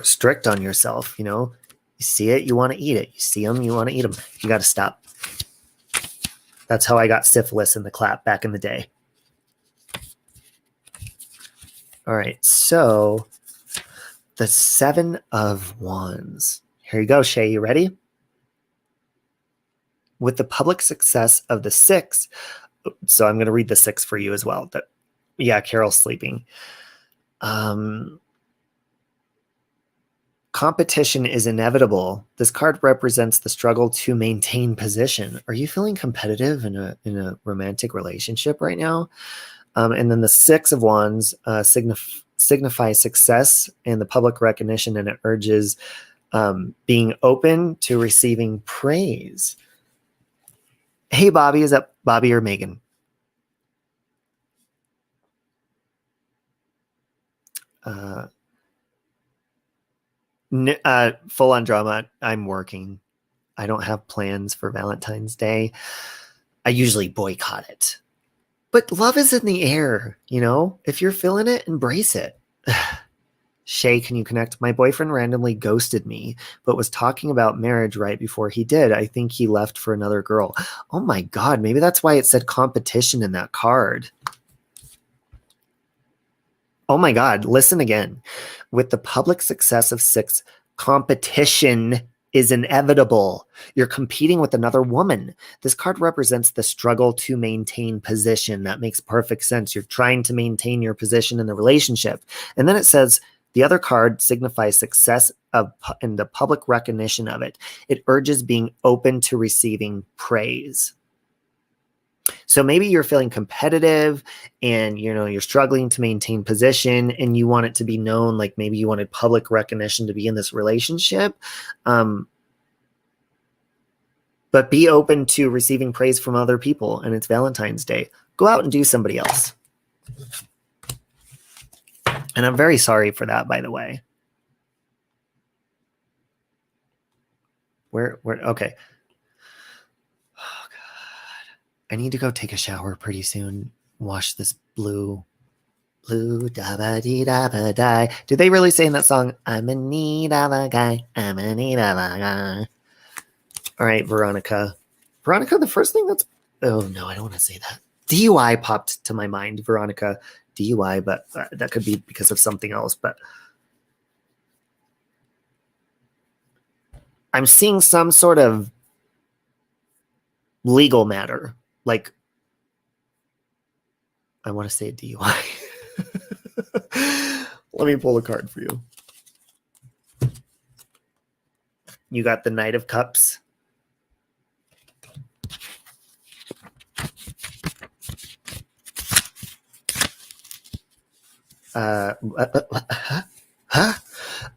Speaker 1: strict on yourself, you know? You see it, you want to eat it. You see them, you want to eat them. You got to stop. That's how I got syphilis in the clap back in the day. All right, so the 7 of Wands. Here you go, Shay. You ready? With the public success of the 6, so I'm going to read the 6 for you as well. Yeah, Carol's sleeping. Competition is inevitable. This card represents the struggle to maintain position. Are you feeling competitive in a romantic relationship right now? And then the 6 of Wands signifies success and the public recognition, and it urges being open to receiving praise. Hey, Bobby, is that Bobby or Megan? Full on drama. I'm working. I don't have plans for Valentine's Day. I usually boycott it. But love is in the air, you know? If you're feeling it, embrace it. Shay, can you connect? My boyfriend randomly ghosted me, but was talking about marriage right before he did. I think he left for another girl. Oh my God, maybe that's why it said competition in that card. Oh my God, listen again. With the public success of 6, competition is inevitable. You're competing with another woman. This card represents the struggle to maintain position. That makes perfect sense. You're trying to maintain your position in the relationship. And then it says the other card signifies success and the public recognition of it. It urges being open to receiving praise. So maybe you're feeling competitive and you're struggling to maintain position and you want it to be known, like maybe you wanted public recognition to be in this relationship. But be open to receiving praise from other people, and it's Valentine's Day. Go out and do somebody else. And I'm very sorry for that, by the way. Okay. Oh, God. I need to go take a shower pretty soon. Wash this blue da ba dee da ba die. Did they really say in that song, I'm in need of a guy, I'm in need of a guy? All right, Veronica. Veronica, the first thing that's... Oh, no, I don't want to say that. DUI popped to my mind, Veronica. DUI, but that could be because of something else. But I'm seeing some sort of legal matter. Like, I want to say DUI. Let me pull a card for you. You got the Knight of Cups.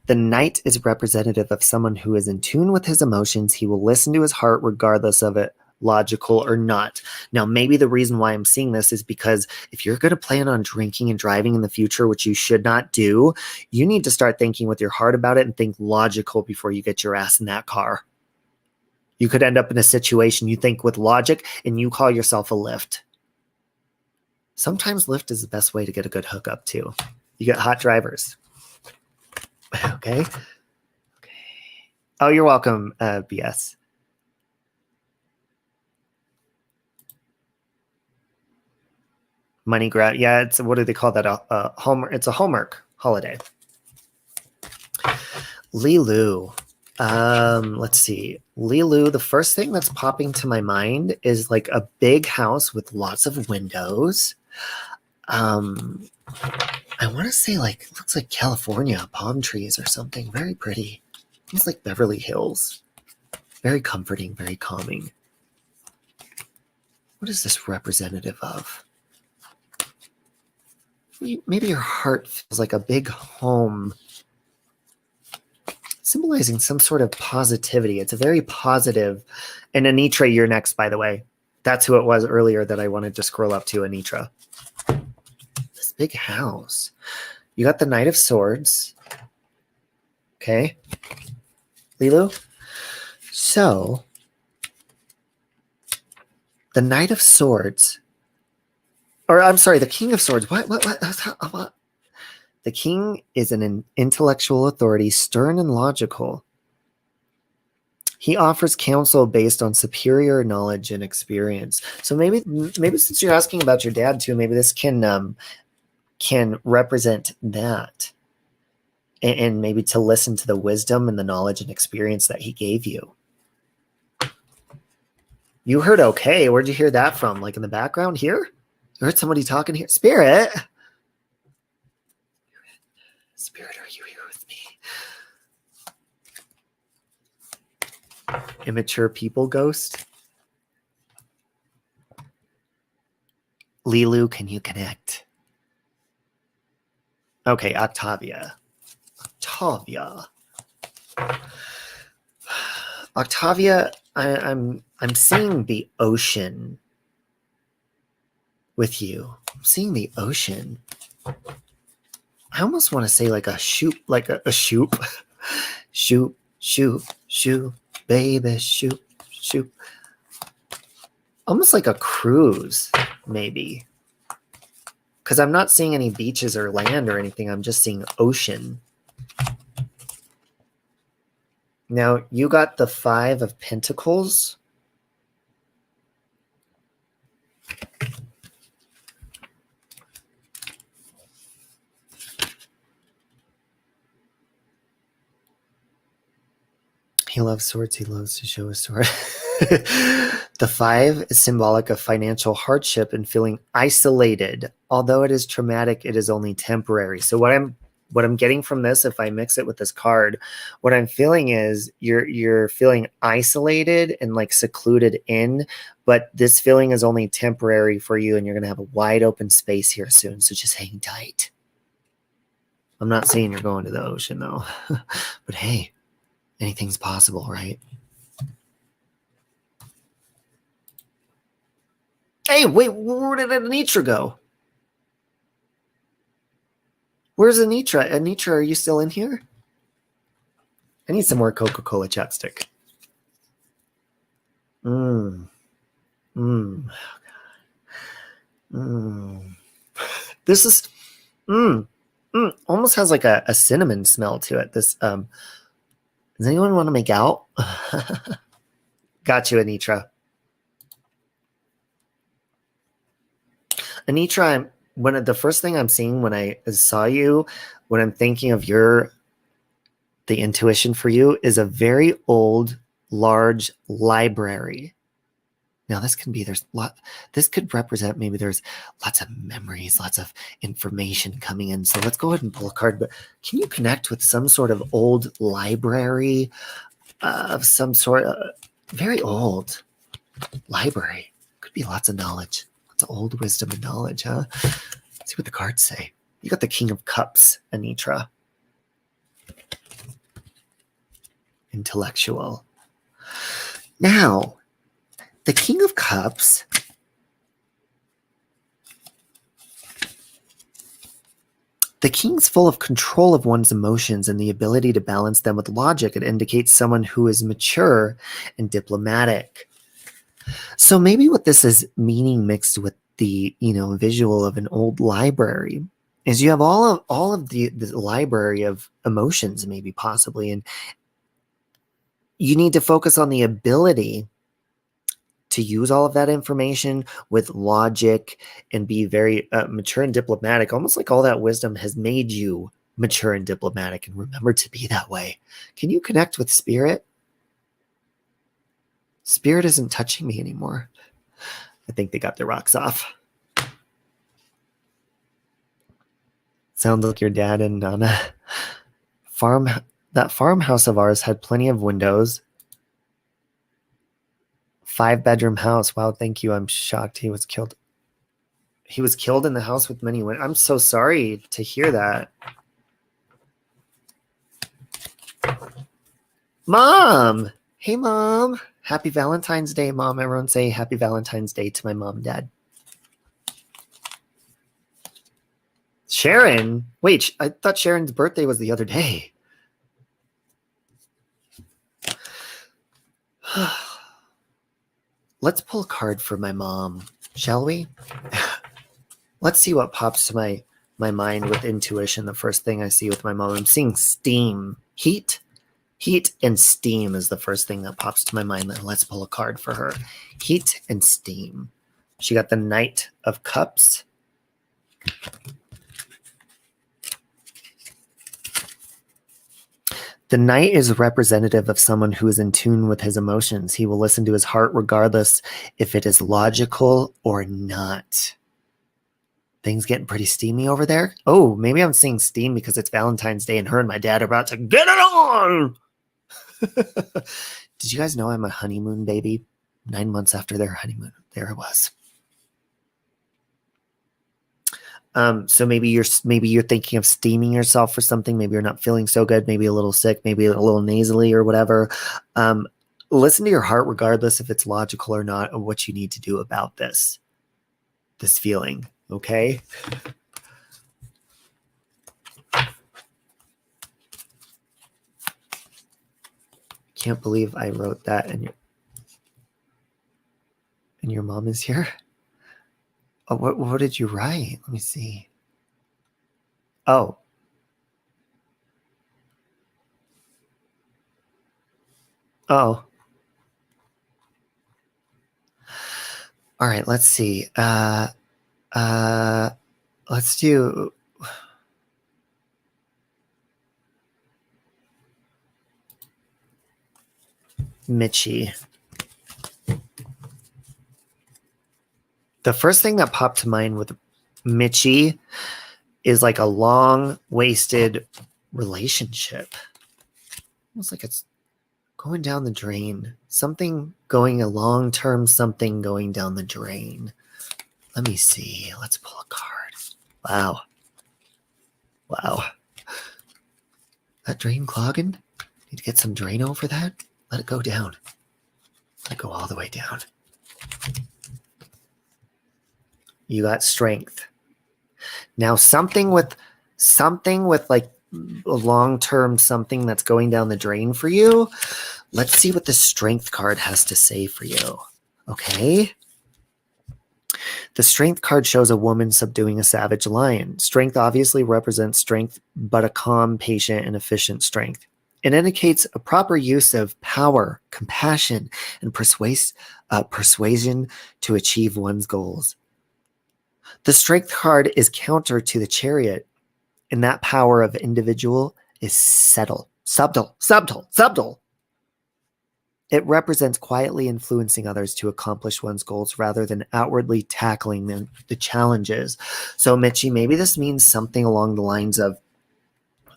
Speaker 1: The Knight is representative of someone who is in tune with his emotions. He will listen to his heart regardless of it logical or not. Now, maybe the reason why I'm seeing this is because if you're going to plan on drinking and driving in the future, which you should not do, you need to start thinking with your heart about it and think logical before you get your ass in that car. You could end up in a situation you think with logic and you call yourself a Lyft. Sometimes Lyft is the best way to get a good hookup too. You get hot drivers. Okay. Oh, you're welcome, BS. Money grab. Yeah, it's, what do they call that? It's a Hallmark holiday. Lilu. Let's see. Lilu, the first thing that's popping to my mind is like a big house with lots of windows. I want to say like, looks like California, palm trees or something. Very pretty. It's like Beverly Hills. Very comforting, very calming. What is this representative of? Maybe your heart feels like a big home, symbolizing some sort of positivity. It's a very positive. And Anitra, you're next, by the way. That's who it was earlier that I wanted to scroll up to, Anitra. This big house. You got the Knight of Swords. Okay. Lilu? So, the Knight of Swords, or I'm sorry, the King of Swords. What? The king is an intellectual authority, stern and logical. He offers counsel based on superior knowledge and experience. So maybe since you're asking about your dad too, maybe this can represent that, and maybe to listen to the wisdom and the knowledge and experience that he gave you. You heard okay. Where'd you hear that from? Like in the background here? You heard somebody talking here? Spirit. Spirit, are you here with me? Immature people ghost. Lilu, can you connect? Okay, Octavia. Octavia, I'm seeing the ocean with you. I'm seeing the ocean. I almost want to say like a shoot, like a shoot. Shoot, baby, shoot. Almost like a cruise, maybe. Because I'm not seeing any beaches or land or anything. I'm just seeing ocean. Now, you got the 5 of Pentacles. He loves swords. He loves to show his sword. The 5 is symbolic of financial hardship and feeling isolated. Although it is traumatic, it is only temporary. So what I'm getting from this, if I mix it with this card, what I'm feeling is you're feeling isolated and like secluded in, but this feeling is only temporary for you, and you're gonna have a wide open space here soon. So just hang tight. I'm not saying you're going to the ocean though, but hey, anything's possible, right? Hey, wait, where did Anitra go? Where's Anitra? Anitra, are you still in here? I need some more Coca-Cola chapstick. This is almost has like a cinnamon smell to it. This does anyone want to make out? Got you, Anitra. Anitra, one of the first thing I'm seeing when I saw you, when I'm thinking of the intuition for you is a very old, large library. Now this could represent maybe there's lots of memories, lots of information coming in. So let's go ahead and pull a card. But can you connect with some sort of old library of some sort? Very old library. Could be lots of knowledge. Lots of old wisdom and knowledge, huh? Let's see what the cards say. You got the King of Cups, Anitra. Intellectual. Now, the King of Cups the King's full of control of one's emotions and the ability to balance them with logic. It indicates someone who is mature and diplomatic. So maybe what this is meaning mixed with the, visual of an old library is you have all of the library of emotions, maybe possibly, and you need to focus on the ability to use all of that information with logic and be very mature and diplomatic, almost like all that wisdom has made you mature and diplomatic, and remember to be that way. Can you connect with Spirit? Spirit isn't touching me anymore. I think they got their rocks off. Sounds like your dad and Donna. That farmhouse of ours had plenty of windows. 5-bedroom house. Wow, thank you. I'm shocked he was killed. He was killed in the house with many windows. I'm so sorry to hear that. Mom! Hey, Mom. Happy Valentine's Day, Mom. Everyone say Happy Valentine's Day to my mom and dad. Sharon? Wait, I thought Sharon's birthday was the other day. Let's pull a card for my mom, shall we? Let's see what pops to my mind with intuition. The first thing I see with my mom, I'm seeing steam. Heat and steam is the first thing that pops to my mind. Then let's pull a card for her. Heat and steam. She got the Knight of Cups. The Knight is representative of someone who is in tune with his emotions. He will listen to his heart regardless if it is logical or not. Things getting pretty steamy over there. Oh, maybe I'm seeing steam because it's Valentine's Day and her and my dad are about to get it on. Did you guys know I'm a honeymoon baby? 9 months after their honeymoon, there it was. So maybe you're thinking of steaming yourself for something. Maybe you're not feeling so good. Maybe a little sick. Maybe a little nasally or whatever. Listen to your heart, regardless if it's logical or not, of what you need to do about this feeling. Okay. Can't believe I wrote that, and your mom is here. Oh, what did you write? Let me see. Oh. Oh. All right, let's see. Let's do. Mitchie. The first thing that popped to mind with Mitchie is like a long-wasted relationship. Almost like it's going down the drain. Something going a long-term, something going down the drain. Let me see. Let's pull a card. Wow. Wow. That drain clogging? Need to get some drain over that? Let it go down. Let it go all the way down. You got strength. Now something with like a long-term something that's going down the drain for you. Let's see what the strength card has to say for you. Okay. The strength card shows a woman subduing a savage lion. Strength obviously represents strength, but a calm, patient, and efficient strength. It indicates a proper use of power, compassion, and persuasion to achieve one's goals. The strength card is counter to the chariot, and that power of individual is subtle. It represents quietly influencing others to accomplish one's goals rather than outwardly tackling the challenges. So, Mitchie, maybe this means something along the lines of,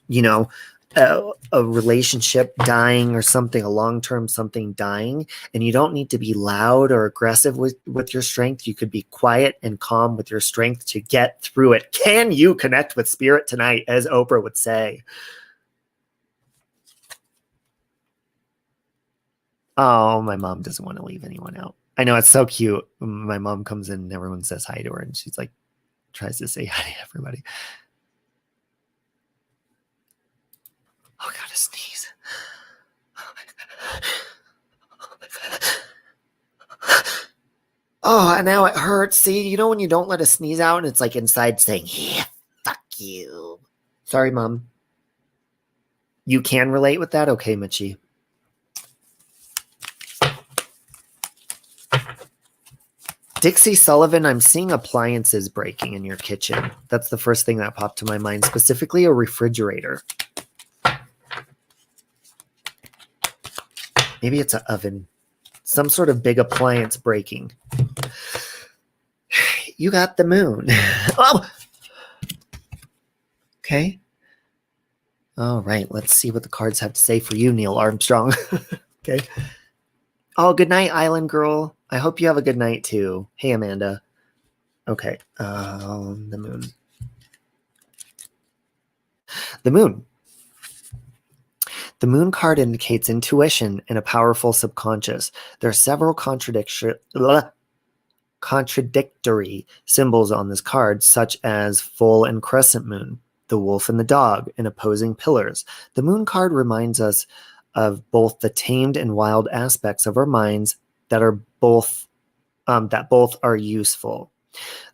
Speaker 1: you know, a relationship dying or something, a long-term something dying, and you don't need to be loud or aggressive with your strength. You could be quiet and calm with your strength to get through it. Can you connect with spirit tonight, as Oprah would say? Oh, my mom doesn't want to leave anyone out. I know, it's so cute. My mom comes in and everyone says hi to her, and she's like, tries to say hi to everybody. Oh, I gotta sneeze. Oh, and now it hurts. See, you know when you don't let a sneeze out and it's like inside saying, yeah, fuck you. Sorry, Mom. You can relate with that? Okay, Mitchie. Dixie Sullivan, I'm seeing appliances breaking in your kitchen. That's the first thing that popped to my mind, specifically a refrigerator. Maybe it's an oven. Some sort of big appliance breaking. You got the moon. Oh! Okay. All right, let's see what the cards have to say for you, Neil Armstrong. Okay. Oh, good night, Island Girl. I hope you have a good night, too. Hey, Amanda. Okay. The moon. The moon. The moon card indicates intuition and a powerful subconscious. There are several contradictory symbols on this card, such as full and crescent moon, the wolf and the dog, and opposing pillars. The moon card reminds us of both the tamed and wild aspects of our minds that are both are useful.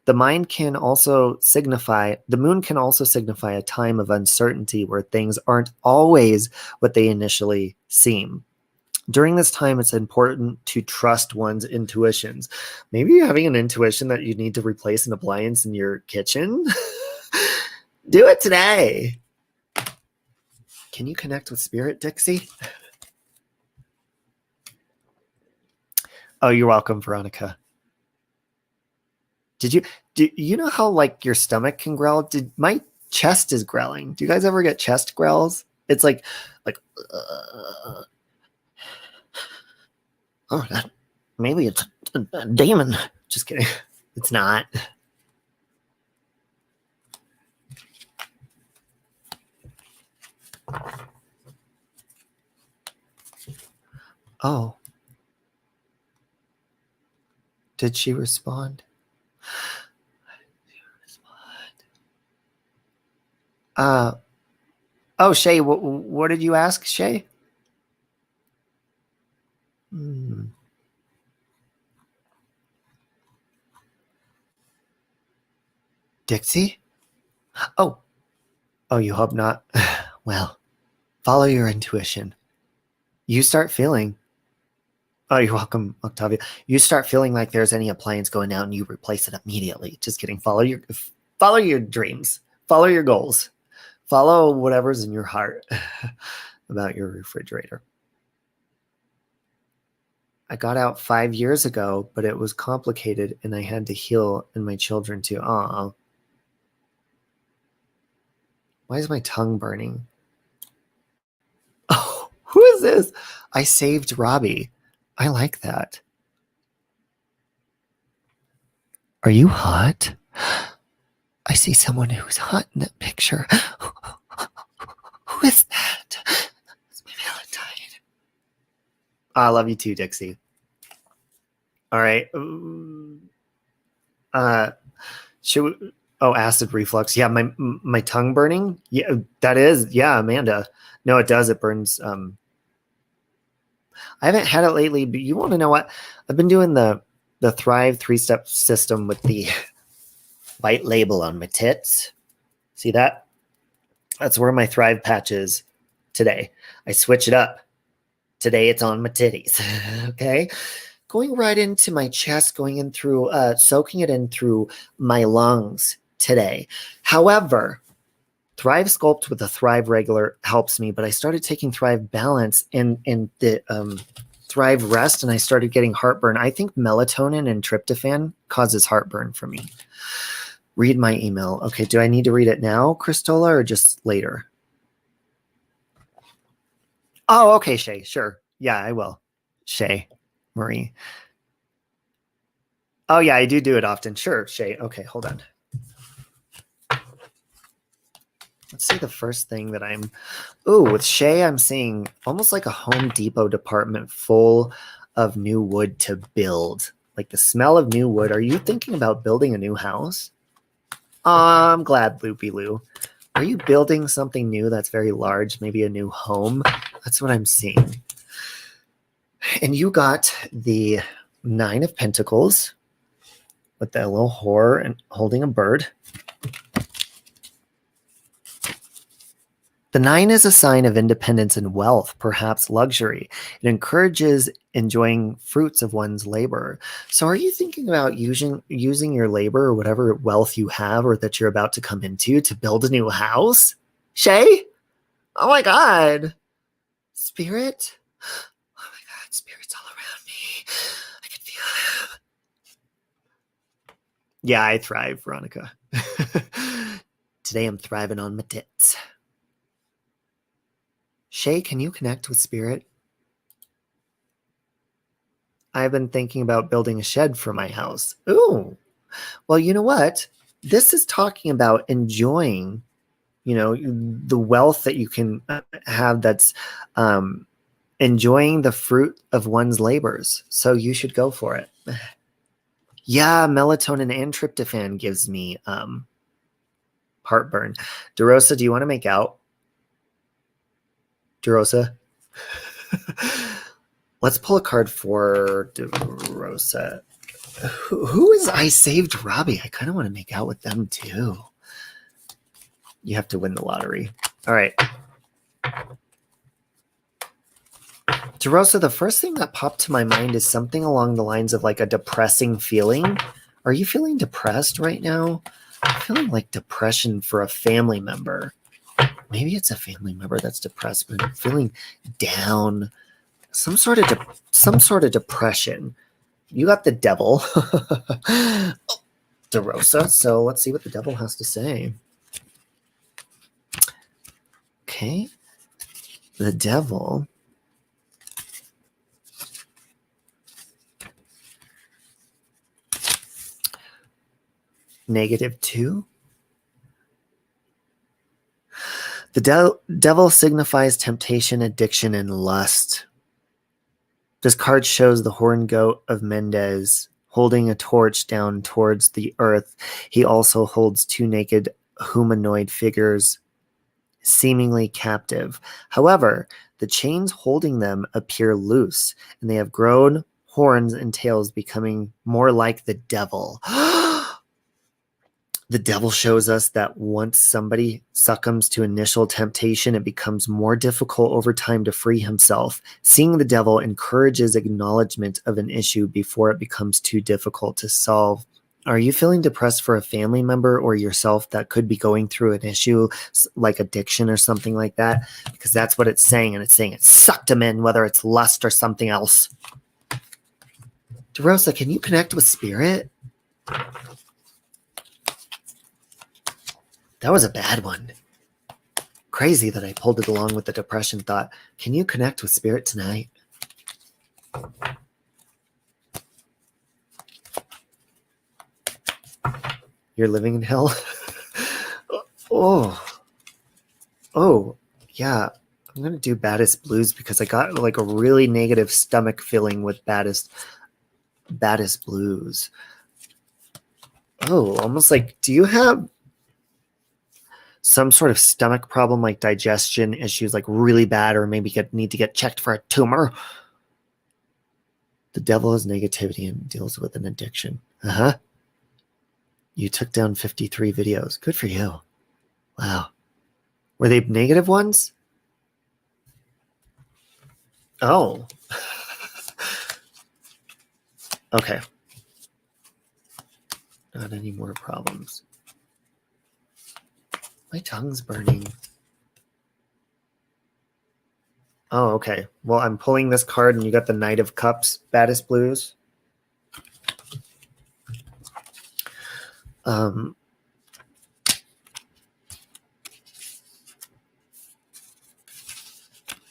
Speaker 1: The moon can also signify a time of uncertainty where things aren't always what they initially seem. During this time, it's important to trust one's intuitions. Maybe you're having an intuition that you need to replace an appliance in your kitchen. Do it today. Can you connect with spirit, Dixie? Oh, you're welcome, Veronica. Do you know how like your stomach can growl? My chest is growling. Do you guys ever get chest growls? It's like oh, God. Maybe it's a demon. Just kidding. It's not. Oh. Did she respond? Oh, Shay, what did you ask, Shay? Dixie? Oh, you hope not? Well, follow your intuition. You start feeling. Oh, you're welcome, Octavia. You start feeling like there's any appliance going out and you replace it immediately. Just kidding. Follow your dreams. Follow your goals. Follow whatever's in your heart about your refrigerator. I got out 5 years ago, but it was complicated and I had to heal and my children too. Aw. Why is my tongue burning? Oh, who is this? I saved Robbie. I like that. Are you hot? I see someone who's hot in that picture. Who is that? It's my Valentine. I love you too, Dixie. All right. Should we, oh, acid reflux. Yeah, my tongue burning. Yeah, that is. Yeah, Amanda. No, it does. It burns. I haven't had it lately, but you want to know what? I've been doing the Thrive 3-step system with the white label on my tits. See that? That's where my Thrive patch is today. I switch it up. Today it's on my titties. Okay? Going right into my chest, going in through, soaking it in through my lungs today. However, Thrive Sculpt with the Thrive Regular helps me, but I started taking Thrive Balance and the Thrive Rest, and I started getting heartburn. I think melatonin and tryptophan causes heartburn for me. Read my email. Okay, do I need to read it now, Christola, or just later? Oh, okay, Shay, sure. Yeah, I will. Shay, Marie. Oh, yeah, I do it often. Sure, Shay. Okay, hold on. Let's see the first thing that I'm... Ooh, with Shay, I'm seeing almost like a Home Depot department full of new wood to build. Like the smell of new wood. Are you thinking about building a new house? I'm glad, Loopy Loo. Are you building something new that's very large? Maybe a new home? That's what I'm seeing. And you got the 9 of Pentacles with that little whore and holding a bird. The 9 is a sign of independence and wealth, perhaps luxury. It encourages enjoying fruits of one's labor. So are you thinking about using your labor or whatever wealth you have or that you're about to come into to build a new house? Shay? Oh my God. Spirit? Oh my God, Spirit's all around me. I can feel him. Yeah, I thrive, Veronica. Today I'm thriving on my tits. Shay, can you connect with Spirit? I've been thinking about building a shed for my house. Ooh. Well, you know what? This is talking about enjoying, the wealth that you can have that's enjoying the fruit of one's labors. So you should go for it. Yeah, melatonin and tryptophan gives me heartburn. DeRosa, do you want to make out? DeRosa? Let's pull a card for DeRosa. Who is I Saved Robbie? I kind of want to make out with them too. You have to win the lottery. All right. DeRosa, the first thing that popped to my mind is something along the lines of like a depressing feeling. Are you feeling depressed right now? I'm feeling like depression for a family member. Maybe it's a family member that's depressed, but I'm feeling down. Some sort of depression. You got the devil. DeRosa. So let's see what the devil has to say. Okay. The devil. -2. The devil signifies temptation, addiction, and lust. This card shows the horned goat of Mendez holding a torch down towards the earth. He also holds 2 naked humanoid figures, seemingly captive. However, the chains holding them appear loose, and they have grown horns and tails, becoming more like the devil. The devil shows us that once somebody succumbs to initial temptation, it becomes more difficult over time to free himself. Seeing the devil encourages acknowledgement of an issue before it becomes too difficult to solve. Are you feeling depressed for a family member or yourself that could be going through an issue like addiction or something like that? Because that's what it's saying, and it's saying it sucked him in, whether it's lust or something else. DeRosa, can you connect with spirit? That was a bad one. Crazy that I pulled it along with the depression thought. Can you connect with spirit tonight? You're living in hell? Oh. Oh, yeah. I'm going to do Baddest Blues because I got like a really negative stomach feeling with Baddest Blues. Oh, almost like, do you have some sort of stomach problem, like digestion issues, like really bad, or maybe need to get checked for a tumor? The devil is negativity and deals with an addiction. Uh-huh. You took down 53 videos. Good for you. Wow. Were they negative ones? Oh. Okay. Not any more problems. My tongue's burning. Oh, okay. Well, I'm pulling this card and you got the Knight of Cups, Baddest Blues.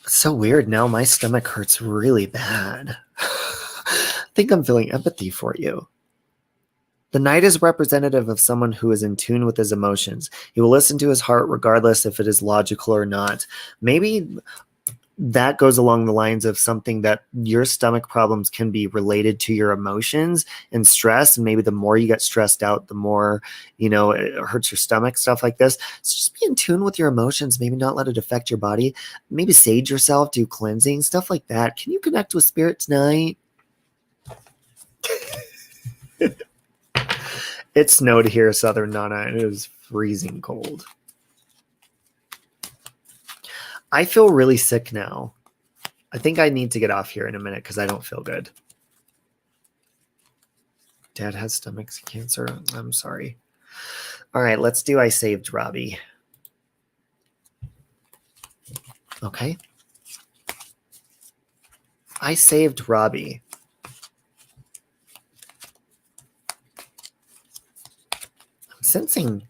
Speaker 1: It's so weird. Now my stomach hurts really bad. I think I'm feeling empathy for you. The Knight is representative of someone who is in tune with his emotions. He will listen to his heart regardless if it is logical or not. Maybe that goes along the lines of something that your stomach problems can be related to your emotions and stress. And maybe the more you get stressed out, the more, it hurts your stomach, stuff like this. So just be in tune with your emotions. Maybe not let it affect your body. Maybe sage yourself, do cleansing, stuff like that. Can you connect with spirit tonight? It snowed here, Southern Nana, and it was freezing cold. I feel really sick now. I think I need to get off here in a minute because I don't feel good. Dad has stomach cancer. I'm sorry. All right, let's do I Saved Robbie. Okay. I Saved Robbie. I'm sensing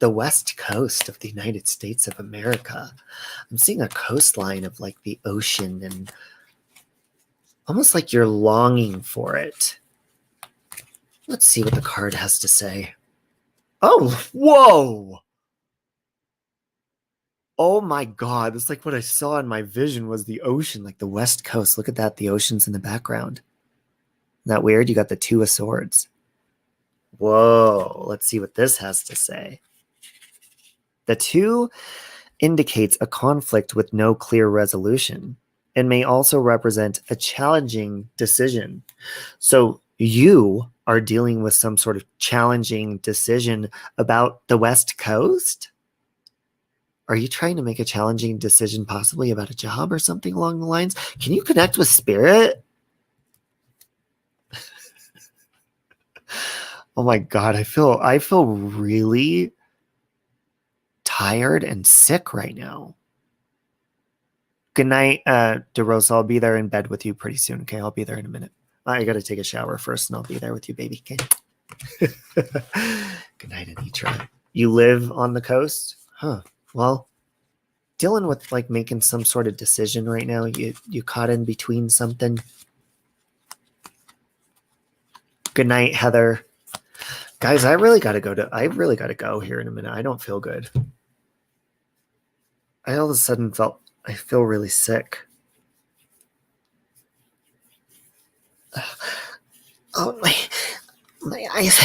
Speaker 1: the west coast of the United States of America. I'm seeing a coastline of like the ocean and almost like you're longing for it. Let's see what the card has to say. Oh, whoa. Oh my God. It's like what I saw in my vision was the ocean, like the west coast. Look at that. The ocean's in the background. Isn't that weird? You got the Two of Swords. Whoa. Let's see what this has to say. The two indicates a conflict with no clear resolution and may also represent a challenging decision. So you are dealing with some sort of challenging decision about the West Coast? Are you trying to make a challenging decision possibly about a job or something along the lines? Can you connect with spirit? Oh my God, I feel really tired and sick right now. Good night, DeRosa. I'll be there in bed with you pretty soon. Okay, I'll be there in a minute. I got to take a shower first, and I'll be there with you, baby. Okay. Good night, Anitra. You live on the coast? Huh. Well, dealing with like making some sort of decision right now. You caught in between something. Good night, Heather. Guys, I really got to go here in a minute. I don't feel good. I all of a sudden I feel really sick. Oh, my eyes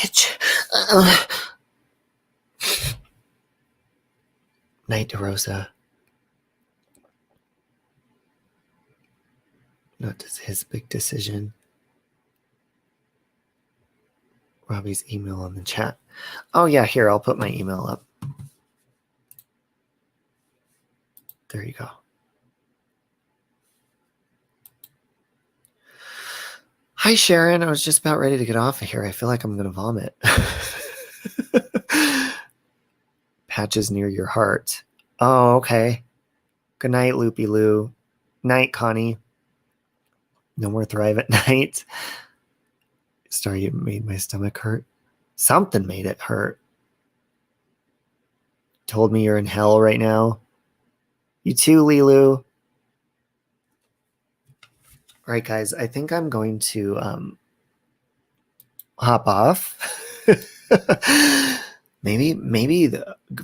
Speaker 1: itch. Night, DeRosa. Not just his big decision. Robbie's email on the chat. Oh yeah, here, I'll put my email up. There you go. Hi, Sharon. I was just about ready to get off of here. I feel like I'm going to vomit. Patches near your heart. Oh, okay. Good night, Loopy Lou. Night, Connie. No more Thrive at night. Sorry, it made my stomach hurt. Something made it hurt. Told me you're in hell right now. You too, Lilu. All right, guys, I think I'm going to hop off. maybe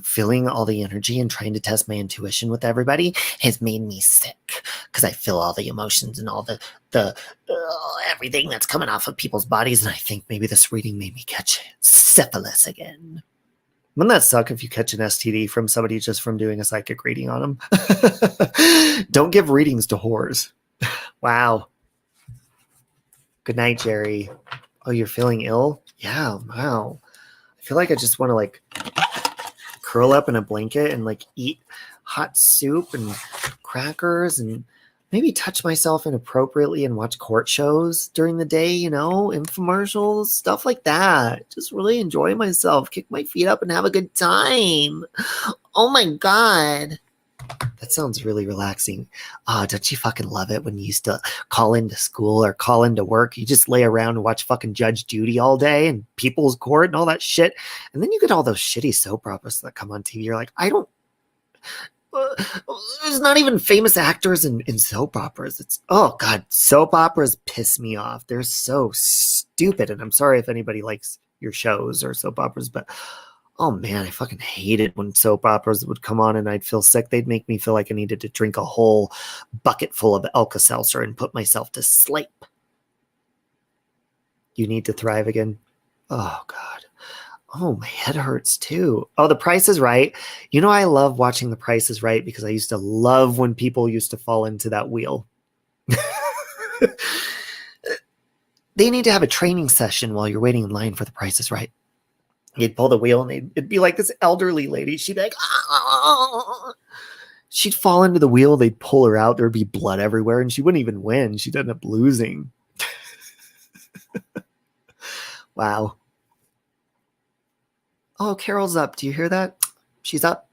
Speaker 1: feeling all the energy and trying to test my intuition with everybody has made me sick because I feel all the emotions and all the everything that's coming off of people's bodies, and I think maybe this reading made me catch syphilis again. Wouldn't that suck if you catch an STD from somebody just from doing a psychic reading on them? Don't give readings to whores. Wow. Good night, Jerry. Oh, you're feeling ill? Yeah, wow. I feel like I just want to like curl up in a blanket and like eat hot soup and crackers and maybe touch myself inappropriately and watch court shows during the day, you know, infomercials, stuff like that. Just really enjoy myself, kick my feet up and have a good time. Oh my God. That sounds really relaxing. Oh, don't you fucking love it when you used to call into school or call into work? You just lay around and watch fucking Judge Judy all day and People's Court and all that shit. And then you get all those shitty soap operas that come on TV. You're like, there's not even famous actors in soap operas. It's, oh God, soap operas piss me off. They're so stupid. And I'm sorry if anybody likes your shows or soap operas, but oh man, I fucking hated when soap operas would come on and I'd feel sick. They'd make me feel like I needed to drink a whole bucket full of Alka-Seltzer and put myself to sleep. You need to thrive again. Oh God. Oh, my head hurts too. Oh, The Price is Right. You know, I love watching The Price is Right because I used to love when people used to fall into that wheel. They need to have a training session while you're waiting in line for The Price is Right. You'd pull the wheel and it'd be like this elderly lady. She'd be like, ah. She'd fall into the wheel. They'd pull her out. There'd be blood everywhere and she wouldn't even win. She'd end up losing. Wow. Oh, Carol's up. Do you hear that? She's up.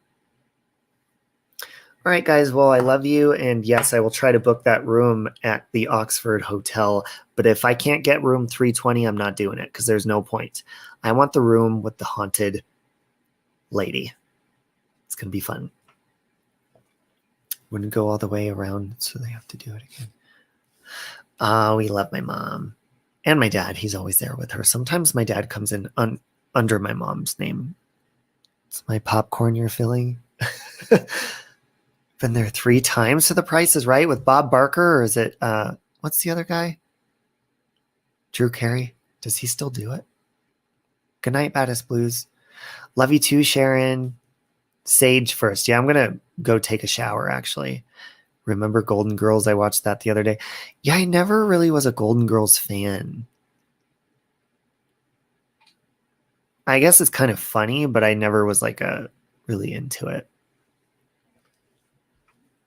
Speaker 1: All right, guys. Well, I love you. And yes, I will try to book that room at the Oxford Hotel. But if I can't get room 320, I'm not doing it because there's no point. I want the room with the haunted lady. It's going to be fun. Wouldn't go all the way around, so they have to do it again. We love my mom. And my dad. He's always there with her. Sometimes my dad comes in under my mom's name. It's my popcorn you're feeling. Been there 3 times to The Price is Right with Bob Barker, or is it what's the other guy? Drew Carey. Does he still do it? Good night, Baddest Blues. Love you too, Sharon. Sage first. Yeah, I'm gonna go take a shower actually. Remember Golden Girls? I watched that the other day. Yeah, I never really was a Golden Girls fan. I guess it's kind of funny, but I never was like really into it.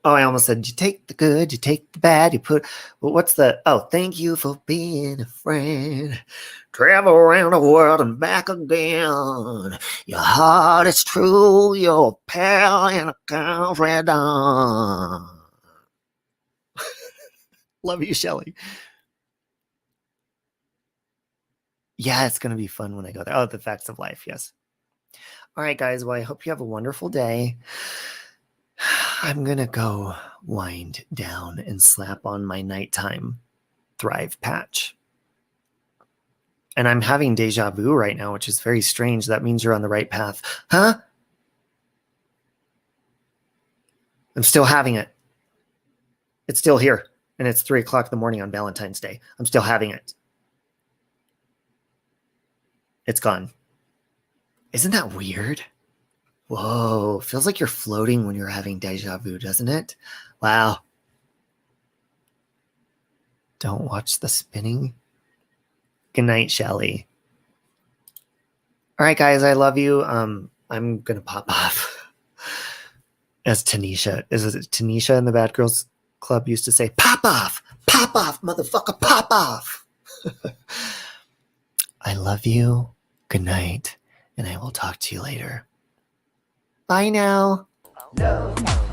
Speaker 1: Oh, I almost said, you take the good, you take the bad, you put, well, what's the, oh, thank you for being a friend. Travel around the world and back again. Your heart is true, your pal and a confidant. Love you, Shelly. Yeah, it's going to be fun when I go there. Oh, The Facts of Life, yes. All right, guys. Well, I hope you have a wonderful day. I'm going to go wind down and slap on my nighttime Thrive patch. And I'm having deja vu right now, which is very strange. That means you're on the right path. Huh? I'm still having it. It's still here. And it's 3 o'clock in the morning on Valentine's Day. I'm still having it. It's gone. Isn't that weird? Whoa, feels like you're floating when you're having deja vu, doesn't it? Wow. Don't watch the spinning. Good night, Shelly. All right, guys, I love you. I'm going to pop off. As Tanisha, is it Tanisha in the Bad Girls Club used to say, pop off, motherfucker, pop off. I love you. Good night. And I will talk to you later. Bye now.
Speaker 3: Love.